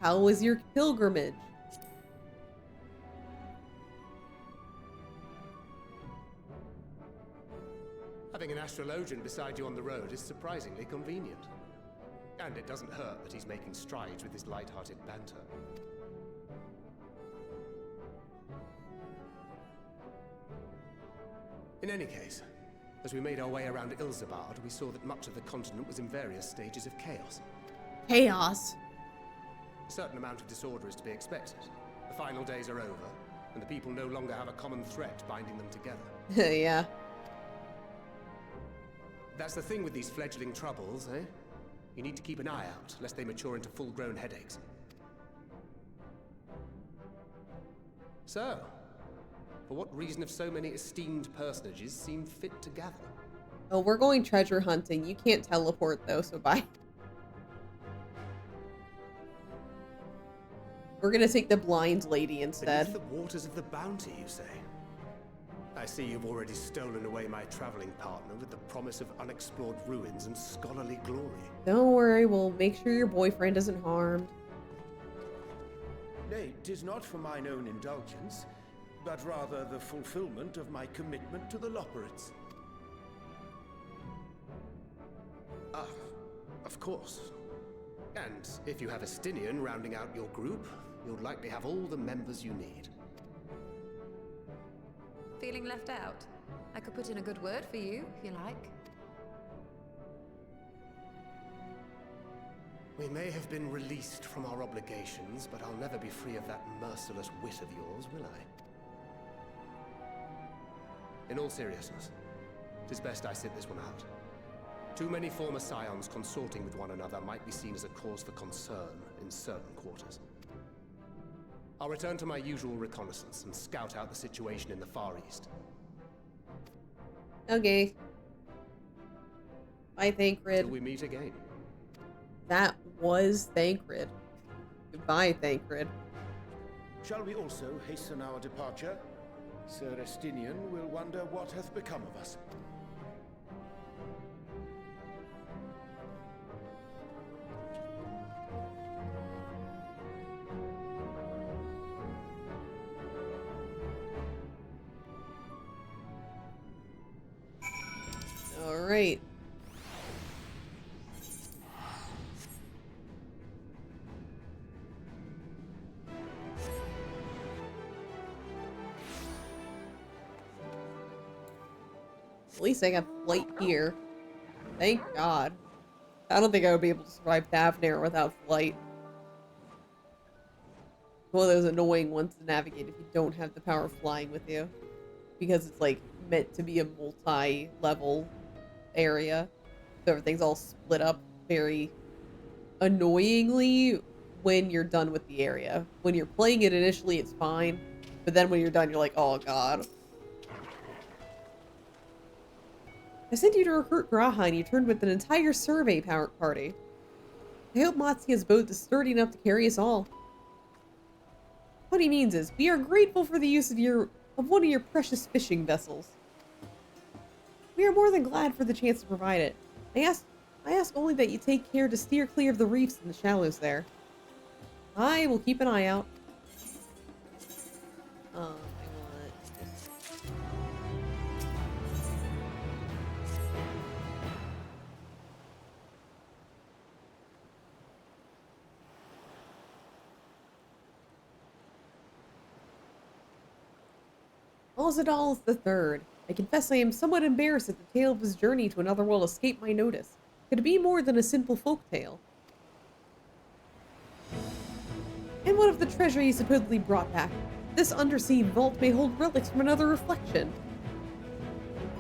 How was your pilgrimage? Having an astrologian beside you on the road is surprisingly convenient. And it doesn't hurt that he's making strides with his light-hearted banter. In any case, as we made our way around Ilzabard, we saw that much of the continent was in various stages of chaos. Chaos? A certain amount of disorder is to be expected. The final days are over, and the people no longer have a common threat binding them together. Yeah. That's the thing with these fledgling troubles, eh? You need to keep an eye out, lest they mature into full-grown headaches. So, for what reason have so many esteemed personages seemed fit to gather? Oh, we're going treasure hunting. You can't teleport, though, so bye. We're gonna take the blind lady instead. Beneath the waters of the bounty, you say? I see you've already stolen away my traveling partner with the promise of unexplored ruins and scholarly glory. Don't worry, we'll make sure your boyfriend isn't harmed. Nay, 'tis not for mine own indulgence, but rather the fulfillment of my commitment to the Loporrits. Ah, of course. And if you have Estinian rounding out your group, you'll likely have all the members you need. Feeling left out? I could put in a good word for you, if you like. We may have been released from our obligations, but I'll never be free of that merciless wit of yours, will I? In all seriousness, it is best I sit this one out. Too many former scions consorting with one another might be seen as a cause for concern in certain quarters. I'll return to my usual reconnaissance and scout out the situation in the Far East. Okay. Bye, Thancred. Till we meet again. That was Thancred. Goodbye, Thancred. Shall we also hasten our departure? Sir Estinian will wonder what hath become of us. All right. At least I got flight here. Thank God. I don't think I would be able to survive Thavnair without flight. One of those annoying ones to navigate if you don't have the power of flying with you. Because it's like meant to be a multi-level area. So everything's all split up very annoyingly when you're done with the area. When you're playing it initially, it's fine. But then when you're done, you're like, oh God. I sent you to recruit Graha and you turned with an entire survey party. I hope Matsuya's boat is sturdy enough to carry us all. What he means is, we are grateful for the use of one of your precious fishing vessels. We are more than glad for the chance to provide it. I ask only that you take care to steer clear of the reefs and the shallows there. I will keep an eye out. Ozadal III. I confess I am somewhat embarrassed that the tale of his journey to another world escaped my notice. Could it be more than a simple folk tale? And what of the treasure he supposedly brought back? This undersea vault may hold relics from another reflection.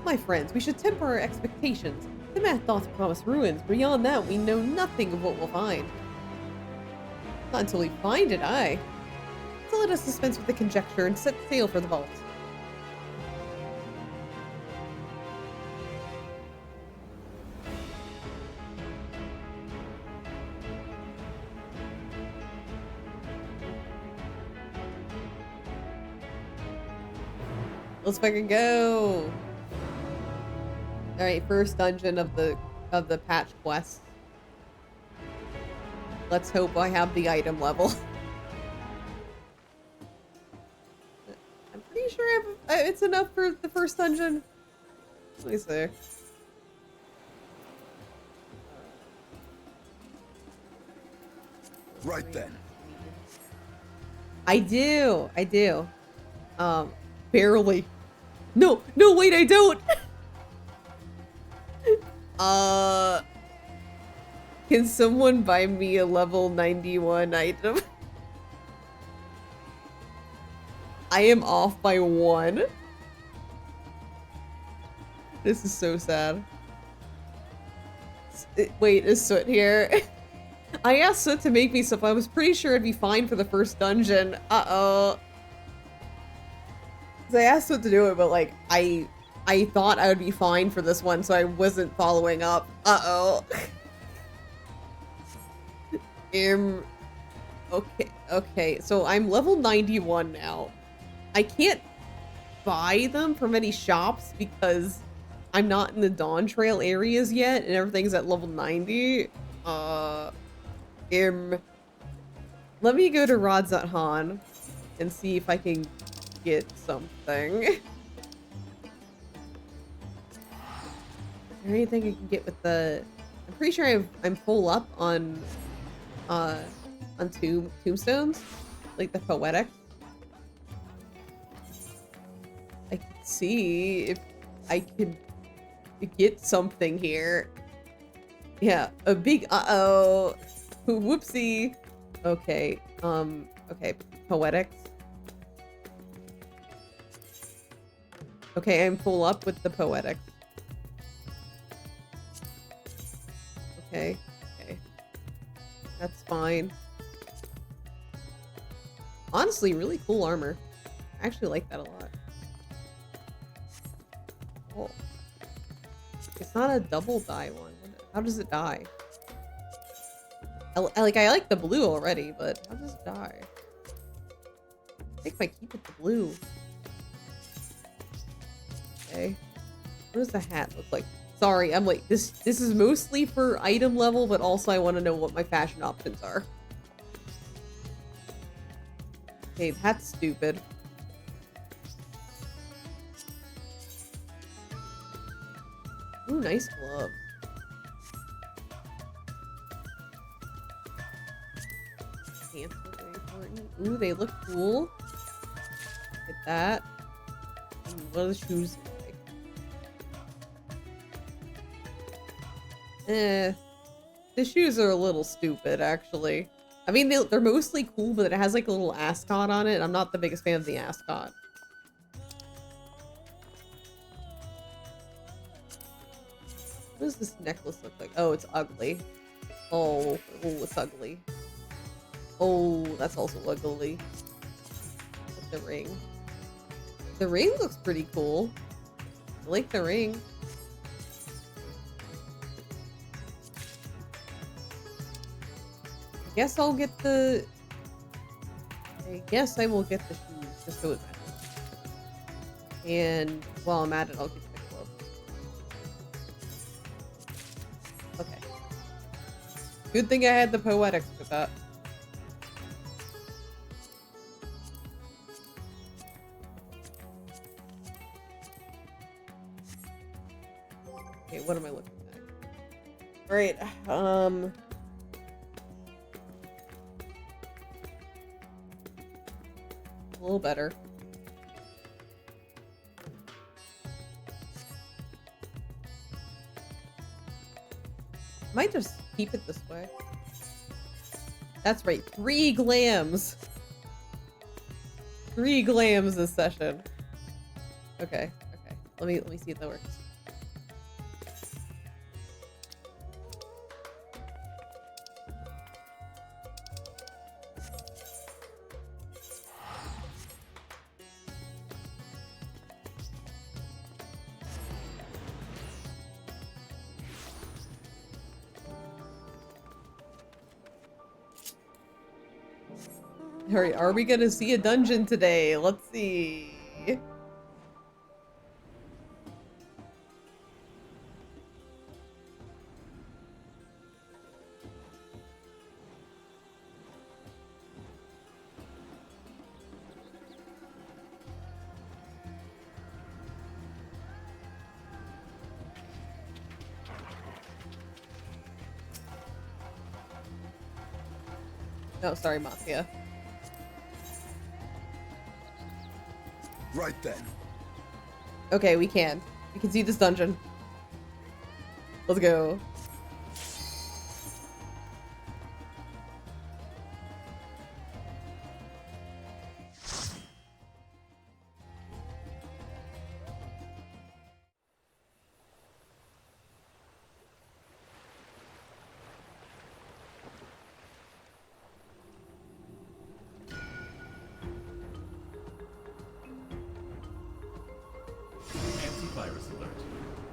My friends, we should temper our expectations. The math thoughts promise ruins. Beyond that, we know nothing of what we'll find. Not until we find it, aye. So let us dispense with the conjecture and set sail for the vault. Let's fucking go. All right, first dungeon of the patch quest. Let's hope I have the item level. I'm pretty sure it's enough for the first dungeon. Let me see. Right then. I do. Barely. No, wait, I don't. Can someone buy me a level 91 item? I am off by 1. This is so sad. Wait, is Soot here? I asked Soot to make me stuff. I was pretty sure it'd be fine for the first dungeon. Uh-oh. I asked Soot to do it, but like, I thought I would be fine for this one, so I wasn't following up. Uh-oh. Okay, so I'm level 91 now. I can't buy them from any shops because I'm not in the Dawn Trail areas yet, and everything's at level 90. Let me go to Radzat-Han and see if I can get something. Is there anything I can get with the... I'm pretty sure I'm full up on tombstones, like the poetic. I can see if I could get something here. Yeah, a big uh-oh. Whoopsie. Okay. Okay. Poetics. Okay, I'm full up with the poetics. Okay. Okay. That's fine. Honestly, really cool armor. I actually like that a lot. Oh. It's not a double dye one. How does it dye? I like the blue already, but how does it dye? I think I might keep it the blue. Okay. What does the hat look like? Sorry, I'm like, this is mostly for item level, but also I want to know what my fashion options are. Okay, that's stupid. Ooh, nice gloves. Pants are very important. Ooh, they look cool. Look at that. Ooh, what are the shoes like? The shoes are a little stupid, actually. I mean, they're mostly cool, but it has like a little ascot on it, and I'm not the biggest fan of the ascot. What does this necklace look like? Oh, it's ugly. Oh, it's ugly. Oh, that's also ugly. With the ring. The ring looks pretty cool. I like the ring. I guess I'll get the... I guess I will get the shoes, just so it matters. And while I'm at it, I'll get the gloves. Okay. Good thing I had the poetics for that. Okay, what am I looking at? Alright, a little better. Might just keep it this way. That's right, 3 glams. 3 glams this session. Okay, okay. Let me see if that works. Alright, are we gonna see a dungeon today? Let's see. Oh, sorry, Mafia. Right then. Okay, we can. We can see this dungeon. Let's go.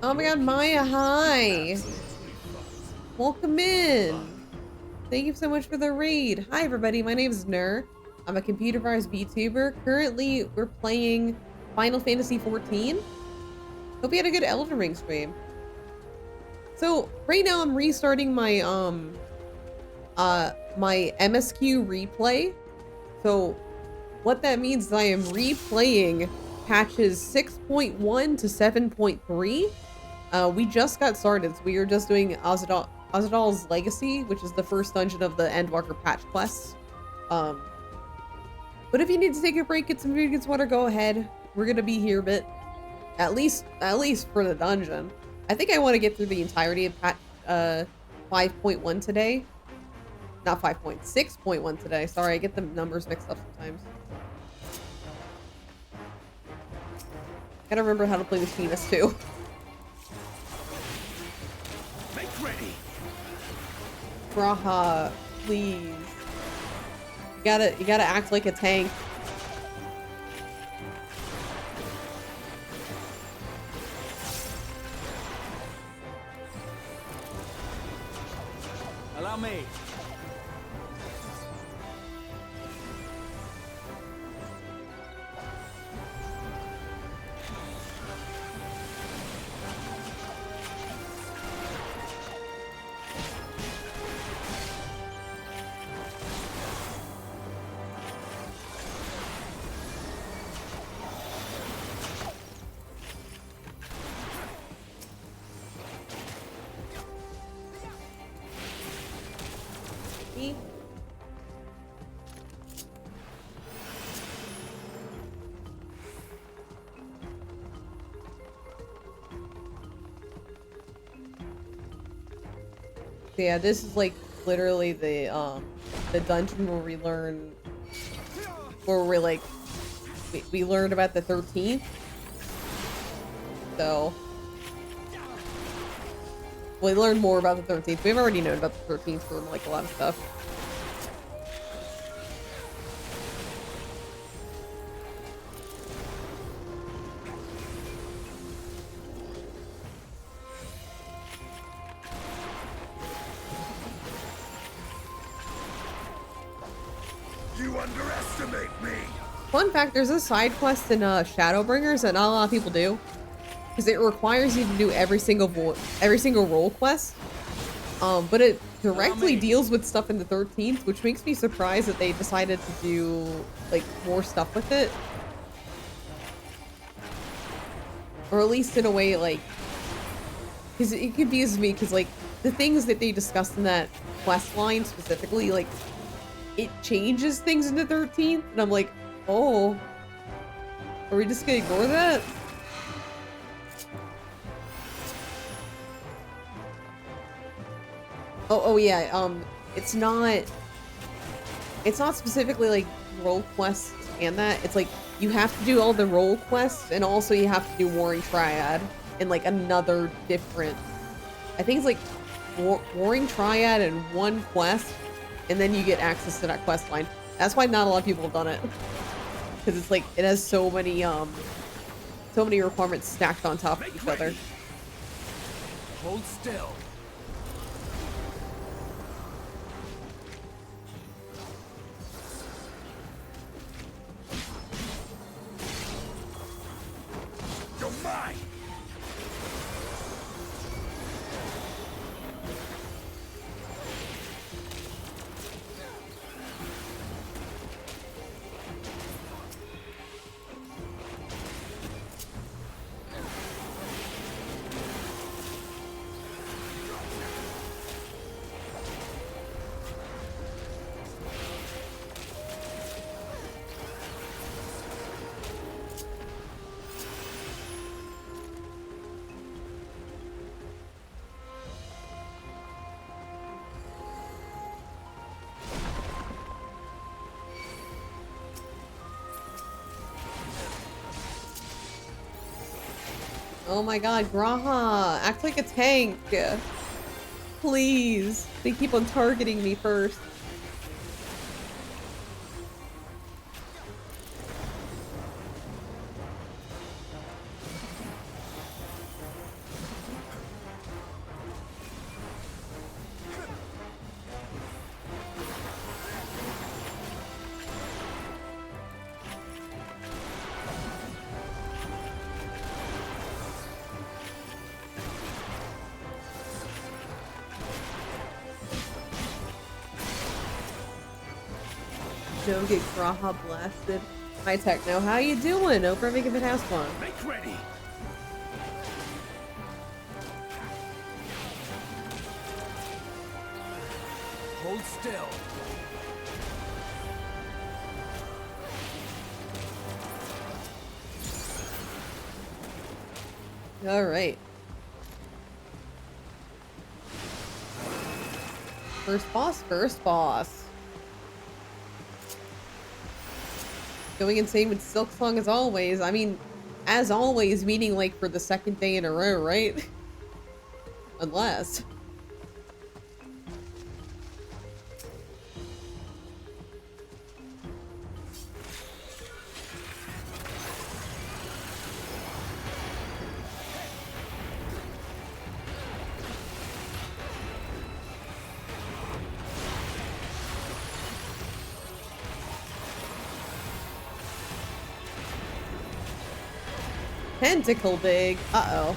Oh my god, Maya, hi! Welcome in! Thank you so much for the raid. Hi everybody, my name is Nur. I'm a computer virus VTuber. Currently, we're playing Final Fantasy XIV. Hope you had a good Elden Ring stream. So, right now I'm restarting my, my MSQ Replay. So, what that means is I am replaying patches 6.1 to 7.3. We just got started, so we are just doing Azadal's Legacy, which is the first dungeon of the Endwalker patch quests. But if you need to take a break, get some food, get some water, go ahead. We're gonna be here a bit, at least for the dungeon. I think I want to get through the entirety of patch 5.1 today. Not 5.6.1 today. Sorry, I get the numbers mixed up sometimes. Gotta remember how to play with penis too. Make ready. Graha, please. You gotta act like a tank. Allow me. Yeah, this is like literally the dungeon where we learn, where we're like, we learned about the 13th. So we learned more about the 13th. We've already known about the 13th from like a lot of stuff. You underestimate me. Fun fact, there's a side quest in Shadowbringers that not a lot of people do, because it requires you to do every single role quest. But it directly deals with stuff in the 13th, which makes me surprised that they decided to do like more stuff with it, or at least in a way like, because it confuses me, because like the things that they discussed in that quest line specifically, like it changes things in the 13th, and I'm like, oh, are we just gonna ignore that? Oh yeah, it's not specifically like role quests and that. It's like you have to do all the role quests, and also you have to do Warring Triad and like another different, I think it's like Warring Triad and one quest, and then you get access to that quest line. That's why not a lot of people have done it, because it's like it has so many requirements stacked on top of each other. Hold still. You're mine. Oh my god, Graha, act like a tank. Please. They keep on targeting me first. Don't get Graha blasted. Hi Techno, how you doing? Hope everything has fun. Make ready. Hold still. All right. First boss, first boss. Going insane with Silk Song as always. I mean, as always, meaning like for the second day in a row, right? Unless. Tentacle dig. Uh-oh.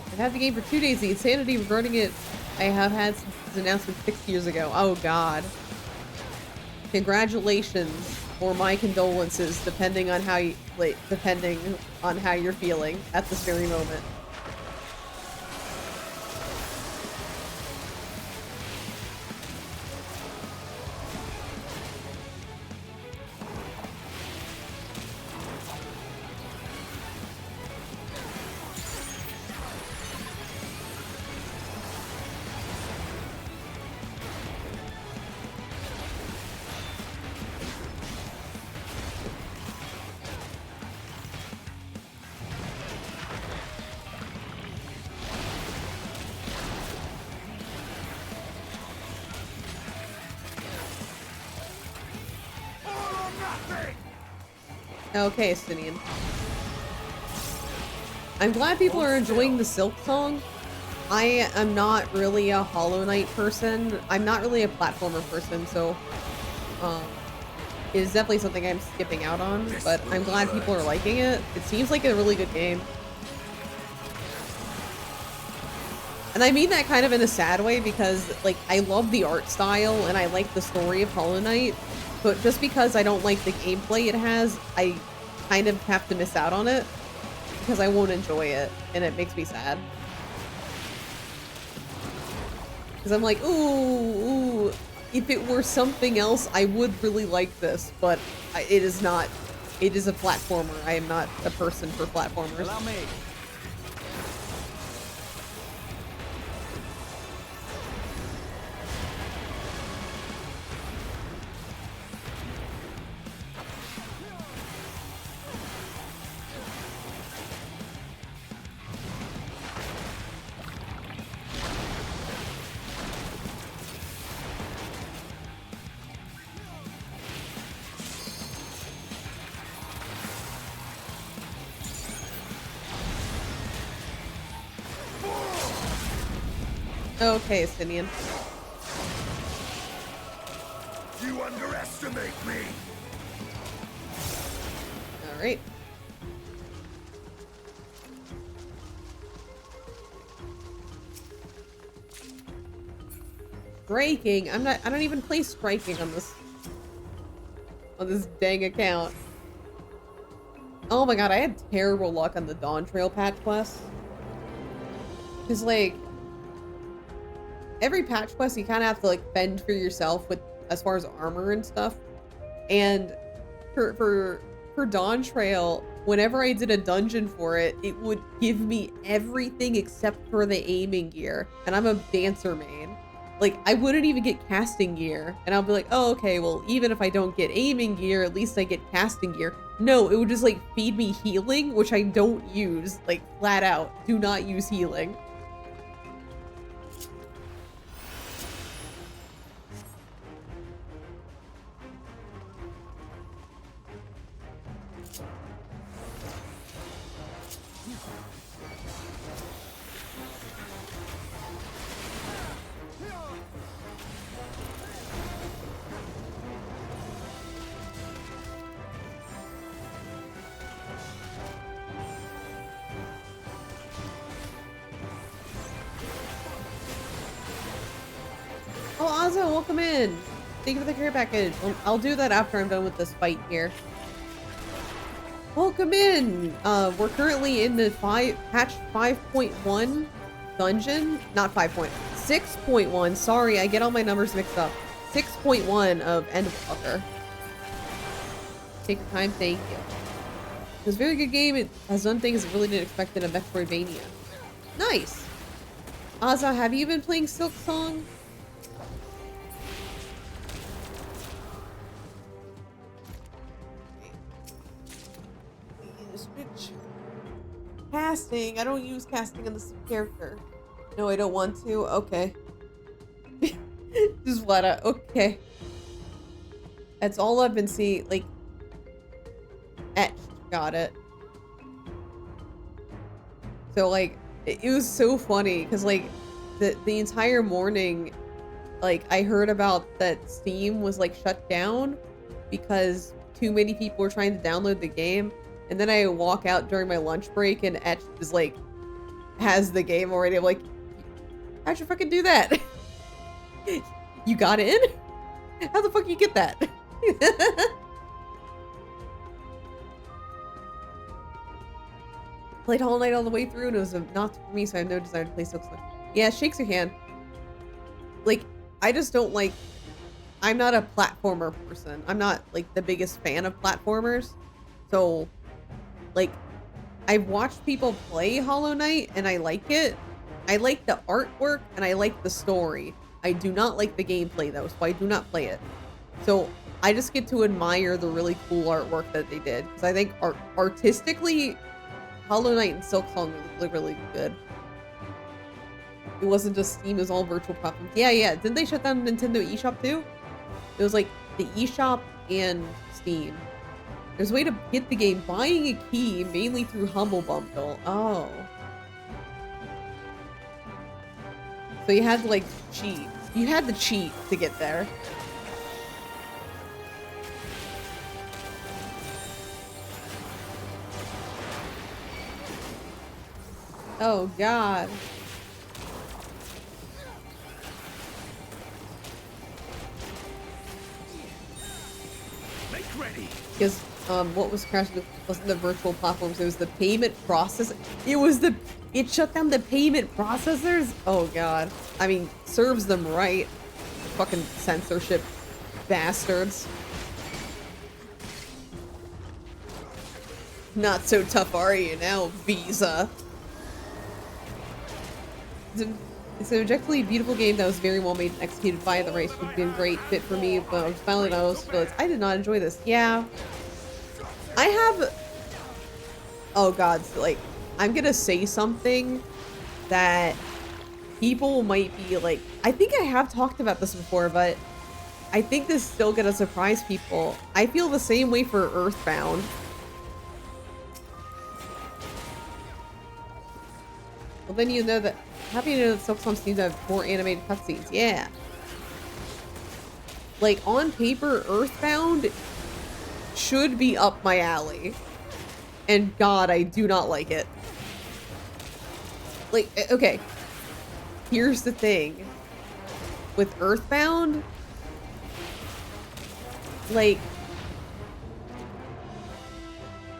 I've had the game for 2 days. The insanity regarding it I have had since its announcement 6 years ago. Oh god. Congratulations, or my condolences, depending on how you, like, depending on how you're feeling at this very moment. Okay, Stinian. I'm glad people are enjoying the Silk Song. I am not really a Hollow Knight person. I'm not really a platformer person, so it is definitely something I'm skipping out on, but I'm glad people are liking it. It seems like a really good game. And I mean that kind of in a sad way because, like, I love the art style and I like the story of Hollow Knight, but just because I don't like the gameplay it has, I kind of have to miss out on it because I won't enjoy it, and it makes me sad. Because I'm like, ooh, if it were something else, I would really like this, but it is not. It is a platformer. I am not a person for platformers. Allow me. Okay, Stinian. You underestimate me. All right. Striking. I don't even play striking on this dang account. Oh my god, I had terrible luck on the Dawn Trail patch quest. Cause like every patch quest you kind of have to like fend for yourself with as far as armor and stuff. And for Dawn Trail, whenever I did a dungeon for it, it would give me everything except for the aiming gear. And I'm a dancer main. Like, I wouldn't even get casting gear. And I'll be like, oh, okay, well, even if I don't get aiming gear, at least I get casting gear. No, it would just, like, feed me healing, which I don't use. Like, flat out. Do not use healing. Oh, Ozzo, welcome in. Thank you for the care package. I'll do that after I'm done with this fight here. Welcome in. We're currently in the patch 5.1 dungeon. Not 5.6.1. Sorry, I get all my numbers mixed up. 6.1 of Endwalker. Take your time, thank you. It was a very good game. It has done things I really didn't expect in a Metroidvania. Nice! Azza, have you been playing Silk Song? Switch. Casting. I don't use casting on this character. No, I don't want to. Okay. Just let it. Okay. That's all I've been seeing. Like, etched. Got it. So, like, it was so funny because, like, the entire morning, like, I heard about that Steam was, like, shut down because too many people were trying to download the game. And then I walk out during my lunch break and Etched is, like, has the game already. I'm like, how'd you fucking do that? You got in? How the fuck you get that? Played Hollow Knight all the way through and it was not for me, so I have no desire to play Silk Song. Yeah, shakes your hand. Like, I just don't like... I'm not a platformer person. I'm not, like, the biggest fan of platformers. So, like, I've watched people play Hollow Knight and I like it. I like the artwork and I like the story. I do not like the gameplay though, so I do not play it. So I just get to admire the really cool artwork that they did. Because I think artistically, Hollow Knight and Silk Song look really good. It wasn't just Steam, it was all virtual platforms. Yeah, yeah. Didn't they shut down Nintendo eShop too? It was like the eShop and Steam. There's a way to get the game buying a key mainly through Humble Bundle. Oh. So you had to, like, cheat. You had to cheat to get there. Oh, God. Make ready. Because, what was crashing wasn't the virtual platforms, it was the payment process. It shut down the payment processors? Oh god. I mean, serves them right. Fucking censorship bastards. Not so tough are you now, Visa? It's an objectively beautiful game that was very well made and executed by the race. It would have been a great fit for me, but I was finally realized I did not enjoy this. Yeah. I have... Oh god, so, like, I'm gonna say something that people might be like... I think I have talked about this before, but I think this is still gonna surprise people. I feel the same way for Earthbound. Well, then you know that... Happy to know that Silk Song seems to have more animated cutscenes. Yeah. Like, on paper, Earthbound should be up my alley. And god, I do not like it. Like, okay. Here's the thing. With Earthbound, like,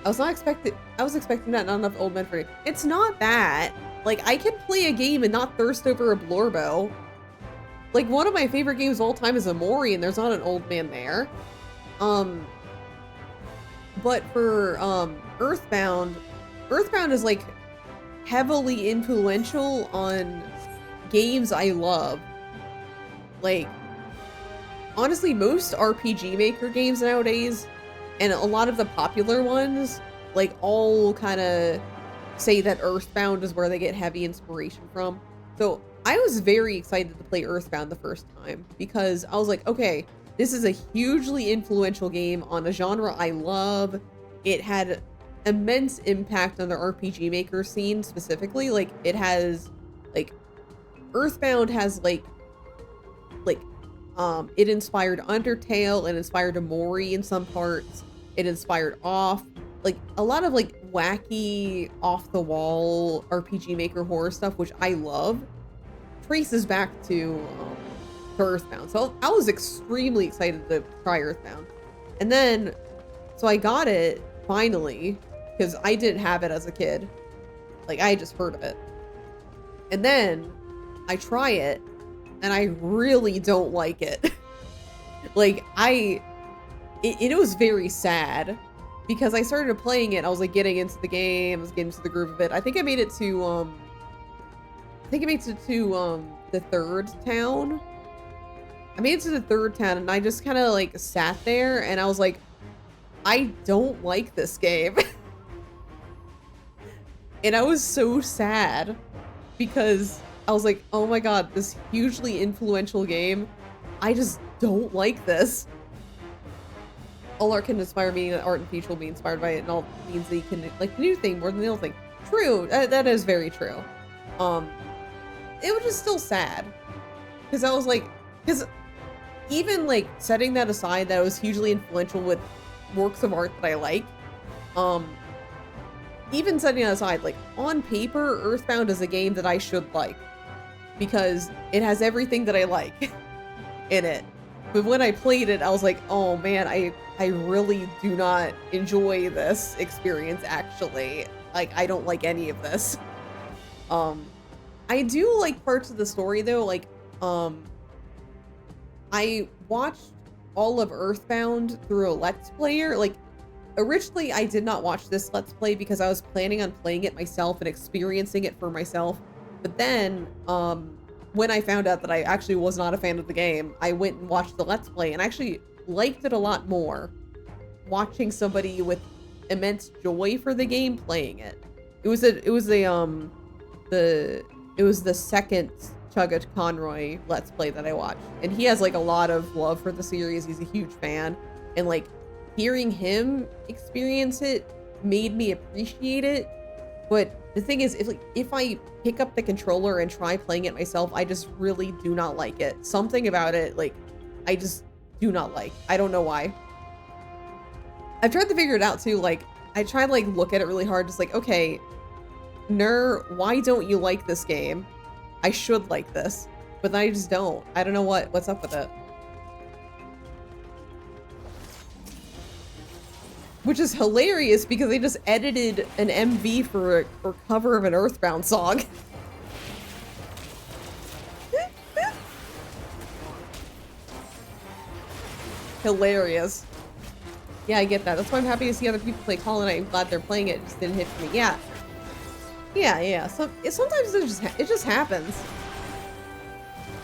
I was expecting that, not enough old men for it. It's not that. Like, I can play a game and not thirst over a Blorbo. Like, one of my favorite games of all time is Amori, and there's not an old man there. But for, Earthbound is, like, heavily influential on games I love. Like, honestly, most RPG Maker games nowadays, and a lot of the popular ones, like, all kind of say that Earthbound is where they get heavy inspiration from. So I was very excited to play Earthbound the first time because I was like, okay, this is a hugely influential game on a genre I love. It had immense impact on the RPG Maker scene specifically. Like, it has, like, Earthbound has, like, it inspired Undertale, it inspired Amori in some parts, it inspired Off. Like, a lot of, like, wacky, off-the-wall RPG Maker horror stuff, which I love, traces back to Earthbound. So I was extremely excited to try Earthbound. And then, so I got it, finally, because I didn't have it as a kid. Like, I had just heard of it. And then, I try it, and I really don't like it. Like, it was very sad because I started playing it. I was like getting into the game, I was getting into the groove of it. I think I made it to, the third town. I made it to the third town and I just kind of like sat there and I was like, I don't like this game. And I was so sad because I was like, oh my god, this hugely influential game, I just don't like this. All art can inspire me, and art and future will be inspired by it, and all means that you can like the new thing more than the old thing. True, that is very true. It was just still sad because I was like, because even like setting that aside, that it was hugely influential with works of art that I like. Even setting that aside, like on paper, Earthbound is a game that I should like because it has everything that I like in it. But when I played it, I was like, oh man, I really do not enjoy this experience, actually. Like, I don't like any of this. I do like parts of the story, though. Like, I watched all of Earthbound through a Let's Player. Like, originally, I did not watch this Let's Play because I was planning on playing it myself and experiencing it for myself. But then, when I found out that I actually was not a fan of the game, I went and watched the Let's Play and actually liked it a lot more watching somebody with immense joy for the game playing it. It was the second Chugga Conroy Let's Play that I watched, and he has like a lot of love for the series. He's a huge fan, and like hearing him experience it made me appreciate it. But the thing is, if I pick up the controller and try playing it myself, I just really do not like it. Something about it, like, I just do not like. I don't know why. I've tried to figure it out too. Like, I try to like look at it really hard, just like, okay, why don't you like this game? I should like this, but then I just don't. I don't know what's up with it. Which is hilarious because they just edited an MV for a cover of an Earthbound song. Hilarious. Yeah, I get that. That's why I'm happy to see other people play Hollow Knight. I'm glad they're playing it. It just didn't hit for me. Yeah. Yeah. So, sometimes it just happens.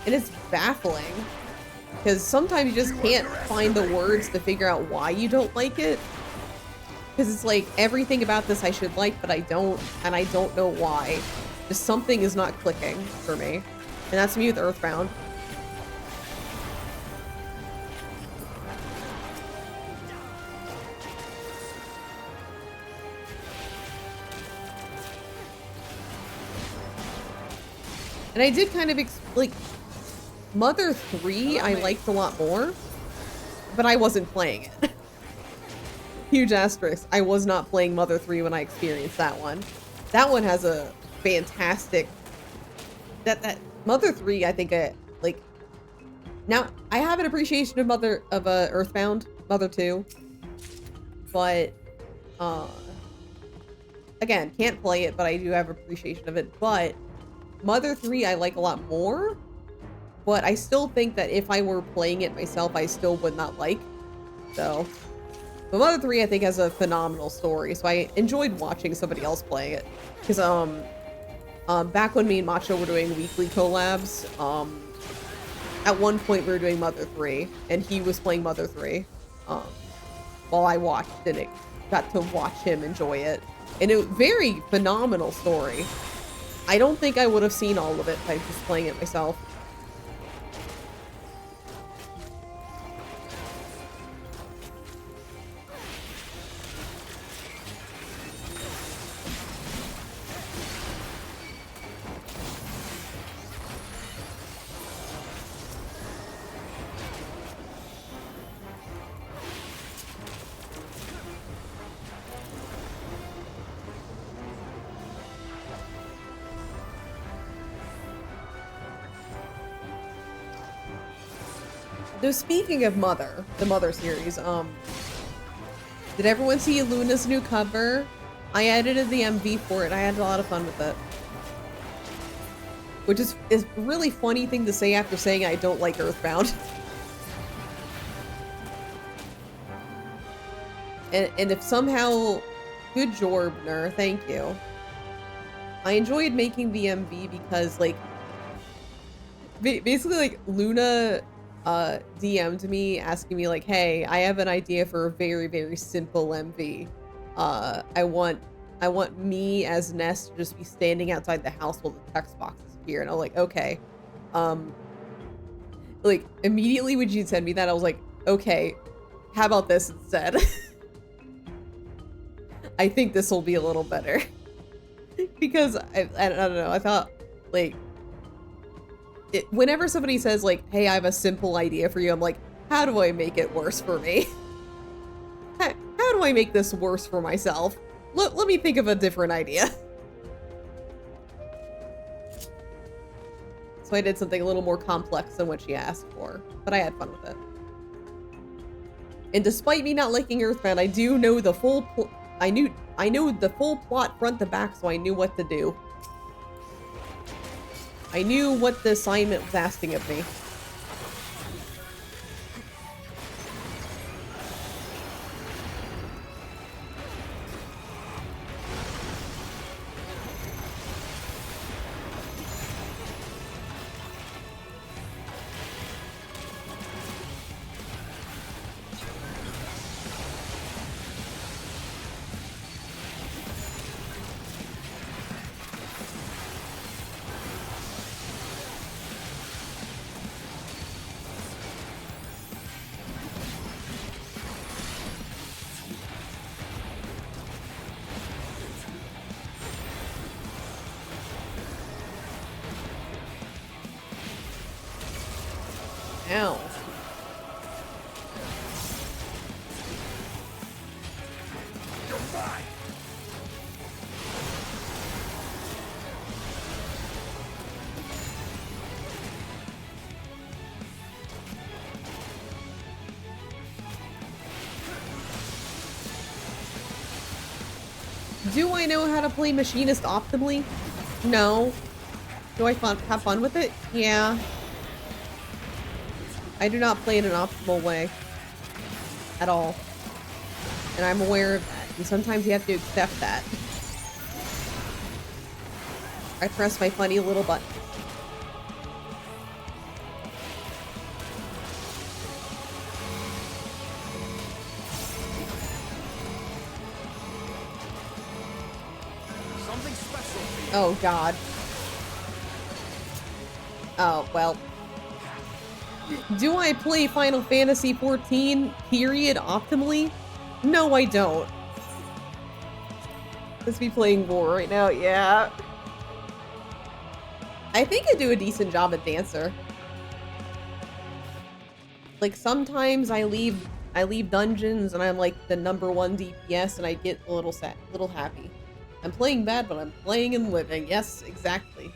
And it's baffling. Because sometimes you just can't find the words to figure out why you don't like it. Because it's like, everything about this I should like, but I don't, and I don't know why. Just something is not clicking for me. And that's me with Earthbound. And I did kind of, like, Mother 3 I liked a lot more, but I wasn't playing it. Huge asterisk. I was not playing Mother 3 when I experienced that one. That one has a fantastic... That Mother 3, I think, like... Now, I have an appreciation of Earthbound, Mother 2. But, again, can't play it, but I do have appreciation of it. But, Mother 3 I like a lot more. But I still think that if I were playing it myself, I still would not like. So... But Mother 3, I think, has a phenomenal story, so I enjoyed watching somebody else play it. Because, back when me and Macho were doing weekly collabs, at one point we were doing Mother 3, and he was playing Mother 3, while I watched, and it got to watch him enjoy it. And it was a very phenomenal story. I don't think I would have seen all of it by just playing it myself. Though speaking of Mother, the Mother series, did everyone see Luna's new cover? I edited the MV for it. I had a lot of fun with it. Which is a really funny thing to say after saying I don't like Earthbound. And if somehow, good Jorbner, thank you. I enjoyed making the MV because, like, basically, like, Luna DM'd me asking me, like, hey, I have an idea for a very, very simple MV. I want me as Ness to just be standing outside the house while the text boxes appear. And I'm like, okay. Like, immediately when she sent me that, I was like, okay, how about this instead? I think this will be a little better. Because, I don't know, I thought, like, whenever somebody says, like, hey, I have a simple idea for you, I'm like, how do I make it worse for me? How do I make this worse for myself? Let me think of a different idea. So I did something a little more complex than what she asked for, but I had fun with it. And despite me not liking Earthbound, I do know the full I know the full plot front to back, so I knew what to do. I knew what the assignment was asking of me. Ow. Do I know how to play Machinist optimally? No. Do I have fun with it? Yeah. I do not play in an optimal way. At all. And I'm aware of that. And sometimes you have to accept that. I press my funny little button. Something special for you. Oh, God. Oh, well. Do I play Final Fantasy XIV, period, optimally? No, I don't. Let's be playing War right now, yeah. I think I do a decent job at Dancer. Like, sometimes I leave dungeons and I'm like the #1 DPS and I get a little sad, little happy. I'm playing bad, but I'm playing and living. Yes, exactly.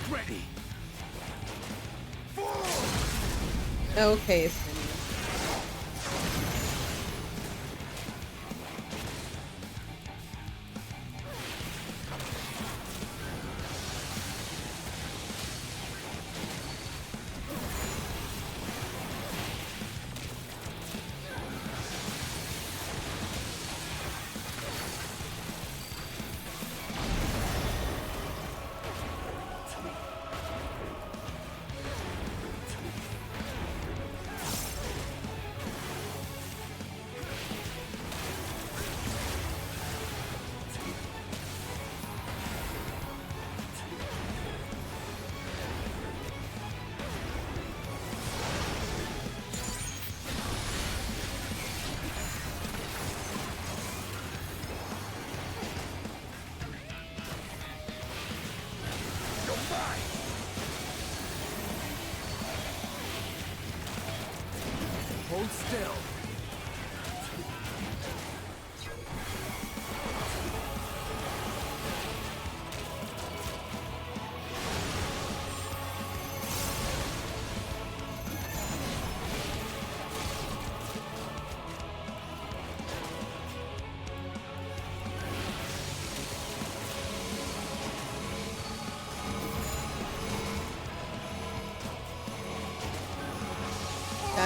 Ready. Okay, Hold still.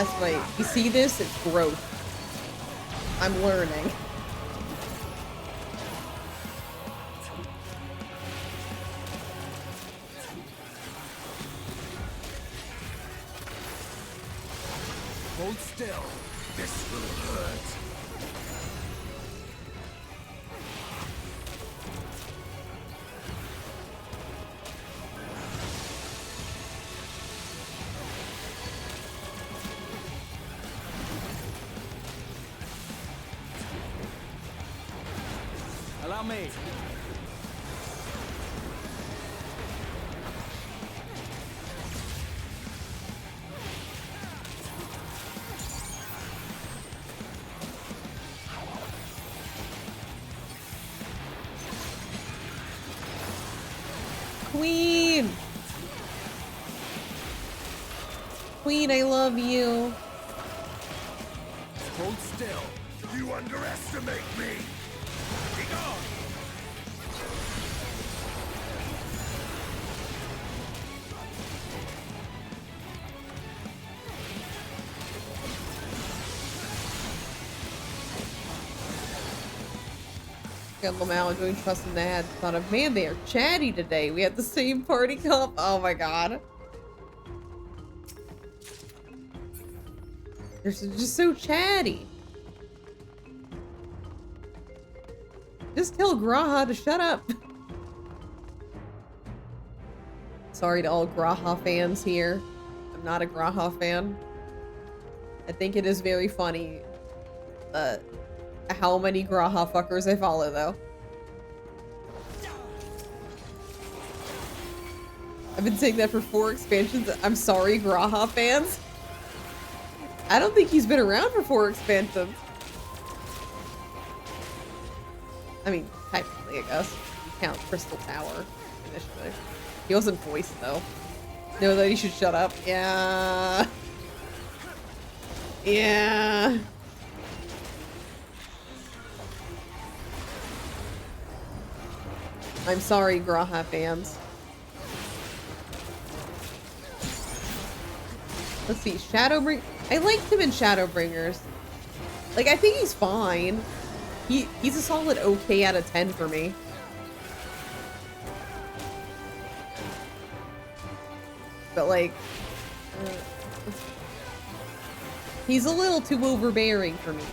That's right. You see this? It's growth. I'm learning. Hold still. This will hurt. Allow me. Queen! Queen, I love you. Hold still. You underestimate me. Begone! Got Lamau doing trust in the head. Thought of, man, they are chatty today. We had the same party comp. Oh my god. They're just so chatty. Just tell Graha to shut up. Sorry to all Graha fans here. I'm not a Graha fan. I think it is very funny how many Graha fuckers I follow, though. I've been saying that for 4 expansions. I'm sorry, Graha fans. I don't think he's been around for 4 expansions. I mean, technically, I guess. You count Crystal Tower initially. He wasn't voiced, though. No, that he should shut up. Yeah. Yeah. I'm sorry, Graha fans. Let's see, Shadowbring. I liked him in Shadowbringers. Like, I think he's fine. He's a solid okay out of 10 for me. But like, he's a little too overbearing for me.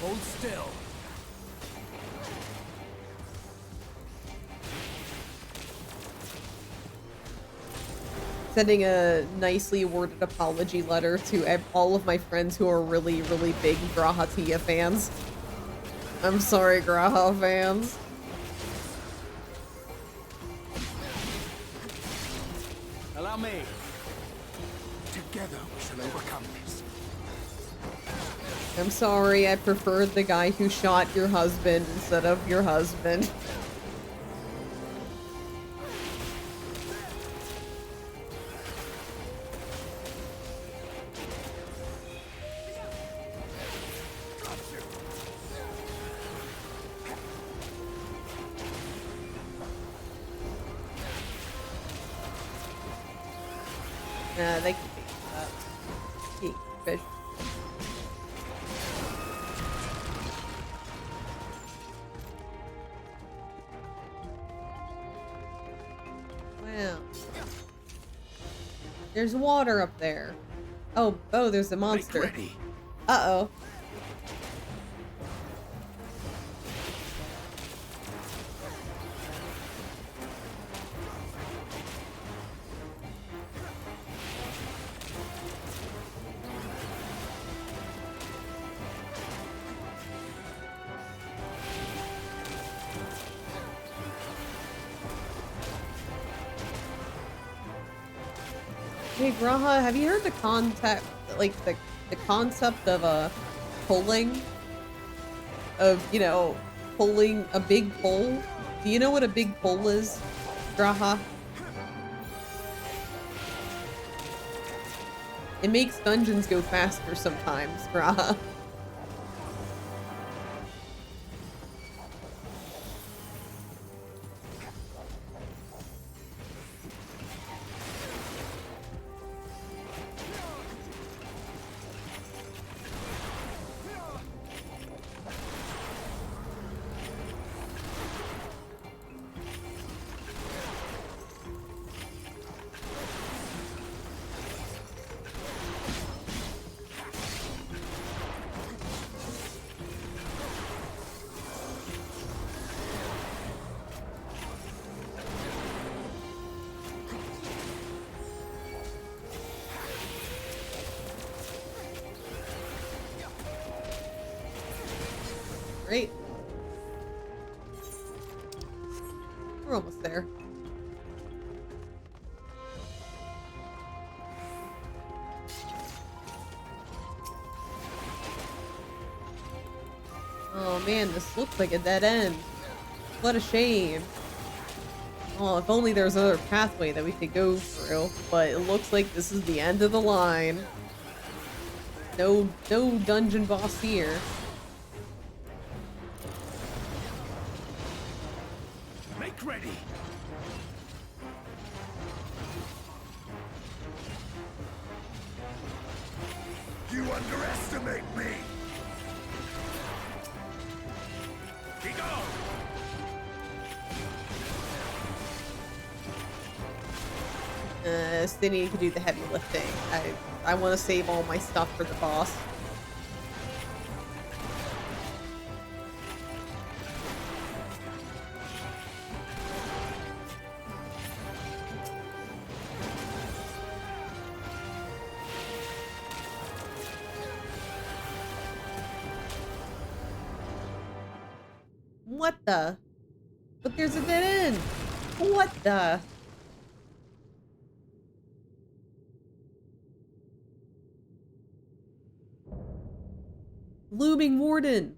Hold still. Sending a nicely worded apology letter to all of my friends who are really, really big Graha Tia fans. I'm sorry, Graha fans. Allow me. Together we shall overcome this. I'm sorry, I preferred the guy who shot your husband instead of your husband. They can fix that. Geek fish. Wow. There's water up there. Oh, there's a monster. Make ready. Uh-oh. Hey, Graha, have you heard the concept, like the concept of pulling? Of, you know, pulling a big pull? Do you know what a big pull is, Graha? It makes dungeons go faster sometimes, Raha. Great. We're almost there. Oh man, this looks like a dead end. What a shame. Oh, if only there was another pathway that we could go through, but it looks like this is the end of the line. No dungeon boss here. Make ready! You underestimate me! Be gone! Stinny can do the heavy lifting. I want to save all my stuff for the boss. What the? But there's a dead end! What the? Looming Warden!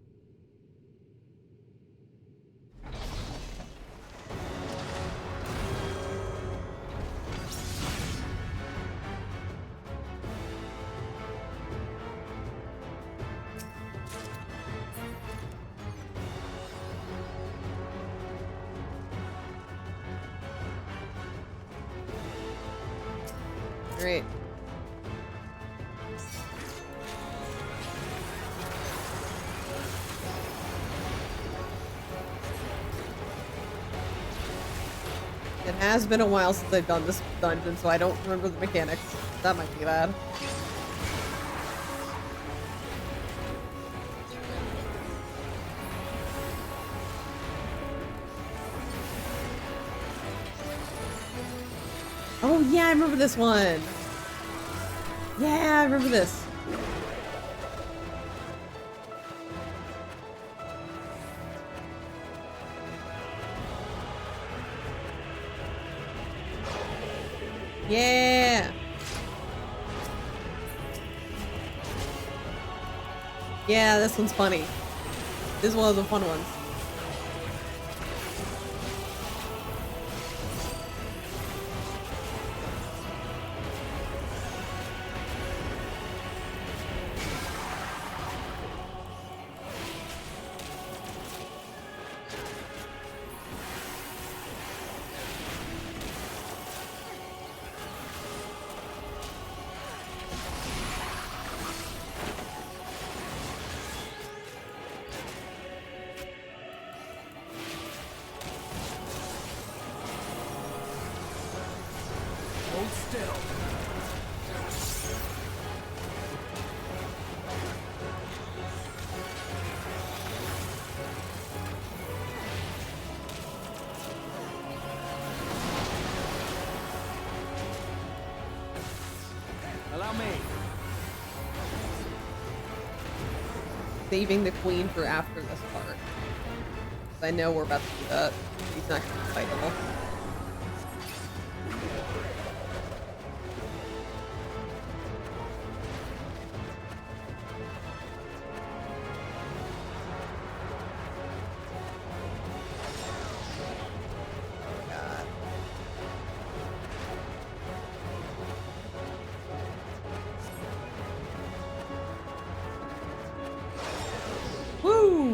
Great. It has been a while since I've done this dungeon, so I don't remember the mechanics. That might be bad. Oh yeah, I remember this one. Yeah, I remember this. Yeah. Yeah, this one's funny. This is one of the fun ones. Hold still. Allow me. Saving the queen for after this part. I know we're about to do that. He's not gonna be fightable.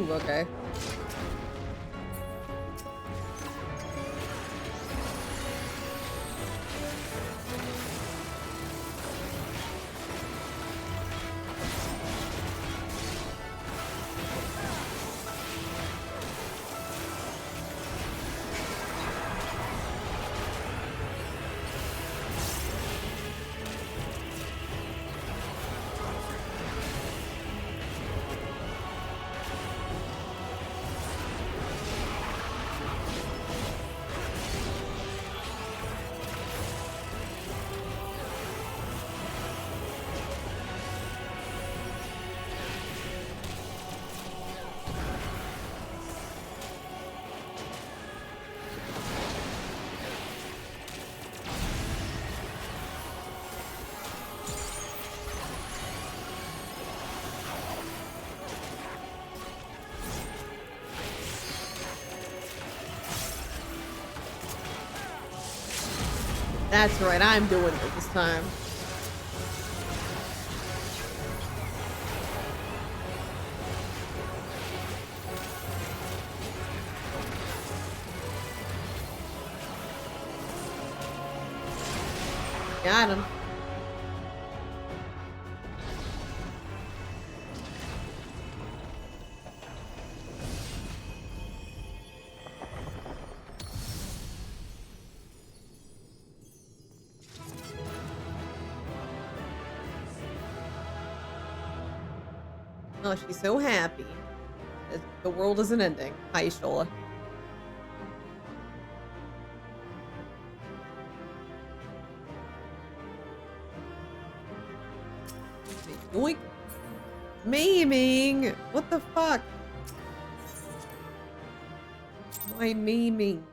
move, okay. That's right, I'm doing it this time. Got him. Oh, she's so happy. The world isn't ending. Hi, Shola. Yoink. Maiming! What the fuck? Why maiming?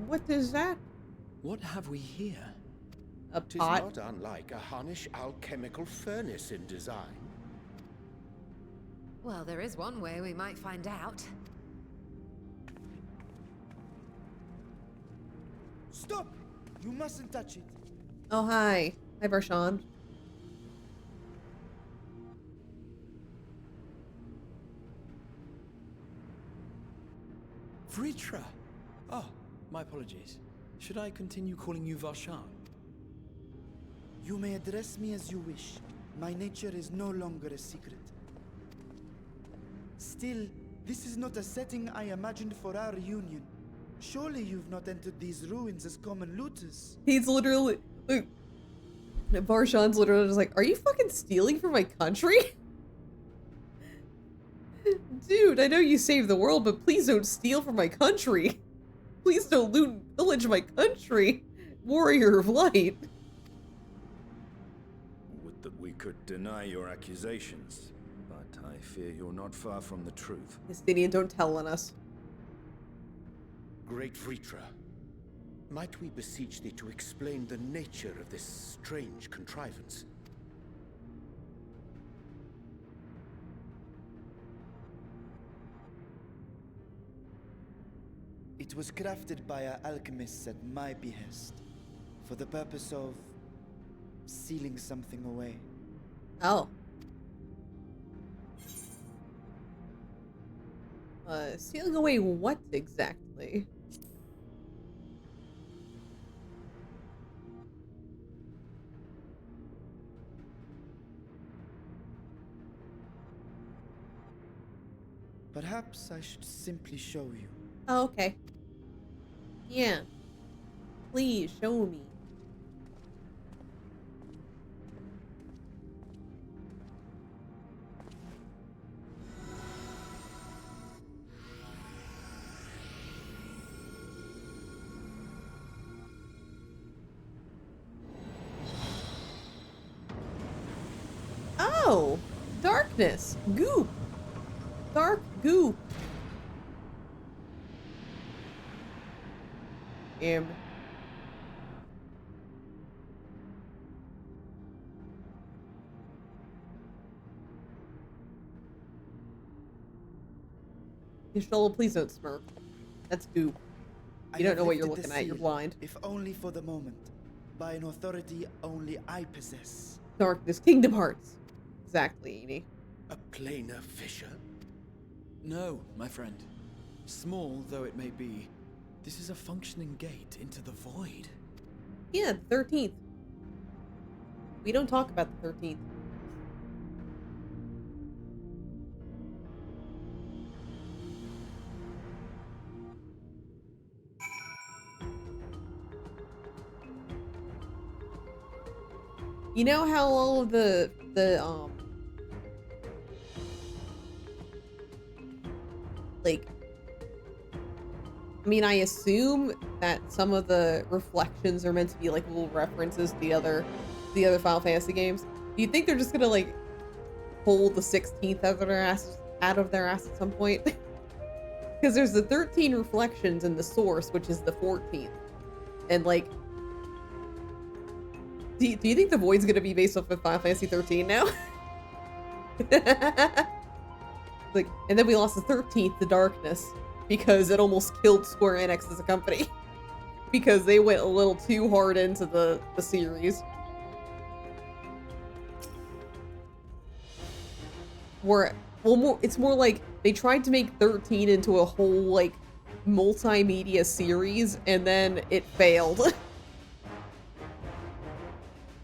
What is that? What have we here? A Tis pot? not unlike a Hunnish alchemical furnace in design. Well, there is one way we might find out. Stop! You mustn't touch it. Oh, hi. Hi, Varshan. Vritra! Oh, my apologies. Should I continue calling you Varshan? You may address me as you wish. My nature is no longer a secret. Still, this is not a setting I imagined for our reunion. Surely you've not entered these ruins as common looters. He's literally... Like, Varshan's literally just like, are you fucking stealing from my country? Dude, I know you saved the world, but please don't steal from my country. Please don't loot and pillage my country. Warrior of Light. Would that we could deny your accusations, but I fear you're not far from the truth. Justinian, don't tell on us. Great Vritra, might we beseech thee to explain the nature of this strange contrivance? It was crafted by our alchemists at my behest, for the purpose of sealing something away. Oh. Sealing away what exactly? Perhaps I should simply show you. Oh, okay. Yeah. Please, show me. Oh! Darkness! Goop! Dark goop! Y'shtola, please don't smirk. That's goop. I You don't have know what you're lifted the looking at. You're seal, blind. if only for the moment, by an authority only I possess. Darkness, Kingdom Hearts. Exactly, Edie. A planar fissure? No, my friend. Small though it may be, this is a functioning gate into the void. Yeah, the 13th. We don't talk about the 13th. You know how all of the like, I mean, I assume that some of the reflections are meant to be like little references to the other Final Fantasy games. Do you think they're just gonna like pull the 16th out of their ass at some point? Because there's the 13 reflections in the source, which is the 14th, and like, do you think the Void's gonna be based off of Final Fantasy 13 now? Like, and then we lost the 13th to Darkness because it almost killed Square Enix as a company because they went a little too hard into the series. It's more like they tried to make 13 into a whole like multimedia series and then it failed.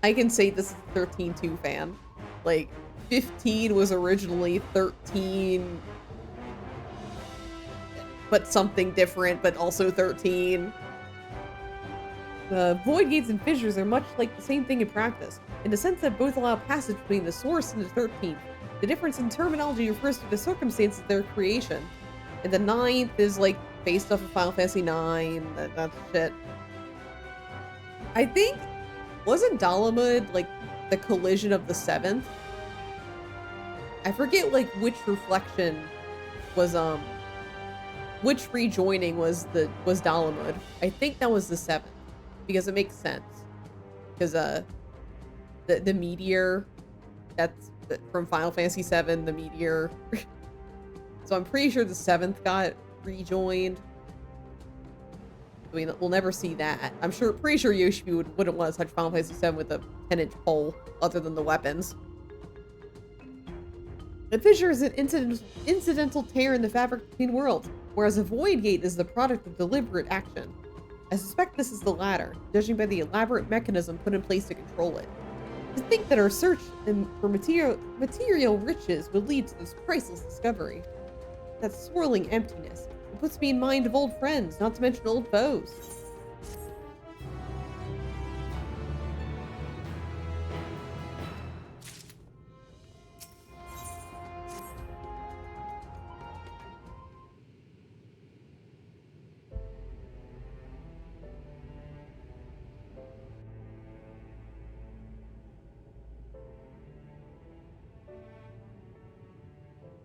I can say this is a 13-2 fan. Like, 15 was originally 13, but something different, but also 13. The void gates and fissures are much like the same thing in practice, in the sense that both allow passage between the source and the 13th. The difference in terminology refers to the circumstances of their creation. And the 9th is like based off of Final Fantasy 9, that's shit. I think, wasn't Dalamud like the collision of the 7th? I forget like which reflection was which rejoining was Dalamud. I think that was the 7th because it makes sense. Because the meteor, that's from Final Fantasy 7, the meteor. So I'm pretty sure the 7th got rejoined. I mean, we'll never see that. Pretty sure Yoshi wouldn't want to touch Final Fantasy 7 with a 10-inch pole, other than the weapons. The fissure is an incidental tear in the fabric between worlds, whereas a void gate is the product of deliberate action. I suspect this is the latter, judging by the elaborate mechanism put in place to control it. To think that our search for material riches would lead to this priceless discovery. That swirling emptiness. It puts me in mind of old friends, not to mention old foes.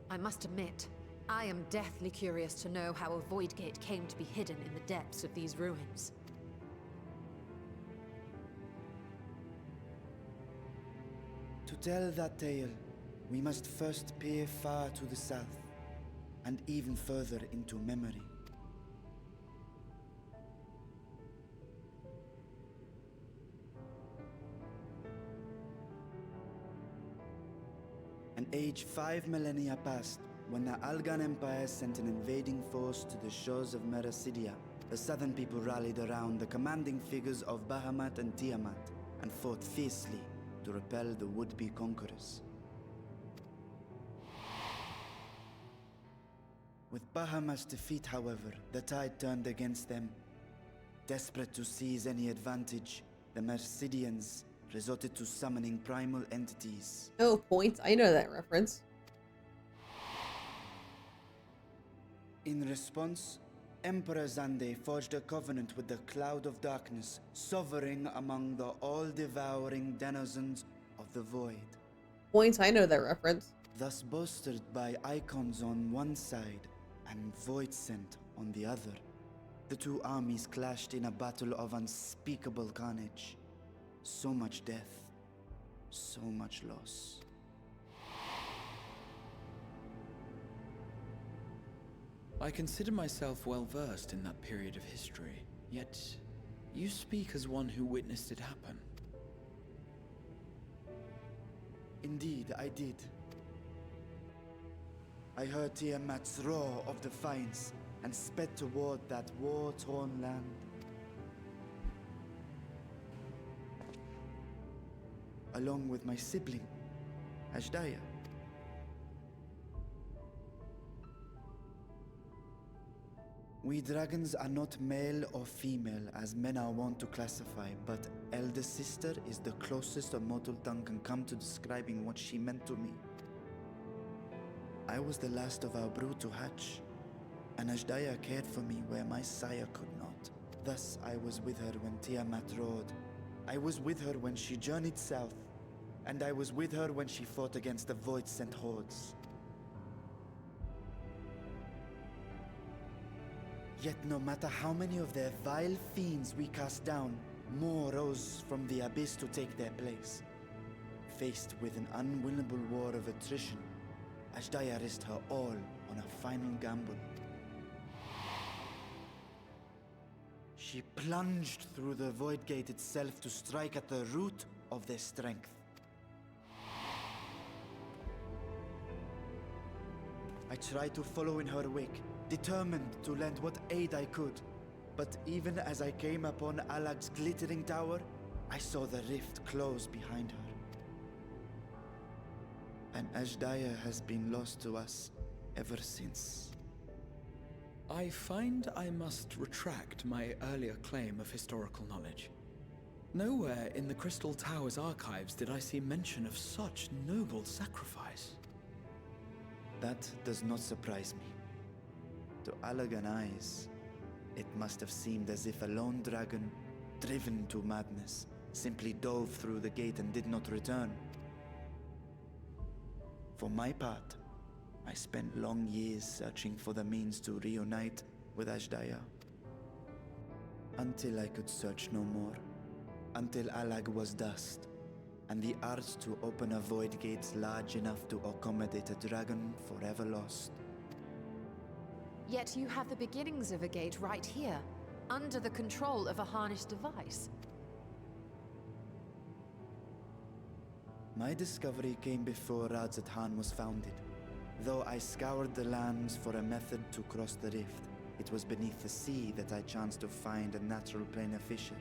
I must admit, I am deathly curious to know how a void gate came to be hidden in the depths of these ruins. To tell that tale, we must first peer far to the south, and even further into memory. An age 5 millennia passed when the Algan Empire sent an invading force to the shores of Mericidia. The southern people rallied around the commanding figures of Bahamut and Tiamat and fought fiercely to repel the would-be conquerors. With Bahamut's defeat, however, the tide turned against them. Desperate to seize any advantage, the Mercidians resorted to summoning primal entities. Oh, points. I know that reference. In response, Emperor Zande forged a covenant with the Cloud of Darkness, sovereign among the all-devouring denizens of the Void. Points. I know that reference. Thus bolstered by icons on one side and Void Scent on the other, the two armies clashed in a battle of unspeakable carnage. So much death, so much loss. I consider myself well versed in that period of history, yet you speak as one who witnessed it happen. Indeed, I did. I heard Tiamat's roar of defiance and sped toward that war-torn land. Along with my sibling, Ashdaya. We dragons are not male or female as men are wont to classify, but elder sister is the closest a mortal tongue can come to describing what she meant to me. I was the last of our brood to hatch, and Ashdaya cared for me where my sire could not. Thus I was with her when Tiamat roared. I was with her when she journeyed south, and I was with her when she fought against the Void-sent hordes. Yet no matter how many of their vile fiends we cast down, more rose from the abyss to take their place. Faced with an unwinnable war of attrition, Ashdaya risked her all on a final gamble. She plunged through the Void Gate itself to strike at the root of their strength. I tried to follow in her wake, determined to lend what aid I could. But even as I came upon Alag's glittering tower, I saw the rift close behind her. And Ashdaya has been lost to us ever since. I find I must retract my earlier claim of historical knowledge. Nowhere in the Crystal Tower's archives did I see mention of such noble sacrifice. That does not surprise me. To Allagan eyes, it must have seemed as if a lone dragon, driven to madness, simply dove through the gate and did not return. For my part, I spent long years searching for the means to reunite with Ashdaya. Until I could search no more. Until Allag was dust, and the art to open a void gate large enough to accommodate a dragon forever lost. Yet you have the beginnings of a gate right here, under the control of a harnessed device. My discovery came before Radzat Han was founded. Though I scoured the lands for a method to cross the rift, it was beneath the sea that I chanced to find a natural planar fissure.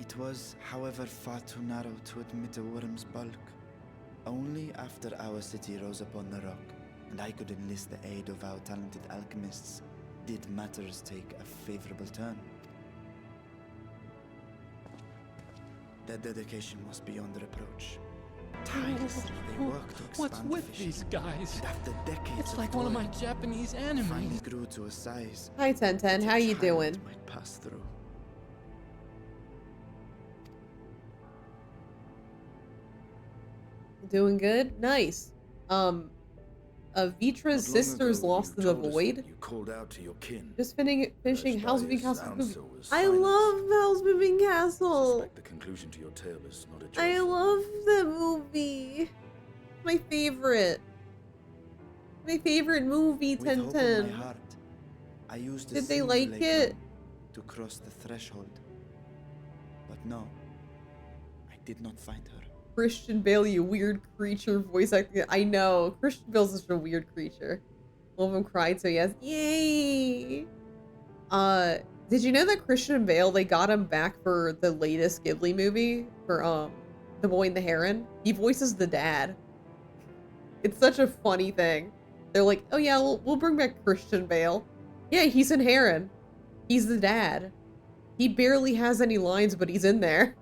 It was, however, far too narrow to admit a worm's bulk. Only after our city rose upon the rock, and I could enlist the aid of our talented alchemists, did matters take a favorable turn. Their dedication was beyond reproach. Tirelessly they worked to expand What's with the fissure. these guys? And after decades It's of like one of my toil, Japanese finally animes. grew to a size Hi, 1010. How a you child doing? might pass through. Doing good? Nice. Vitra's sisters lost in the void. You called out to your kin. Just finishing House Moving Castle. Answer was I silence. love House Moving I Castle. suspect the conclusion to your tale is not a I joyful love that movie. My favorite. My favorite movie, With hope in 1010. my heart, I used a Did they like simulacrum it? to cross the threshold. But no, I did not find her. Christian Bale, you weird creature voice acting. I know. Christian Bale's such a weird creature. All of them cried, so yes. Yay! Did you know that Christian Bale, they got him back for the latest Ghibli movie? For, The Boy and the Heron? He voices the dad. It's such a funny thing. They're like, oh yeah, we'll bring back Christian Bale. Yeah, he's in Heron. He's the dad. He barely has any lines, but he's in there.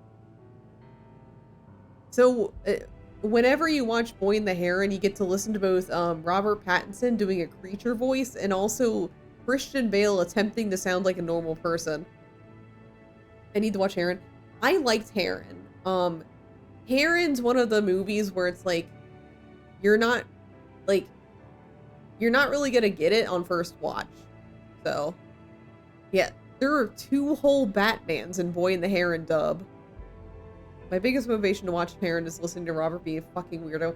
So, whenever you watch Boy and the Heron, you get to listen to both Robert Pattinson doing a creature voice and also Christian Bale attempting to sound like a normal person. I need to watch Heron. I liked Heron. Heron's one of the movies where it's like, you're not really gonna get it on first watch. So, yeah, there are 2 whole Batmans in Boy and the Heron dub. My biggest motivation to watch Heron is listening to Robert be a fucking weirdo.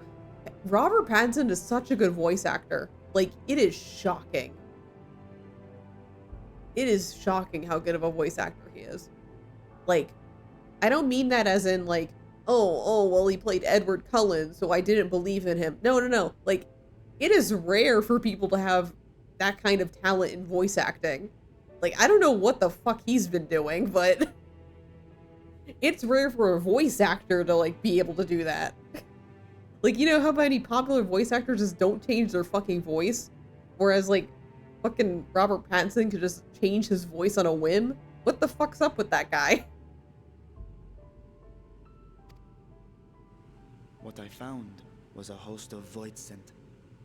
Robert Pattinson is such a good voice actor. like, it is shocking. It is shocking how good of a voice actor he is. Like, I don't mean that as in, like, oh, well, he played Edward Cullen, so I didn't believe in him. No. Like, it is rare for people to have that kind of talent in voice acting. Like, I don't know what the fuck he's been doing, but it's rare for a voice actor to, like, be able to do that. Like, you know how many popular voice actors just don't change their fucking voice? Whereas, like, fucking Robert Pattinson could just change his voice on a whim? What the fuck's up with that guy? What I found was a host of Voidsent,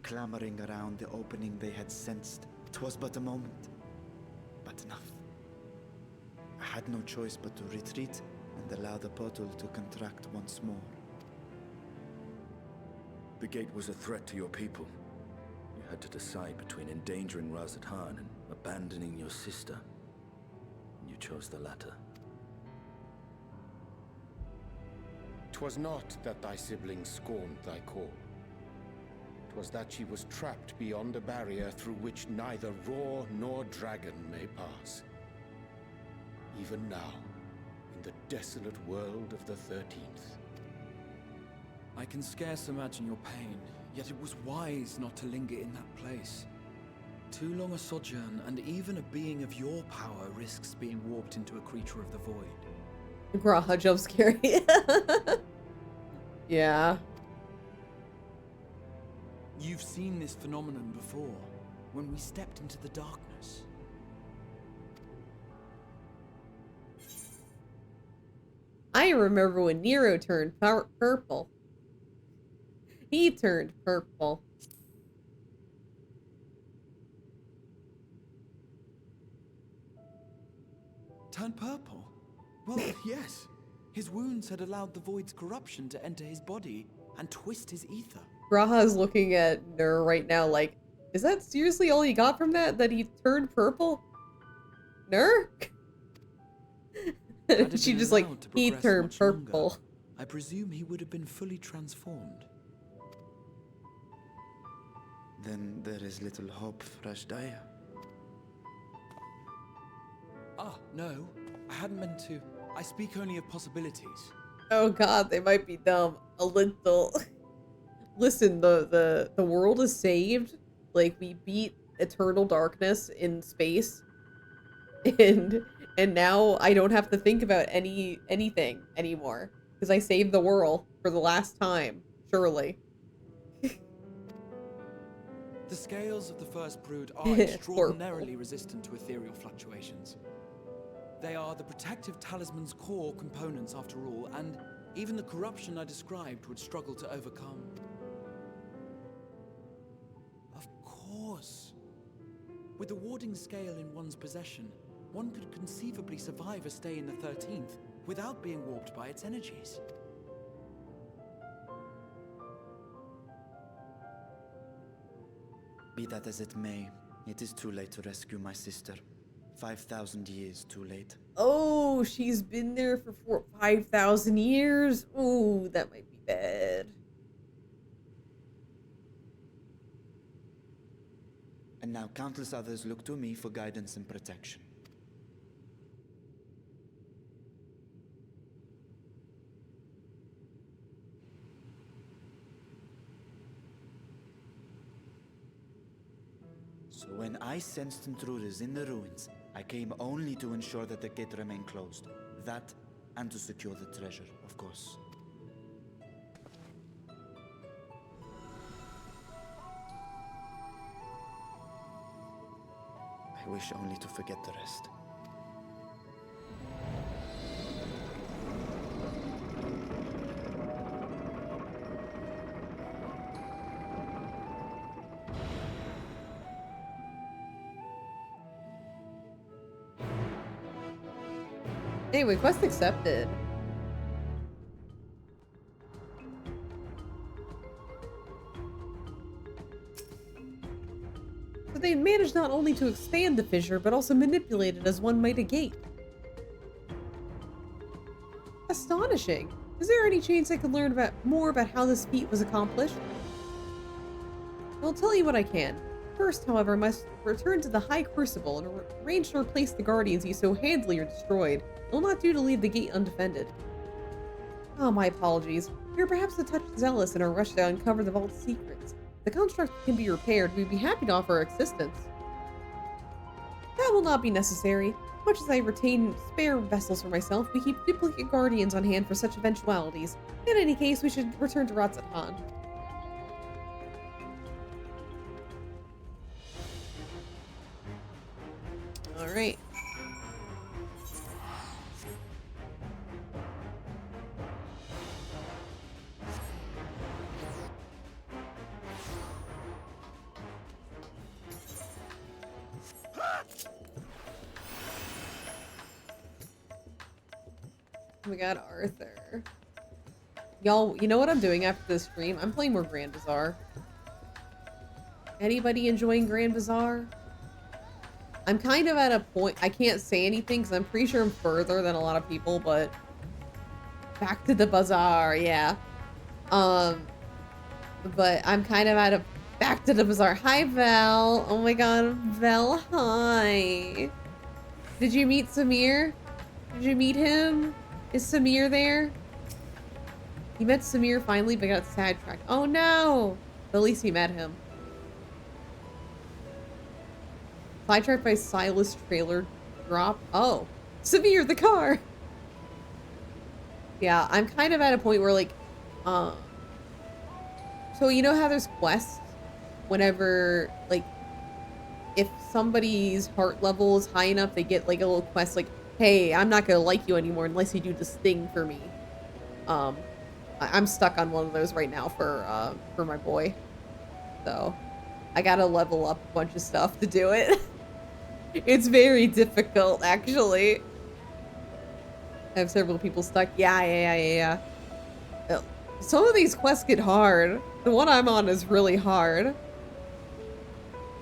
clamoring around the opening they had sensed. 'Twas but a moment, but enough. I had no choice but to retreat and allow the portal to contract once more. The gate was a threat to your people. You had to decide between endangering Razathan and abandoning your sister. You chose the latter. 'Twas not that thy sibling scorned thy call. 'Twas that she was trapped beyond a barrier through which neither roar nor dragon may pass. Even now, in the desolate world of the 13th. I can scarce imagine your pain, yet it was wise not to linger in that place. Too long a sojourn, and even a being of your power risks being warped into a creature of the void. Graha jump scary. Yeah. You've seen this phenomenon before, when we stepped into the darkness. I remember when Nero turned purple. He turned purple. Turned purple? Well, yes. His wounds had allowed the void's corruption to enter his body and twist his ether. Graha is looking at Nur right now like, is that seriously all he got from that? That he turned purple? Nur? She just like, he turned purple. Longer, I presume he would have been fully transformed. Then there is little hope for Ashdaya. Ah, no. I hadn't meant to. I speak only of possibilities. Oh god, they might be dumb. A little. Listen, the world is saved. Like, we beat eternal darkness in space. And now I don't have to think about anything anymore. Because I saved the world for the last time, surely. The scales of the first brood are extraordinarily resistant to ethereal fluctuations. They are the protective talisman's core components after all, and even the corruption I described would struggle to overcome. Of course. With the warding scale in one's possession, one could conceivably survive a stay in the 13th without being warped by its energies. Be that as it may, it is too late to rescue my sister. 5,000 years too late. Oh, she's been there for 5,000 years? Ooh, that might be bad. And now countless others look to me for guidance and protection. So when I sensed intruders in the ruins, I came only to ensure that the gate remained closed. That, and to secure the treasure, of course. I wish only to forget the rest. Anyway, quest accepted. So they managed not only to expand the fissure, but also manipulate it as one might a gate. Astonishing. Is there any chance I could learn more about how this feat was accomplished? I'll tell you what I can. First, however, I must return to the High Crucible and arrange to replace the guardians you so handily are destroyed. It will not do to leave the gate undefended. Oh, my apologies. We are perhaps a touch zealous in our rush to uncover the vault's secrets. If the construct can be repaired, we'd be happy to offer our assistance. That will not be necessary. Much as I retain spare vessels for myself, we keep duplicate guardians on hand for such eventualities. In any case, we should return to Ratzat-Han. Alright. We got Arthur. Y'all, you know what I'm doing after this stream? I'm playing more Grand Bazaar. Anybody enjoying Grand Bazaar? I'm kind of at a point, I can't say anything because I'm pretty sure I'm further than a lot of people, but back to the bazaar, yeah. But I'm kind of at a back to the bazaar. Hi, Val. Oh my god, Val, hi. Did you meet Samir? Did you meet him? Is Samir there? He met Samir finally, but got sidetracked. Oh no! But at least he met him. Sidetracked by Silas trailer drop. Oh, Samir the car. Yeah, I'm kind of at a point where like, so you know how there's quests whenever like, if somebody's heart level is high enough, they get like a little quest like, hey, I'm not gonna like you anymore unless you do this thing for me. I'm stuck on one of those right now for my boy. So I gotta level up a bunch of stuff to do it. It's very difficult, actually. I have several people stuck. Yeah. Some of these quests get hard. The one I'm on is really hard.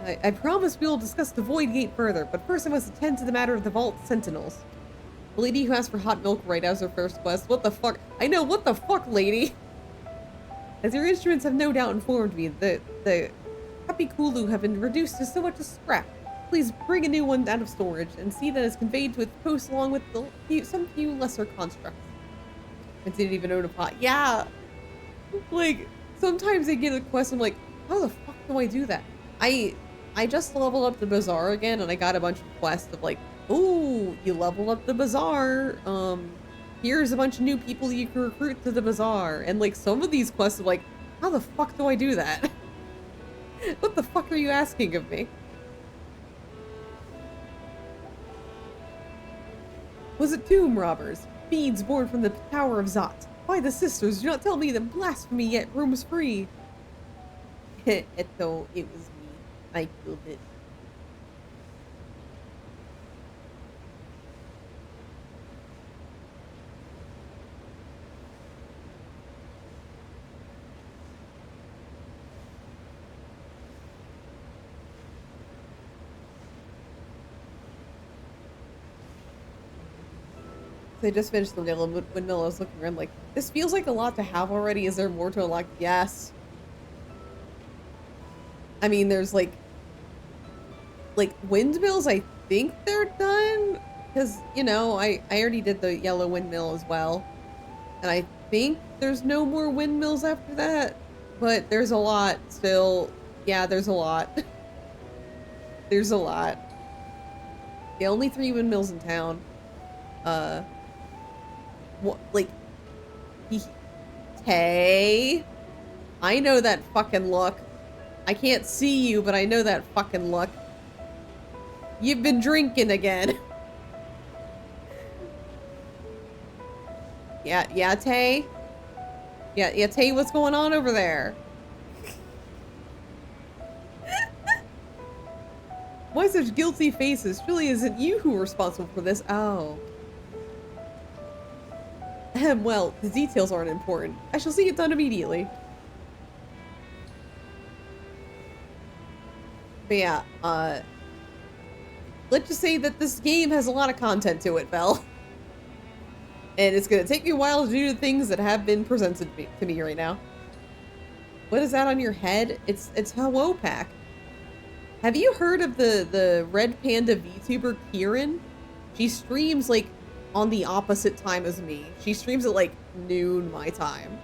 I promise we will discuss the Void Gate further, but first I must attend to the matter of the Vault Sentinels. The lady who asked for hot milk right as her first quest. What the fuck? I know, what the fuck, lady? As your instruments have no doubt informed me, the Kapikulu have been reduced to so much as scrap. Please bring a new one out of storage and see that it's conveyed to its post along with some few lesser constructs. I didn't even own a pot. Yeah! Like, sometimes I get a quest, I'm like, how the fuck do I do that? I just leveled up the bazaar again and I got a bunch of quests of like, ooh, you leveled up the bazaar. Here's a bunch of new people you can recruit to the bazaar. And like some of these quests are like, how the fuck do I do that? What the fuck are you asking of me? Was it tomb robbers? Beads born from the Tower of Zot. Why the sisters do not tell me that blasphemy yet roams free? Eto, it was me. I killed it. They just finished the yellow windmill. I was looking around like, this feels like a lot to have already. Is there more to unlock? Yes. I mean, there's like windmills, I think they're done. Because, you know, I already did the yellow windmill as well. And I think there's no more windmills after that. But there's a lot still. Yeah, there's a lot. There's a lot. Yeah, only 3 windmills in town. What, like, Tay? I know that fucking look. I can't see you, but I know that fucking look. You've been drinking again. Yeah, Tay? Yeah, Tay, what's going on over there? Why such guilty faces? Surely isn't you who are responsible for this? Oh. Well, the details aren't important. I shall see it done immediately. But yeah, let's just say that this game has a lot of content to it, Belle. And it's gonna take me a while to do the things that have been presented to me right now. What is that on your head? It's Hello Pack. Have you heard of the Red Panda VTuber Kieran? She streams like on the opposite time as me. She streams at like noon my time.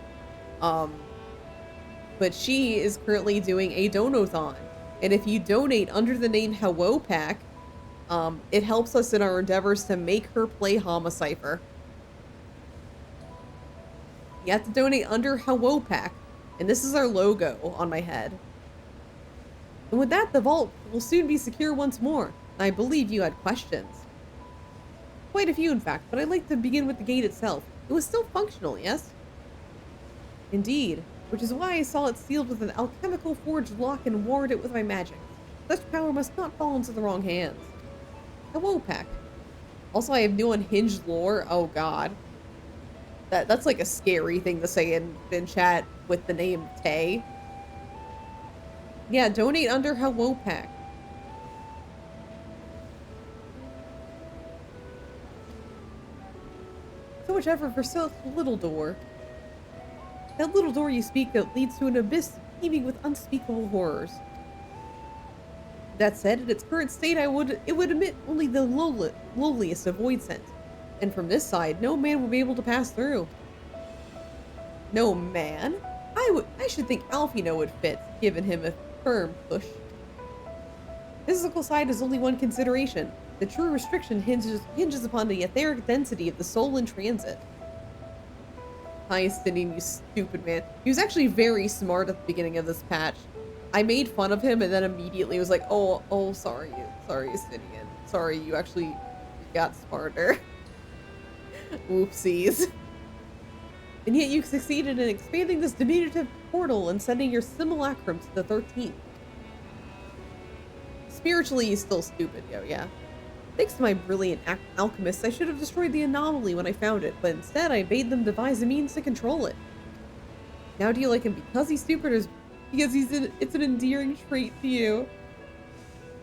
But she is currently doing a donathon. And if you donate under the name Hello Pack, it helps us in our endeavors to make her play Homicipher. You have to donate under Hello Pack. And this is our logo on my head. And with that, the vault will soon be secure once more. I believe you had questions. Quite a few, in fact, but I'd like to begin with the gate itself. It was still functional, yes? Indeed, which is why I saw it sealed with an alchemical forged lock and ward it with my magic. Such power must not fall into the wrong hands. Hello, Pack. Also, I have new unhinged lore. Oh, God. That's like a scary thing to say in chat with the name Tay. Yeah, donate under Hello Pack. So much effort for such a little door. That little door you speak that leads to an abyss heaving with unspeakable horrors. That said, in its current state, it would emit only the lowliest of void scent. And from this side, no man will be able to pass through. No man? I should think Alfino would fit, given him a firm push. Physical side is only one consideration. The true restriction hinges upon the etheric density of the soul in transit. Hi, Stinian, you stupid man. He was actually very smart at the beginning of this patch. I made fun of him and then immediately was like, oh, sorry, Stinian. Sorry, you actually got smarter. Whoopsies. And yet you succeeded in expanding this diminutive portal and sending your simulacrum to the 13th. Spiritually, he's still stupid, yo, yeah. Thanks to my brilliant alchemists, I should have destroyed the anomaly when I found it, but instead I bade them devise a means to control it. Now do you like him because he's stupid or because it's an endearing trait to you?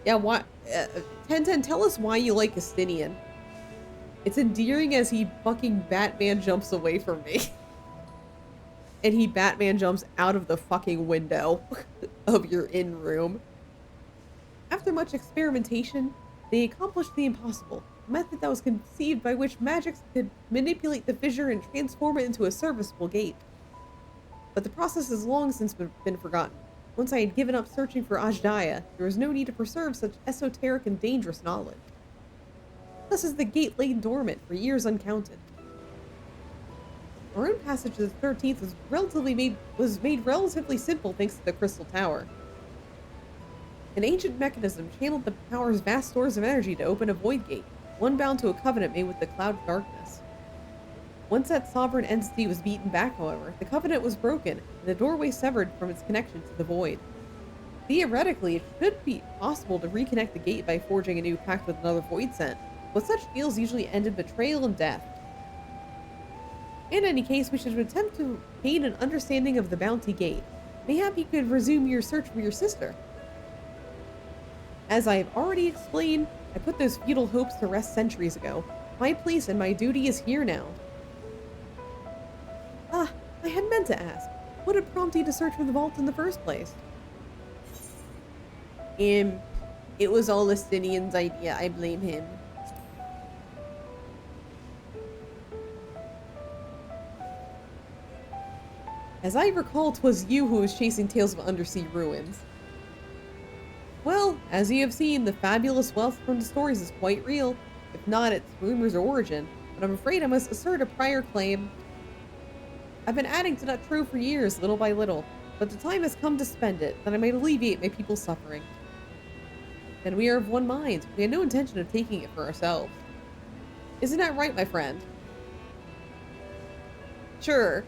Yeah, why? 1010, tell us why you like Estinian. It's endearing as he fucking Batman jumps away from me. And he Batman jumps out of the fucking window of your inn room. After much experimentation, they accomplished the impossible, a method that was conceived by which magics could manipulate the fissure and transform it into a serviceable gate. But the process has long since been forgotten. Once I had given up searching for Ajdaya, there was no need to preserve such esoteric and dangerous knowledge. Thus is the gate laid dormant for years uncounted. Our own passage to the 13th was made relatively simple thanks to the Crystal Tower. An ancient mechanism channeled the tower's vast stores of energy to open a void gate, one bound to a covenant made with the Cloud of Darkness. Once that sovereign entity was beaten back, however, the covenant was broken, and the doorway severed from its connection to the void. Theoretically, it should be possible to reconnect the gate by forging a new pact with another void scent, but such deals usually end in betrayal and death. In any case, we should attempt to gain an understanding of the Bounty Gate. Mayhap you could resume your search for your sister. As I have already explained, I put those futile hopes to rest centuries ago. My place and my duty is here now. Ah, I had meant to ask. What had prompted you to search for the vault in the first place? It was all Estinian's idea. I blame him. As I recall, 'twas you who was chasing tales of undersea ruins. Well, as you have seen, the fabulous wealth from the stories is quite real, if not its rumor's origin, but I'm afraid I must assert a prior claim. I've been adding to that trove for years, little by little, but the time has come to spend it, that I might alleviate my people's suffering. And we are of one mind. We had no intention of taking it for ourselves. Isn't that right, my friend? Sure.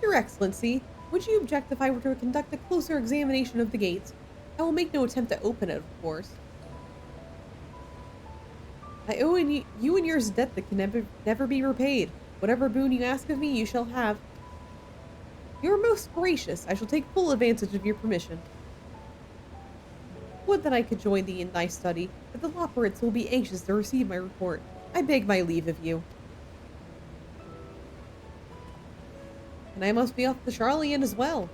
Your Excellency, would you object if I were to conduct a closer examination of the gates? I will make no attempt to open it, of course. I owe you and yours a debt that can never be repaid. Whatever boon you ask of me, you shall have. You are most gracious. I shall take full advantage of your permission. Would that I could join thee in thy study, but the Loperites will be anxious to receive my report. I beg my leave of you. and I must be off to Charlian as well.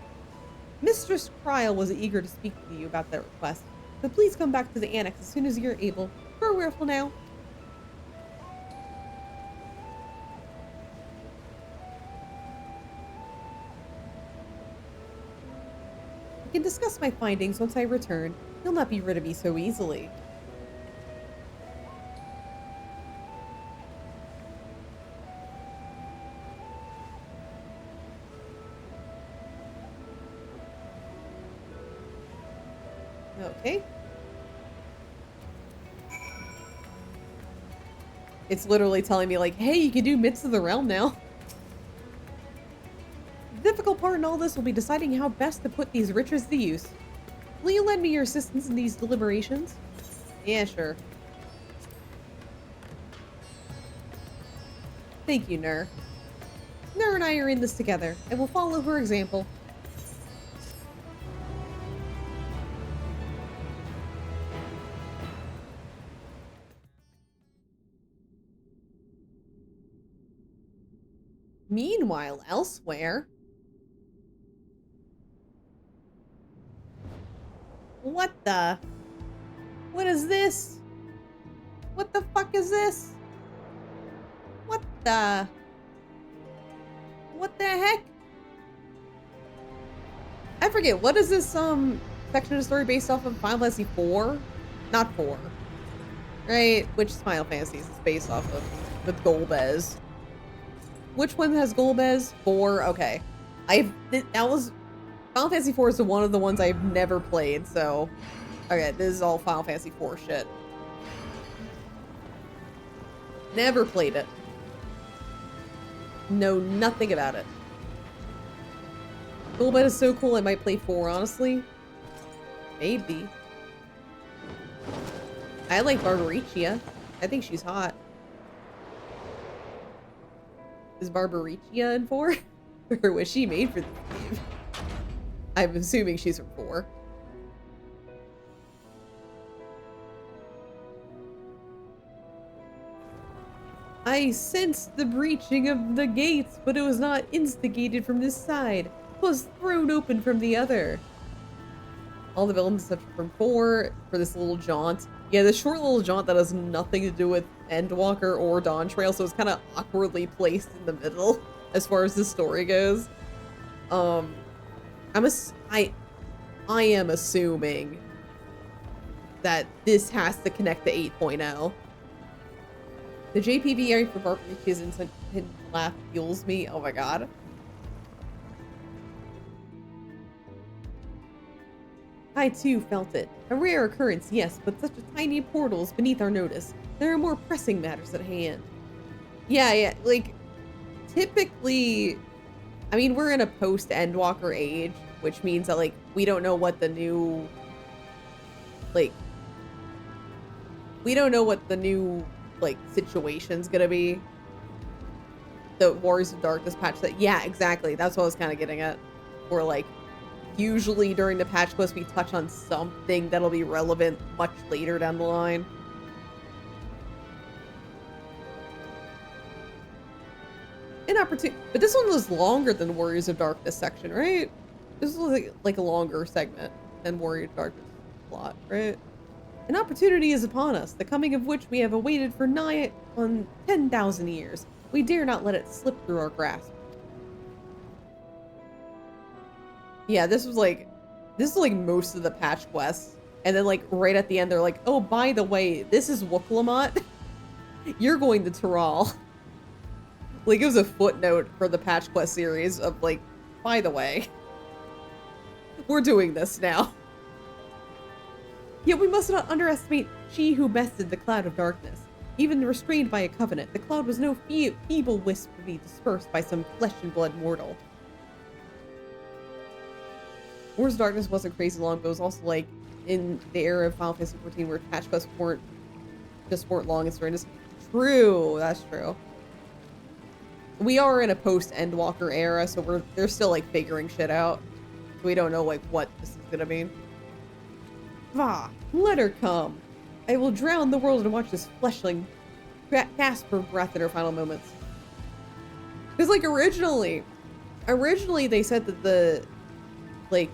Mistress Kryl was eager to speak to you about that request, so please come back to the annex as soon as you're able. Farewell for now. I can discuss my findings once I return. You'll not be rid of me so easily. Okay. It's literally telling me like, hey, you can do Myths of the Realm now. The difficult part in all this will be deciding how best to put these riches to use. Will you lend me your assistance in these deliberations? Yeah, sure. Thank you, Nur. Nur and I are in this together, and we'll follow her example. Meanwhile, elsewhere... What the? What is this? What the fuck is this? What the? What the heck? I forget, what is this, section of the story based off of Final Fantasy IV? Not 4. Right? Which Final Fantasy is based off of? With Golbez. Which one has Golbez? 4? Okay. That was... Final Fantasy IV is one of the ones I've never played, so... Okay, this is all Final Fantasy IV shit. Never played it. Know nothing about it. Golbez is so cool I might play 4, honestly. Maybe. I like Barbaricia. I think she's hot. Is Barbaricia in 4? Or was she made for this game? I'm assuming she's from 4. I sensed the breaching of the gates, but it was not instigated from this side. It was thrown open from the other. All the villains except from 4 for this little jaunt. Yeah, this short little jaunt that has nothing to do with Endwalker or Dawn Trail, so it's kind of awkwardly placed in the middle as far as the story goes. I am assuming that this has to connect to 8.0. The JPV for Barbarica's instant laugh fuels me. Oh my god. I too felt it. A rare occurrence, yes, but such a tiny portal is beneath our notice. There are more pressing matters at hand. Yeah, like, typically, I mean, we're in a post-Endwalker age, which means that, like, we don't know what the new, like, situation's gonna be. The Warriors of Darkness patch that, yeah, exactly, that's what I was kind of getting at. Or, like, usually during the patch quest we touch on something that'll be relevant much later down the line. An opportunity, but this one was longer than Warriors of Darkness section, right? This was like a longer segment than Warriors of Darkness plot, right? An opportunity is upon us, the coming of which we have awaited for nigh on 10,000 years. We dare not let it slip through our grasp. Yeah, this is like most of the patch quests. And then like right at the end, they're like, oh, by the way, this is Wuklamot. You're going to Tyrol. Like it was a footnote for the patch quest series of like, by the way, we're doing this now. Yet we must not underestimate she who bested the cloud of darkness. Even restrained by a covenant, the cloud was no feeble wisp to be dispersed by some flesh and blood mortal. Wars of Darkness wasn't crazy long, but it was also like in the era of Final Fantasy XIV where patch quests weren't long and strenuous. True, that's true. We are in a post-Endwalker era, so they're still like figuring shit out. We don't know like what this is gonna mean. Va, let her come. I will drown the world and watch this fleshling gasp for breath in her final moments. Because like originally, originally they said that the, like,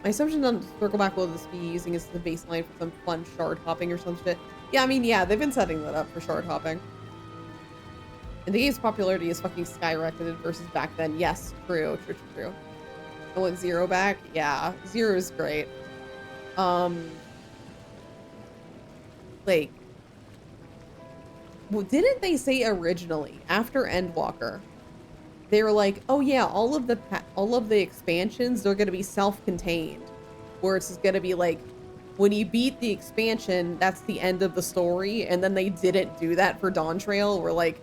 my assumption on Circle Back will just be using as the baseline for some fun shard hopping or some shit. Yeah, I mean, yeah, they've been setting that up for shard hopping. And the game's popularity has fucking skyrocketed versus back then. Yes, true. I want Zero back. Yeah, Zero is great. Like, well, didn't they say originally after Endwalker, they were like, oh yeah, all of the expansions, they're gonna be self-contained, where it's just gonna be like, when you beat the expansion, that's the end of the story. And then they didn't do that for Dawn Trail, where like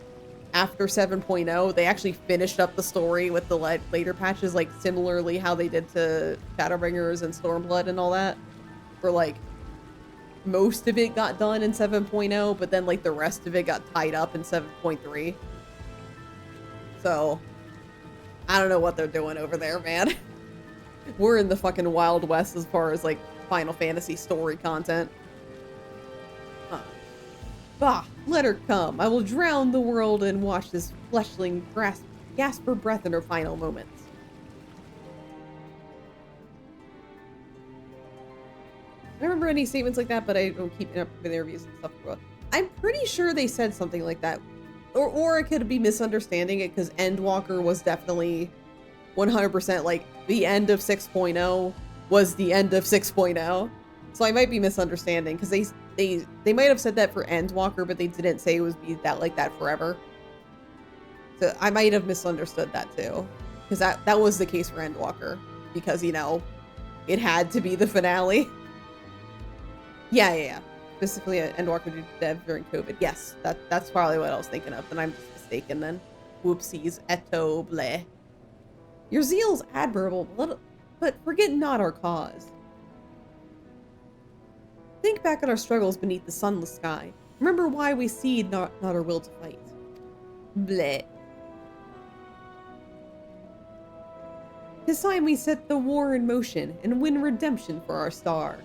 after 7.0, they actually finished up the story with the later patches, like similarly how they did to Shadowbringers and Stormblood and all that, where like most of it got done in 7.0, but then like the rest of it got tied up in 7.3. So I don't know what they're doing over there, man. We're in the fucking Wild West as far as like Final Fantasy story content. Bah, let her come. I will drown the world and watch this fleshling gasp for breath in her final moments. I don't remember any statements like that, but I don't keep up with interviews and stuff. I'm pretty sure they said something like that. Or I could be misunderstanding it, because Endwalker was definitely 100% like the end of 6.0 was the end of 6.0. So I might be misunderstanding, because they might have said that for Endwalker, but they didn't say it would be that like that forever. So I might have misunderstood that too, because that was the case for Endwalker, because, you know, it had to be the finale. Yeah. Specifically, Endwalker did dev during COVID. Yes, that's probably what I was thinking of. Then I'm just mistaken then. Whoopsies. Eto bleh. Your zeal's admirable, but forget not our cause. Think back on our struggles beneath the sunless sky. Remember why we cede not our will to fight. Bleh. 'Tis time we set the war in motion and win redemption for our star.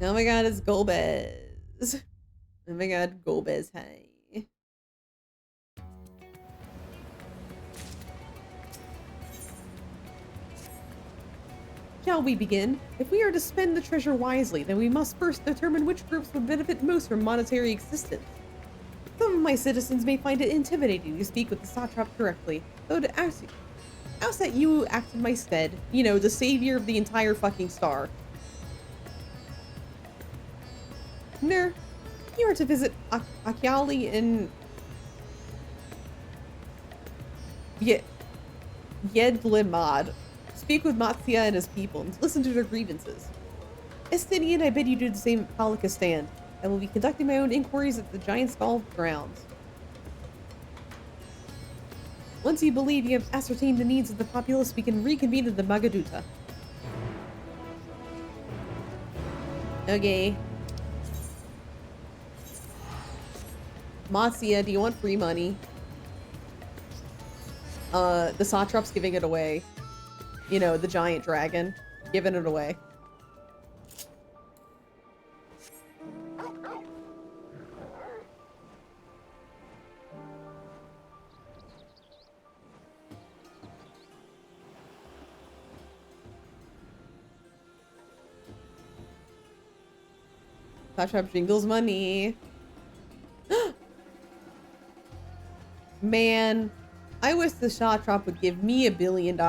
Oh my god, it's Golbez. Oh my god, Golbez, hey. Shall we begin? If we are to spend the treasure wisely, then we must first determine which groups would benefit most from monetary existence. Some of my citizens may find it intimidating to speak with the satrap directly, though to ask that you act in my stead, you know, the savior of the entire fucking star. Ner, you are to visit Akyali in Yedlimad. Speak with Matsia and his people and listen to their grievances. Estinian, I bid you do the same at Palikistan. I will be conducting my own inquiries at the Giant Skull grounds. Once you believe you have ascertained the needs of the populace, we can reconvene at the Magaduta. Okay. Matsia, do you want free money? The satrap's giving it away. You know, the giant dragon. Giving it away. Satrap jingles money. Man, I wish the satrap would give me $1 billion.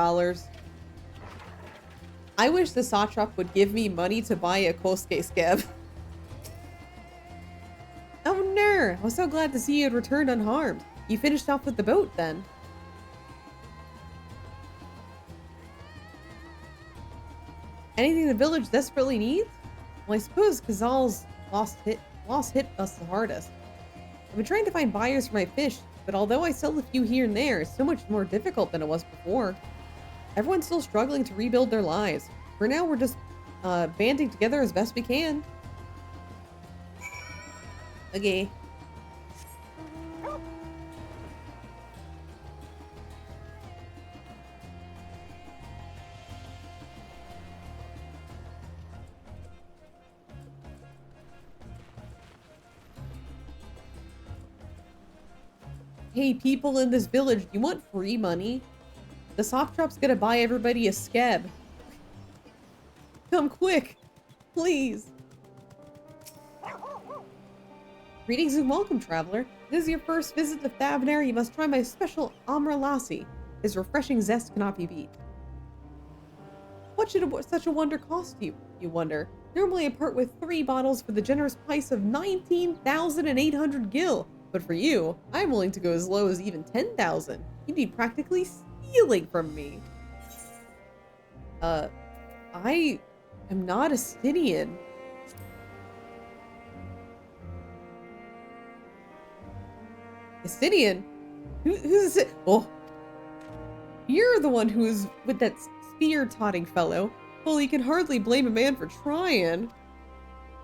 I wish the satrap would give me money to buy a Kosuke Skeb. Oh no, I was so glad to see you had returned unharmed. You finished off with the boat then. Anything the village desperately needs? Well, I suppose Kazal's lost hit us the hardest. I've been trying to find buyers for my fish, but although I sell a few here and there, it's so much more difficult than it was before. Everyone's still struggling to rebuild their lives. For now, we're just banding together as best we can. Okay. Hey, people in this village, you want free money? The sock shop's gonna buy everybody a scab. Come quick, please. Greetings and welcome, traveler. If this is your first visit to Thavnair, you must try my special Amra Lassi. His refreshing zest cannot be beat. What should such a wonder cost you, you wonder? Normally I part with 3 bottles for the generous price of 19,800 gil. But for you, I'm willing to go as low as even 10,000. You'd be practically stealing from me. I am not a Stydian. A Stydian? Who's it? Oh. You're the one who is with that spear-totting fellow. Well, you can hardly blame a man for trying.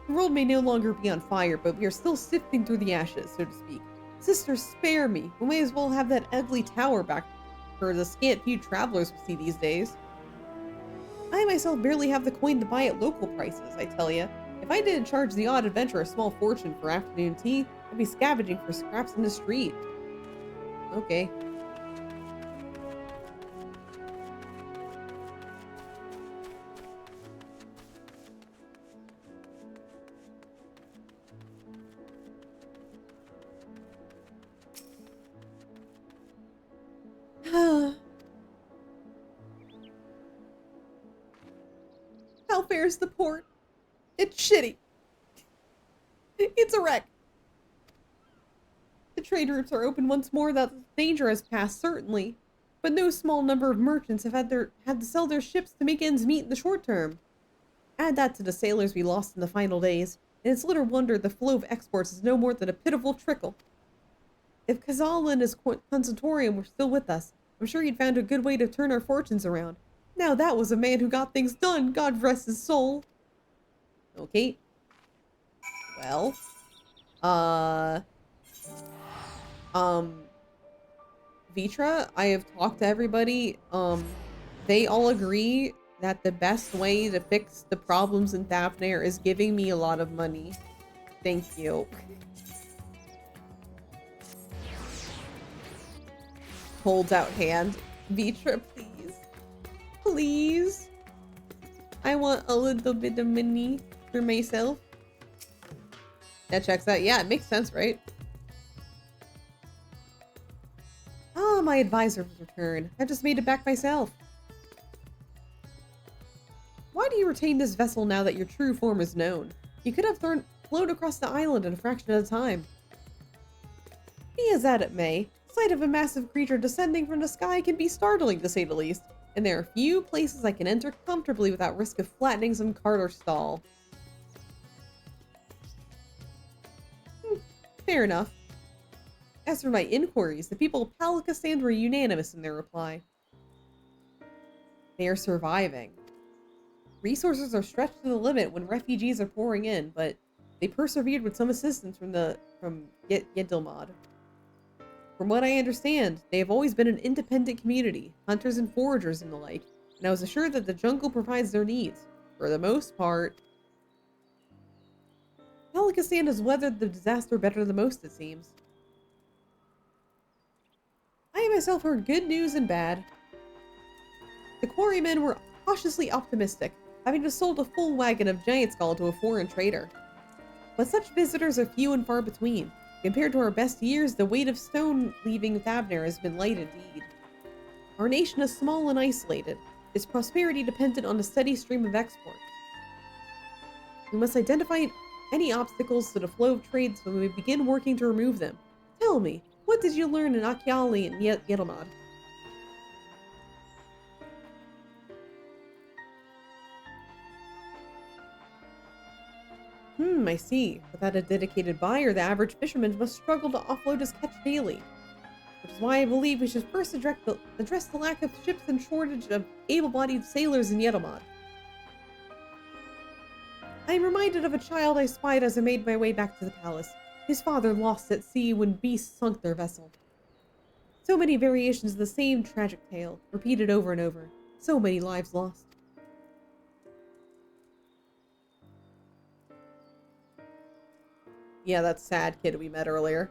The world may no longer be on fire, but we are still sifting through the ashes, so to speak. Sister, spare me. We may as well have that ugly tower back for the scant few travelers we see these days. I myself barely have the coin to buy at local prices, I tell ya. If I didn't charge the odd adventurer a small fortune for afternoon tea, I'd be scavenging for scraps in the street. Okay. How fares the port? It's shitty. It's a wreck. The trade routes are open once more. That danger has passed, certainly. But no small number of merchants have had to sell their ships to make ends meet in the short term. Add that to the sailors we lost in the final days, and it's little wonder the flow of exports is no more than a pitiful trickle. If Kazal and his consultorium were still with us, I'm sure he'd found a good way to turn our fortunes around. Now that was a man who got things done, God rest his soul. Okay. Well. Vitra, I have talked to everybody. They all agree that the best way to fix the problems in Thavnair is giving me a lot of money. Thank you. Holds out hand. Vitra, please. Please. I want a little bit of money for myself. That checks out. Yeah, it makes sense, right? Ah, my advisor has returned. I just made it back myself. Why do you retain this vessel now that your true form is known? You could have flown across the island in a fraction of the time. Be as that it may, the sight of a massive creature descending from the sky can be startling, to say the least, and there are few places I can enter comfortably without risk of flattening some cart or stall. Fair enough. As for my inquiries, the people of Palikasand were unanimous in their reply. They are surviving. Resources are stretched to the limit when refugees are pouring in, but they persevered with some assistance from Yedilmad. From what I understand, they have always been an independent community, hunters and foragers and the like, and I was assured that the jungle provides their needs, for the most part. Palikasand has weathered the disaster better than most, it seems. I myself heard good news and bad. The quarrymen were cautiously optimistic, having just sold a full wagon of giant skull to a foreign trader. But such visitors are few and far between. Compared to our best years, the weight of stone leaving Thavnair has been light indeed. Our nation is small and isolated, its prosperity dependent on a steady stream of exports. We must identify any obstacles to the flow of trade so we begin working to remove them. Tell me, what did you learn in Akyali and Yedilmad? I see. Without a dedicated buyer, the average fisherman must struggle to offload his catch daily. Which is why I believe we should first address the lack of ships and shortage of able-bodied sailors in Yedilmad. I am reminded of a child I spied as I made my way back to the palace. His father lost at sea when beasts sunk their vessel. So many variations of the same tragic tale, repeated over and over. So many lives lost. Yeah, that sad kid we met earlier.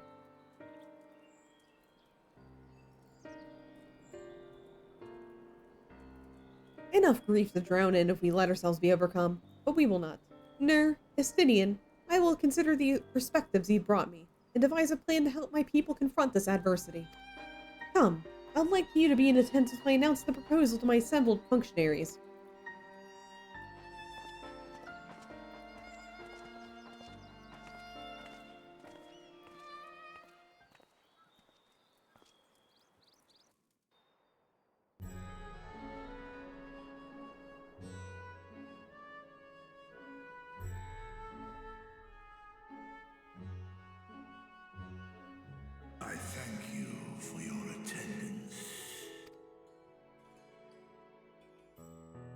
enough grief to drown in if we let ourselves be overcome, but we will not. Ner, Estinian, I will consider the perspectives you brought me, and devise a plan to help my people confront this adversity. Come, I'd like you to be in attendance when I announce the proposal to my assembled functionaries. I thank you for your attendance.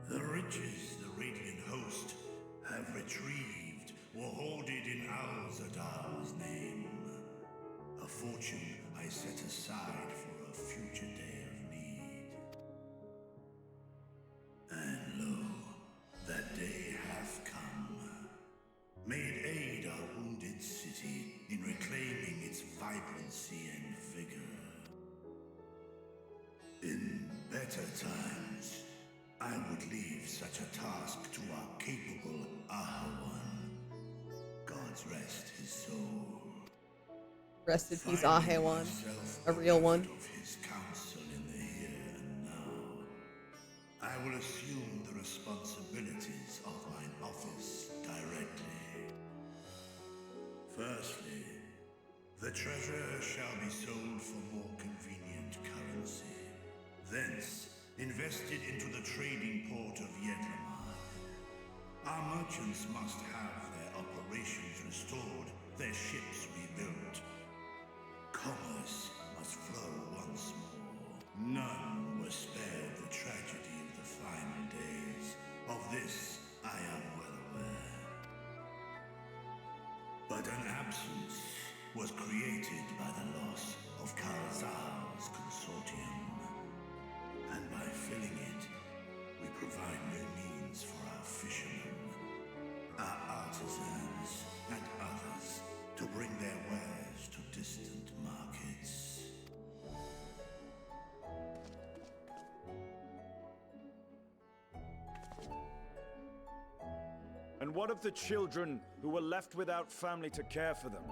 The riches the Radiant Host have retrieved were hoarded in Al-Zadal's name. A fortune I set aside for a future day of need. And lo, that day hath come. May it aid our wounded city in reclaiming its vibrancy and vigor. In better times, I would leave such a task to our capable Ahawan. God's rest his soul. Rest in peace, Ahawan. A real one. Of his counsel in the here and now, I will assume the responsibilities of mine office directly. Firstly, the treasure shall be sold for more convenient currency. Thence, invested into the trading port of Yedlamar. Our merchants must have their operations restored, their ships rebuilt. Commerce must flow once more. None were spared the tragedy of the final days. Of this, I am well aware. But an absence was created by the loss of Kalzal's consortium. And by filling it, we provide new means for our fishermen, our artisans, and others to bring their wares to distant markets. And what of the children who were left without family to care for them?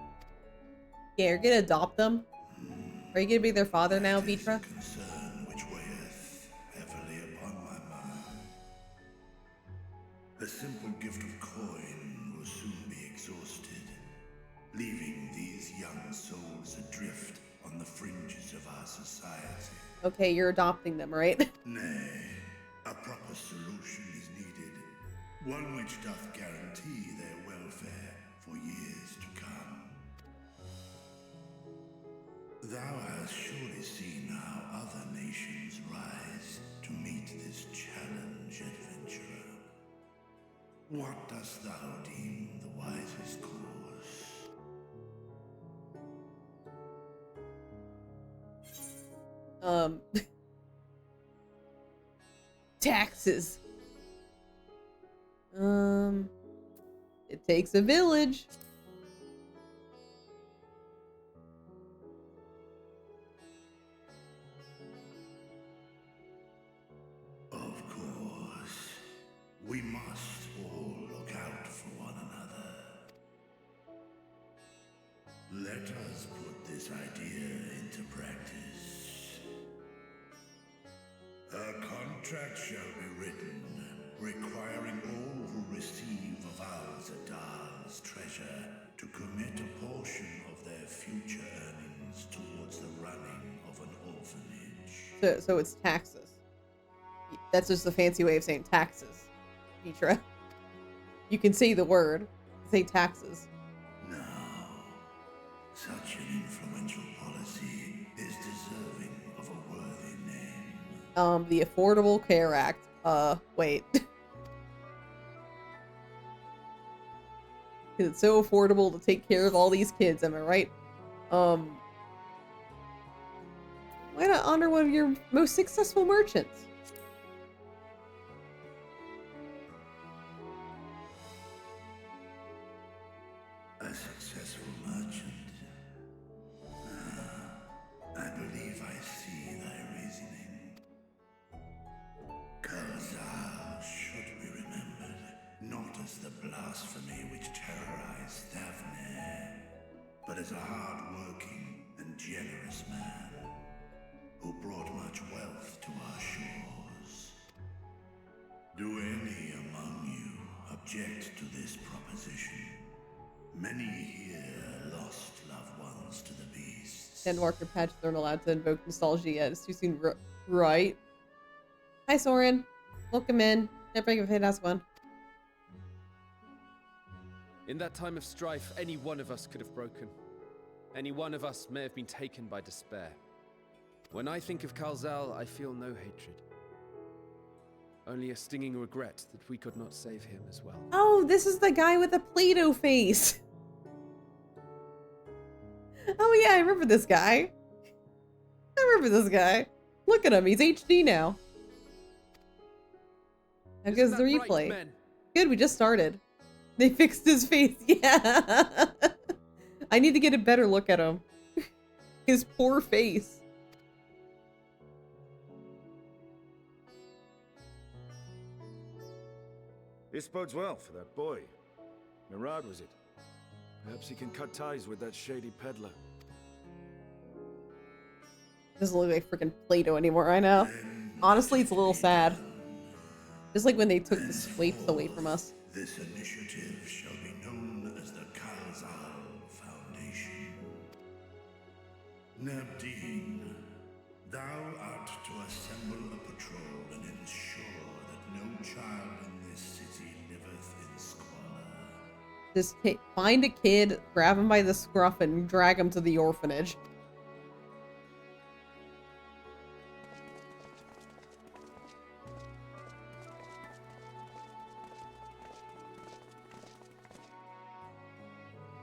Yeah, you're gonna adopt them? Are you gonna be their father now, Vitra? Concern which weigheth heavily upon my mind. The simple gift of coin will soon be exhausted, leaving these young souls adrift on the fringes of our society. Okay, you're adopting them, right? Nay, a proper solution is needed, one which doth guarantee their welfare for years to come. Thou hast surely seen how other nations rise to meet this challenge, adventurer. What dost thou deem the wisest course? Taxes. It takes a village. Of course, we must all look out for one another. Let us put this idea into practice. A contract shall be written, requiring all who receive of Al-Zadal's treasure to commit a portion of their future earnings towards the running of an orphanage. So it's taxes. That's just a fancy way of saying taxes, Mitra. You can say the word. Say taxes. No. Such an influential policy is deserving of a worthy name. The Affordable Care Act. Wait. It's so affordable to take care of all these kids, am I right? Why not honor one of your most successful merchants? A successful merchant? I believe I see thy reasoning. Kalzal but as a hard-working and generous man who brought much wealth to our shores. Do any among you object to this proposition? Many here lost loved ones to the beasts. Endwalker patches aren't allowed to invoke nostalgia yet. It's too soon, right? Hi, Soren. Welcome in. Never give a ask one. In that time of strife, any one of us could have broken. Any one of us may have been taken by despair. When I think of Kalzal, I feel no hatred. Only a stinging regret that we could not save him as well. Oh, this is the guy with the Play-Doh face. Oh yeah, I remember this guy. I remember this guy. Look at him, he's HD now. How goes the replay? Right, good, we just started. They fixed his face, yeah. I need to get a better look at him. His poor face. This bodes well for that boy. Mirad, was it? Perhaps he can cut ties with that shady peddler. Doesn't look like freaking Play-Doh anymore, I know. Honestly, it's a little sad. Just like when they took the swapes away from us. This initiative shall be known as the Kalzal Foundation. Nabdeen, thou art to assemble a patrol and ensure that no child in this city liveth in squalor. Just find a kid, grab him by the scruff, and drag him to the orphanage.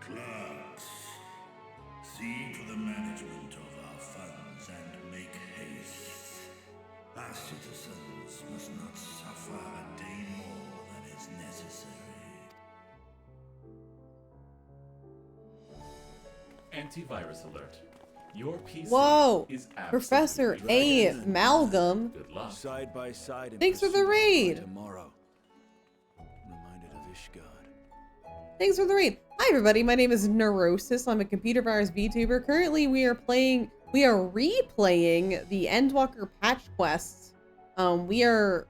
Clerks, see to the management of our funds and make haste. Our citizens must not suffer a day more than is necessary. Antivirus alert. Your PC Whoa! is Professor absolutely A. Malcolm. Good luck. Side by side. Thanks for the raid. Tomorrow. Reminded of Ishgard. Thanks for the raid. Hi everybody, my name is Neurosis. I'm a computer virus VTuber. Currently we are replaying the Endwalker patch quests. We are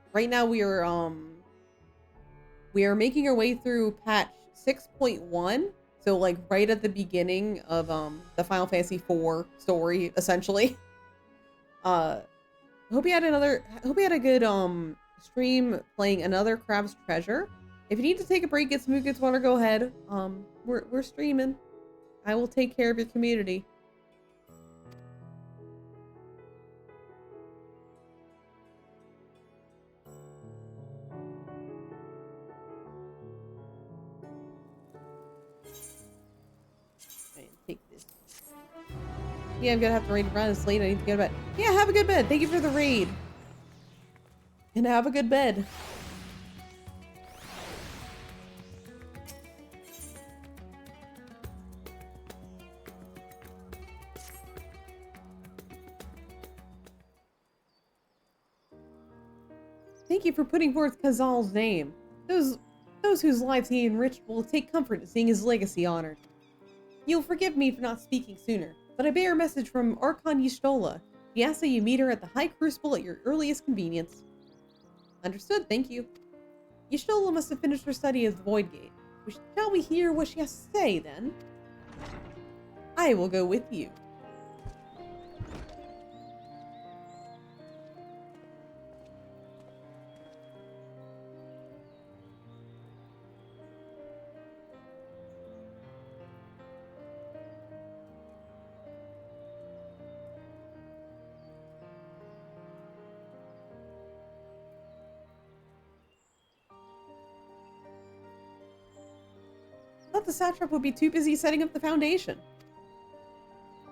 making our way through patch 6.1. So like right at the beginning of the Final Fantasy IV story, essentially. Hope you had a good stream playing another Crab's Treasure. If you need to take a break, get some food, get some water, go ahead. We're streaming. I will take care of your community. Take this. Yeah, I'm gonna have to raid around. It's late. I need to go to bed. Yeah, have a good bed. Thank you for the raid. And have a good bed. Thank you for putting forth Kazal's name. Those whose lives he enriched will take comfort in seeing his legacy honored. You'll forgive me for not speaking sooner, but I bear a message from Archon Y'shtola. He asks that you meet her at the High Crucible at your earliest convenience. Understood, thank you. Y'shtola must have finished her study of the Void Gate. Shall we hear what she has to say, then? I will go with you. Thought the satrap would be too busy setting up the foundation.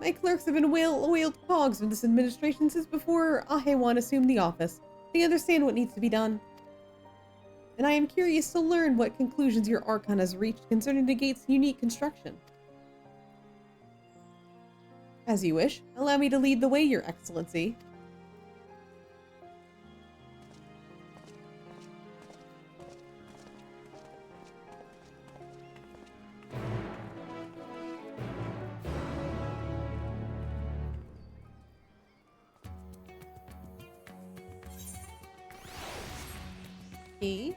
My clerks have been oiled cogs of this administration since before Ahewan assumed the office. They understand what needs to be done. And I am curious to learn what conclusions your Archon has reached concerning the gate's unique construction. As you wish. Allow me to lead the way, Your Excellency. Okay.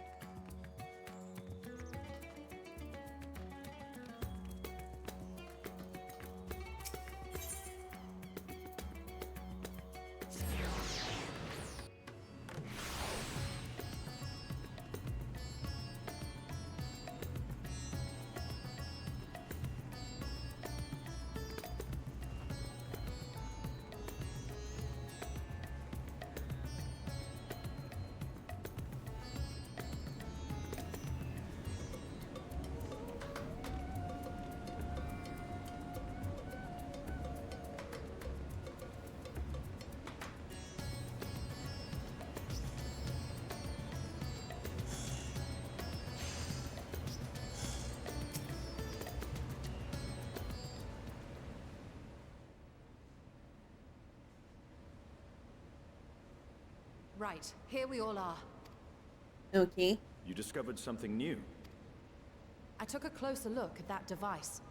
Right, here we all are. Okay. You discovered something new. I took a closer look at that device.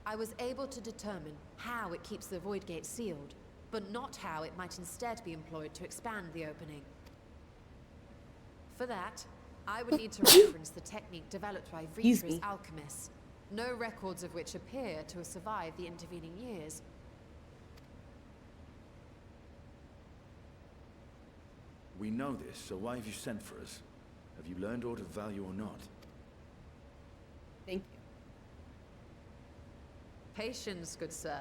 I was able to determine how it keeps the void gate sealed, but not how it might instead be employed to expand the opening. For that, I would need to reference the technique developed by Vritra's alchemists, no records of which appear to have survived the intervening years. We know this, so why have you sent for us? Have you learned aught of value or not? Thank you. Patience, good sir.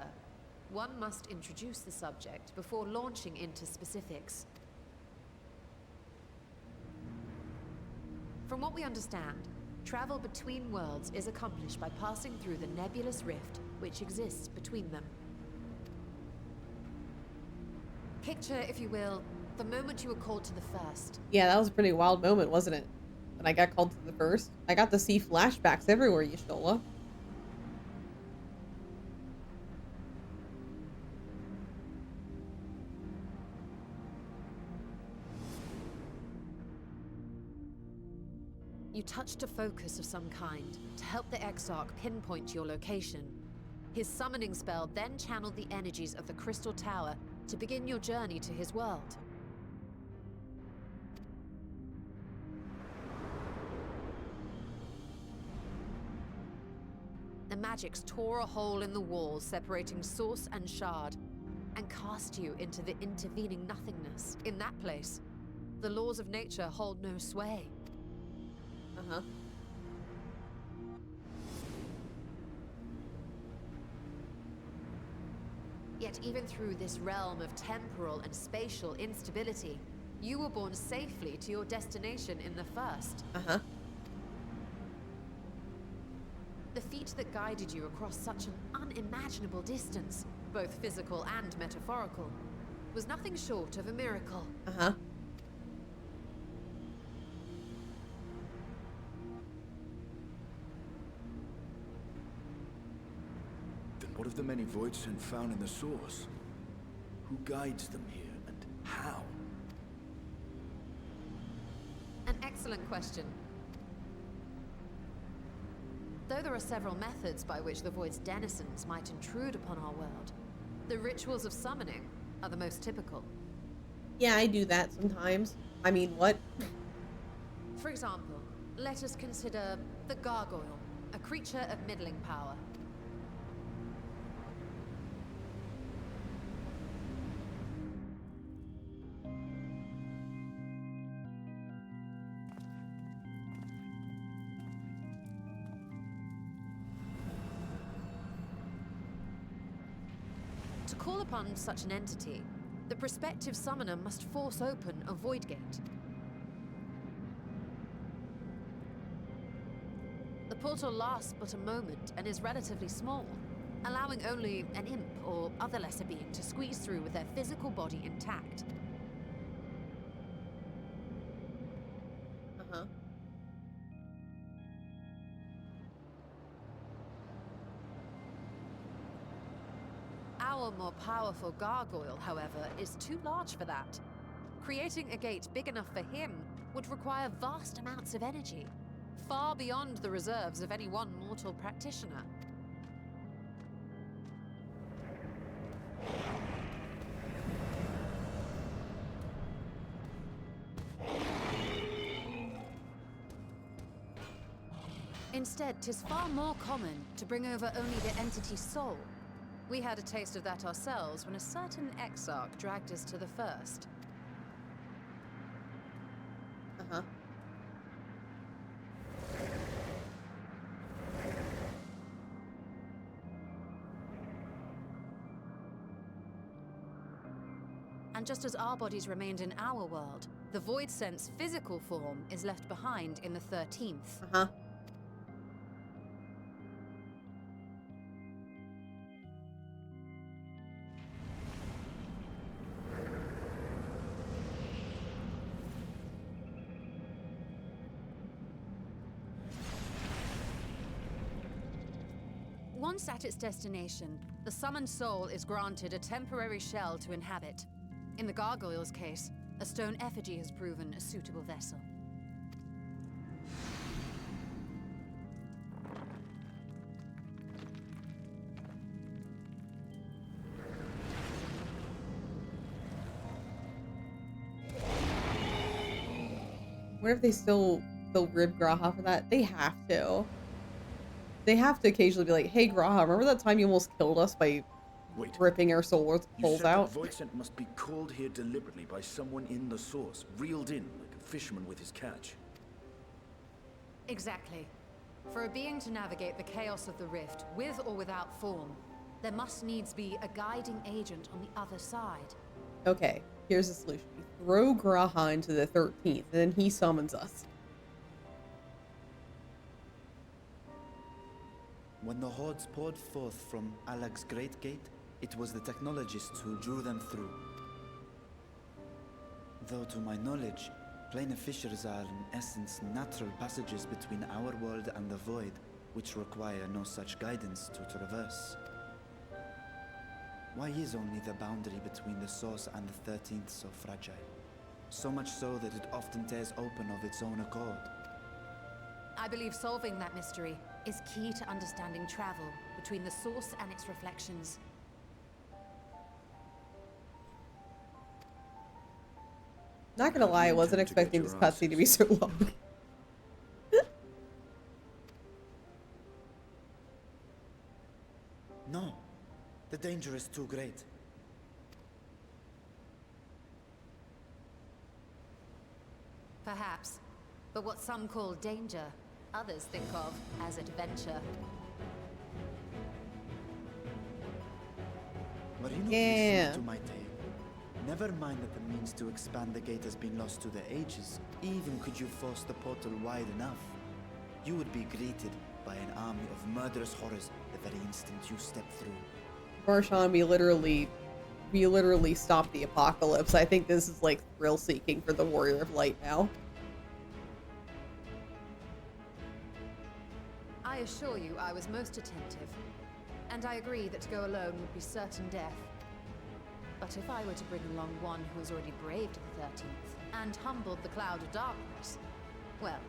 One must introduce the subject before launching into specifics. From what we understand, travel between worlds is accomplished by passing through the nebulous rift which exists between them. Picture, if you will, the moment you were called to the first. Yeah, that was a pretty wild moment, wasn't it? When I got called to the first. I got to see flashbacks everywhere, Y'shtola. You touched a focus of some kind to help the Exarch pinpoint your location. His summoning spell then channeled the energies of the Crystal Tower to begin your journey to his world. The magics tore a hole in the wall separating source and shard, and cast you into the intervening nothingness. In that place, the laws of nature hold no sway. Uh-huh. Yet even through this realm of temporal and spatial instability, you were borne safely to your destination in the first. Uh-huh. The feat that guided you across such an unimaginable distance, both physical and metaphorical, was nothing short of a miracle. Uh-huh. Then what of the many voidsent found in the source? Who guides them here, and how? An excellent question. Though there are several methods by which the Void's denizens might intrude upon our world, the rituals of summoning are the most typical. Yeah, I do that sometimes. I mean, what? For example, let us consider the Gargoyle, a creature of middling power. To call upon such an entity, the prospective summoner must force open a void gate. The portal lasts but a moment and is relatively small, allowing only an imp or other lesser being to squeeze through with their physical body intact. Uh-huh. Our more powerful gargoyle, however, is too large for that. Creating a gate big enough for him would require vast amounts of energy, far beyond the reserves of any one mortal practitioner. Instead, 'tis far more common to bring over only the entity's soul. We had a taste of that ourselves when a certain exarch dragged us to the first. Uh-huh. And just as our bodies remained in our world, the Void Sense physical form is left behind in the 13th. Uh-huh. Once at its destination, the summoned soul is granted a temporary shell to inhabit. In the gargoyle's case, a stone effigy has proven a suitable vessel. Wonder if they still rib Graha for that? They have to. They have to occasionally be like, hey Graha, remember that time you almost killed us by ripping our souls out? The void scent must be called here deliberately by someone in the source, reeled in like a fisherman with his catch. Exactly. For a being to navigate the chaos of the rift, with or without form, there must needs be a guiding agent on the other side. Okay, here's the solution. We throw Graha into the 13th, and then he summons us. When the hordes poured forth from Alag's Great Gate, it was the technologists who drew them through. Though to my knowledge, planar fissures are in essence natural passages between our world and the void, which require no such guidance to traverse. Why is only the boundary between the source and the 13th so fragile? So much so that it often tears open of its own accord. I believe solving that mystery is key to understanding travel between the source and its reflections. Not gonna lie, I wasn't expecting this cutscene to be so long. No, the danger is too great. Perhaps, but what some call danger, others think of as adventure. Marino, yeah. listen to my tale. Never mind that the means to expand the gate has been lost to the ages. Even could you force the portal wide enough, you would be greeted by an army of murderous horrors the very instant you step through. Varshan, we literally stopped the apocalypse. I think this is like thrill seeking for the Warrior of Light now. I assure you I was most attentive, and I agree that to go alone would be certain death. But if I were to bring along one who has already braved the 13th and humbled the cloud of darkness, well,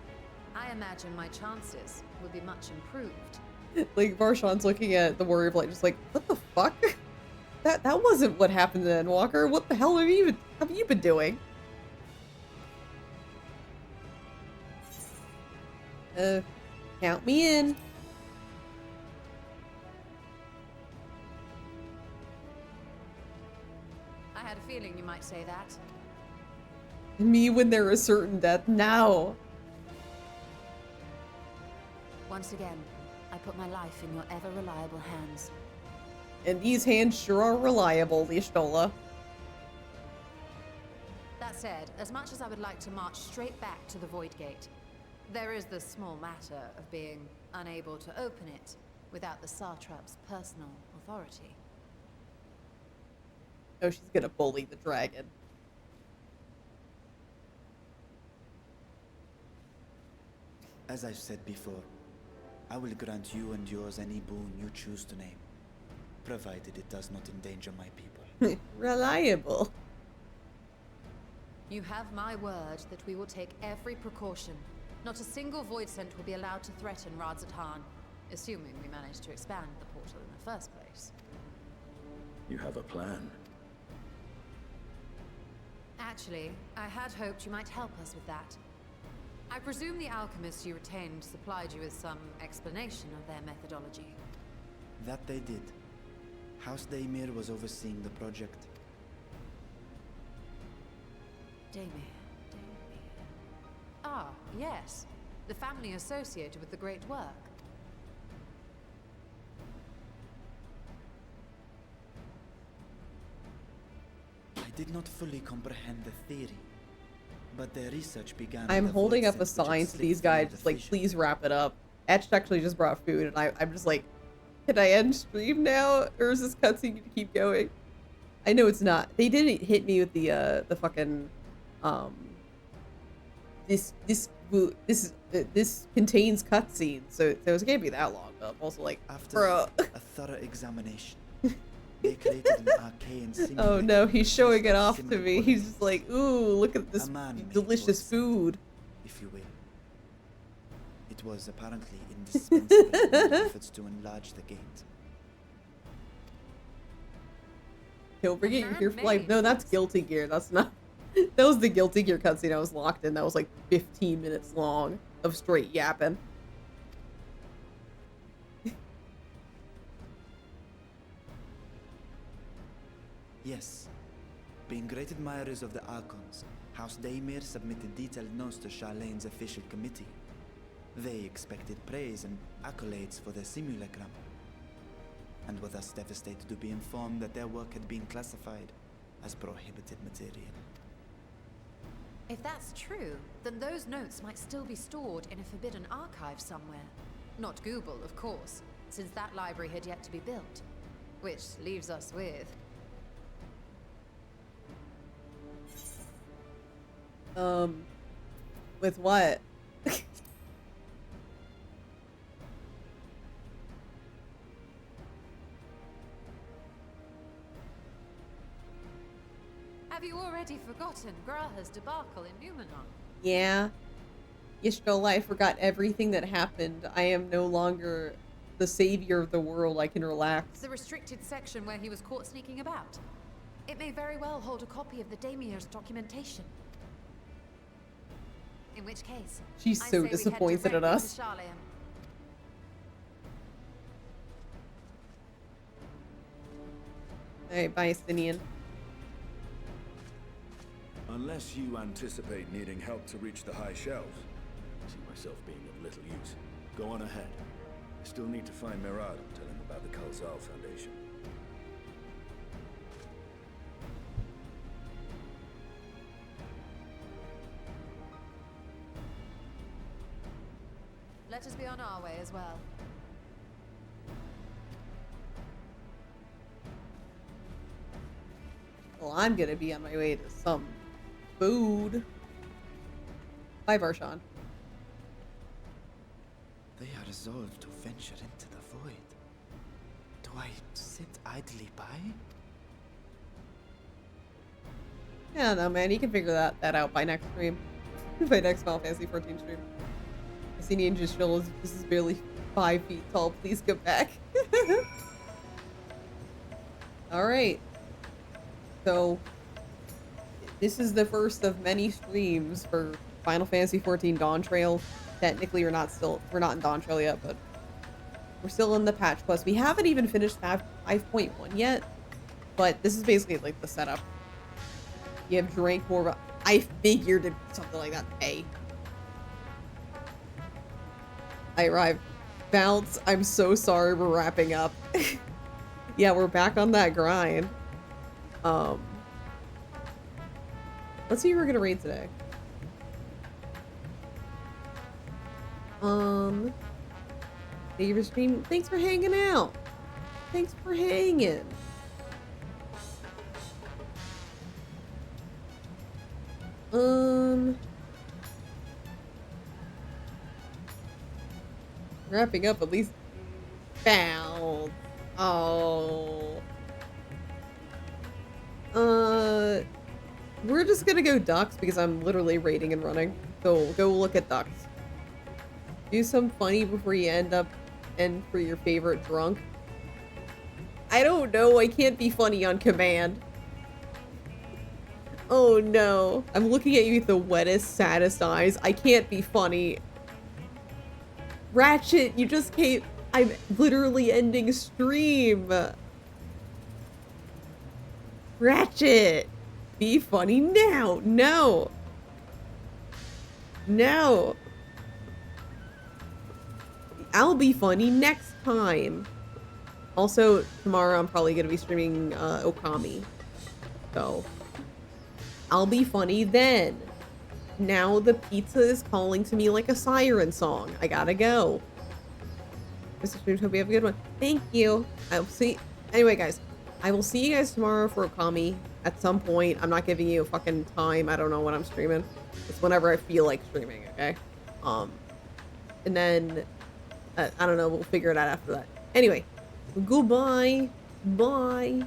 I imagine my chances would be much improved. Like, Varshan's looking at the Warrior of Light just like, what the fuck? That wasn't what happened to Endwalker. What the hell have you been doing? Count me in. I had a feeling you might say that. Me when there is certain death now. Once again, I put my life in your ever-reliable hands. And these hands sure are reliable, L'Ishtola. That said, as much as I would like to march straight back to the Void Gate, there is the small matter of being unable to open it without the Satrap's personal authority. Oh, she's gonna bully the dragon. As I've said before, I will grant you and yours any boon you choose to name, provided it does not endanger my people. Reliable. You have my word that we will take every precaution. Not a single void scent will be allowed to threaten Radzatan, assuming we manage to expand the portal in the first place. You have a plan. Actually, I had hoped you might help us with that. I presume the alchemists you retained supplied you with some explanation of their methodology. That they did. House Daimir was overseeing the project. Daimir. Ah, yes. The family associated with the great work. I did not fully comprehend the theory, but their research began. I'm with holding up a voice which sign had to these slipped through guys, the just like, fissure. please wrap it up. Etched actually just brought food, and I'm just like, can I end stream now, or is this cutscene gonna keep going? I know it's not. They didn't hit me with the fucking, this contains cutscenes, so it can't be that long. But I'm also like, After bruh. a thorough examination, they created an arcane simulator. Oh no, he's showing it off to similar me. He's just like, ooh, look at this man-made delicious voice, food. if you will. It was apparently indispensable in their efforts to enlarge the gate. Don't forget your gear for life. No, that's Guilty Gear. That's not. That was the Guilty Gear cutscene I was locked in. That was like 15 minutes long of straight yapping. Yes. Being great admirers of the Archons, House Daimir submitted detailed notes to Charlene's official committee. They expected praise and accolades for their simulacrum, and were thus devastated to be informed that their work had been classified as prohibited material. If that's true, then those notes might still be stored in a forbidden archive somewhere. Not Google, of course, since that library had yet to be built. Which leaves us with... With what? Have you already forgotten Graha's debacle in Numenor? Yeah. Yisrael, I forgot everything that happened. I am no longer the savior of the world. I can relax. The restricted section where he was caught sneaking about. It may very well hold a copy of the Daimir's documentation. In which case, She's I so say we head disappointed in directly to us. Charlene. Alright, bye, Estinian. Unless you anticipate needing help to reach the high shelves, I see myself being of little use. Go on ahead. I still need to find Mirad and tell him about the Kalzal Foundation. Let us be on our way as well. Well, I'm gonna be on my way to some food. Bye, Varshan. They are resolved to venture into the void. Do I sit idly by? Yeah, no, man, you can figure that out by next stream. By next Final Fantasy 14 stream. Estinian just feels this is barely 5 feet tall. Please go back. Alright. So, this is the first of many streams for Final Fantasy 14 Dawn Trail. Technically, we're not in Dawn Trail yet, but we're still in the patch quest. We haven't even finished 5.1 yet, but this is basically like the setup. You have drank more. I figured it'd be something like that. Hey, I arrived. Bounce. I'm so sorry. We're wrapping up. Yeah, we're back on that grind. Let's see who we're gonna raid today. Thank you for streaming. Thanks for hanging out. Thanks for hanging. Wrapping up at least. Bow. Oh. We're just gonna go ducks because I'm literally raiding and running. So go look at ducks. Do some funny before you end for your favorite drunk. I don't know. I can't be funny on command. Oh no. I'm looking at you with the wettest, saddest eyes. I can't be funny. Ratchet, you just came. I'm literally ending stream. Ratchet, be funny now. No. No. I'll be funny next time. Also, tomorrow I'm probably going to be streaming Okami. So, I'll be funny then. Now the pizza is calling to me like a siren song. I gotta go. Mr. Stream, hope you have a good one. Thank you. I'll see. Anyway, guys, I will see you guys tomorrow for Okami at some point. I'm not giving you a fucking time. I don't know when I'm streaming. It's whenever I feel like streaming, okay? And then, I don't know. We'll figure it out after that. Anyway, goodbye. Bye.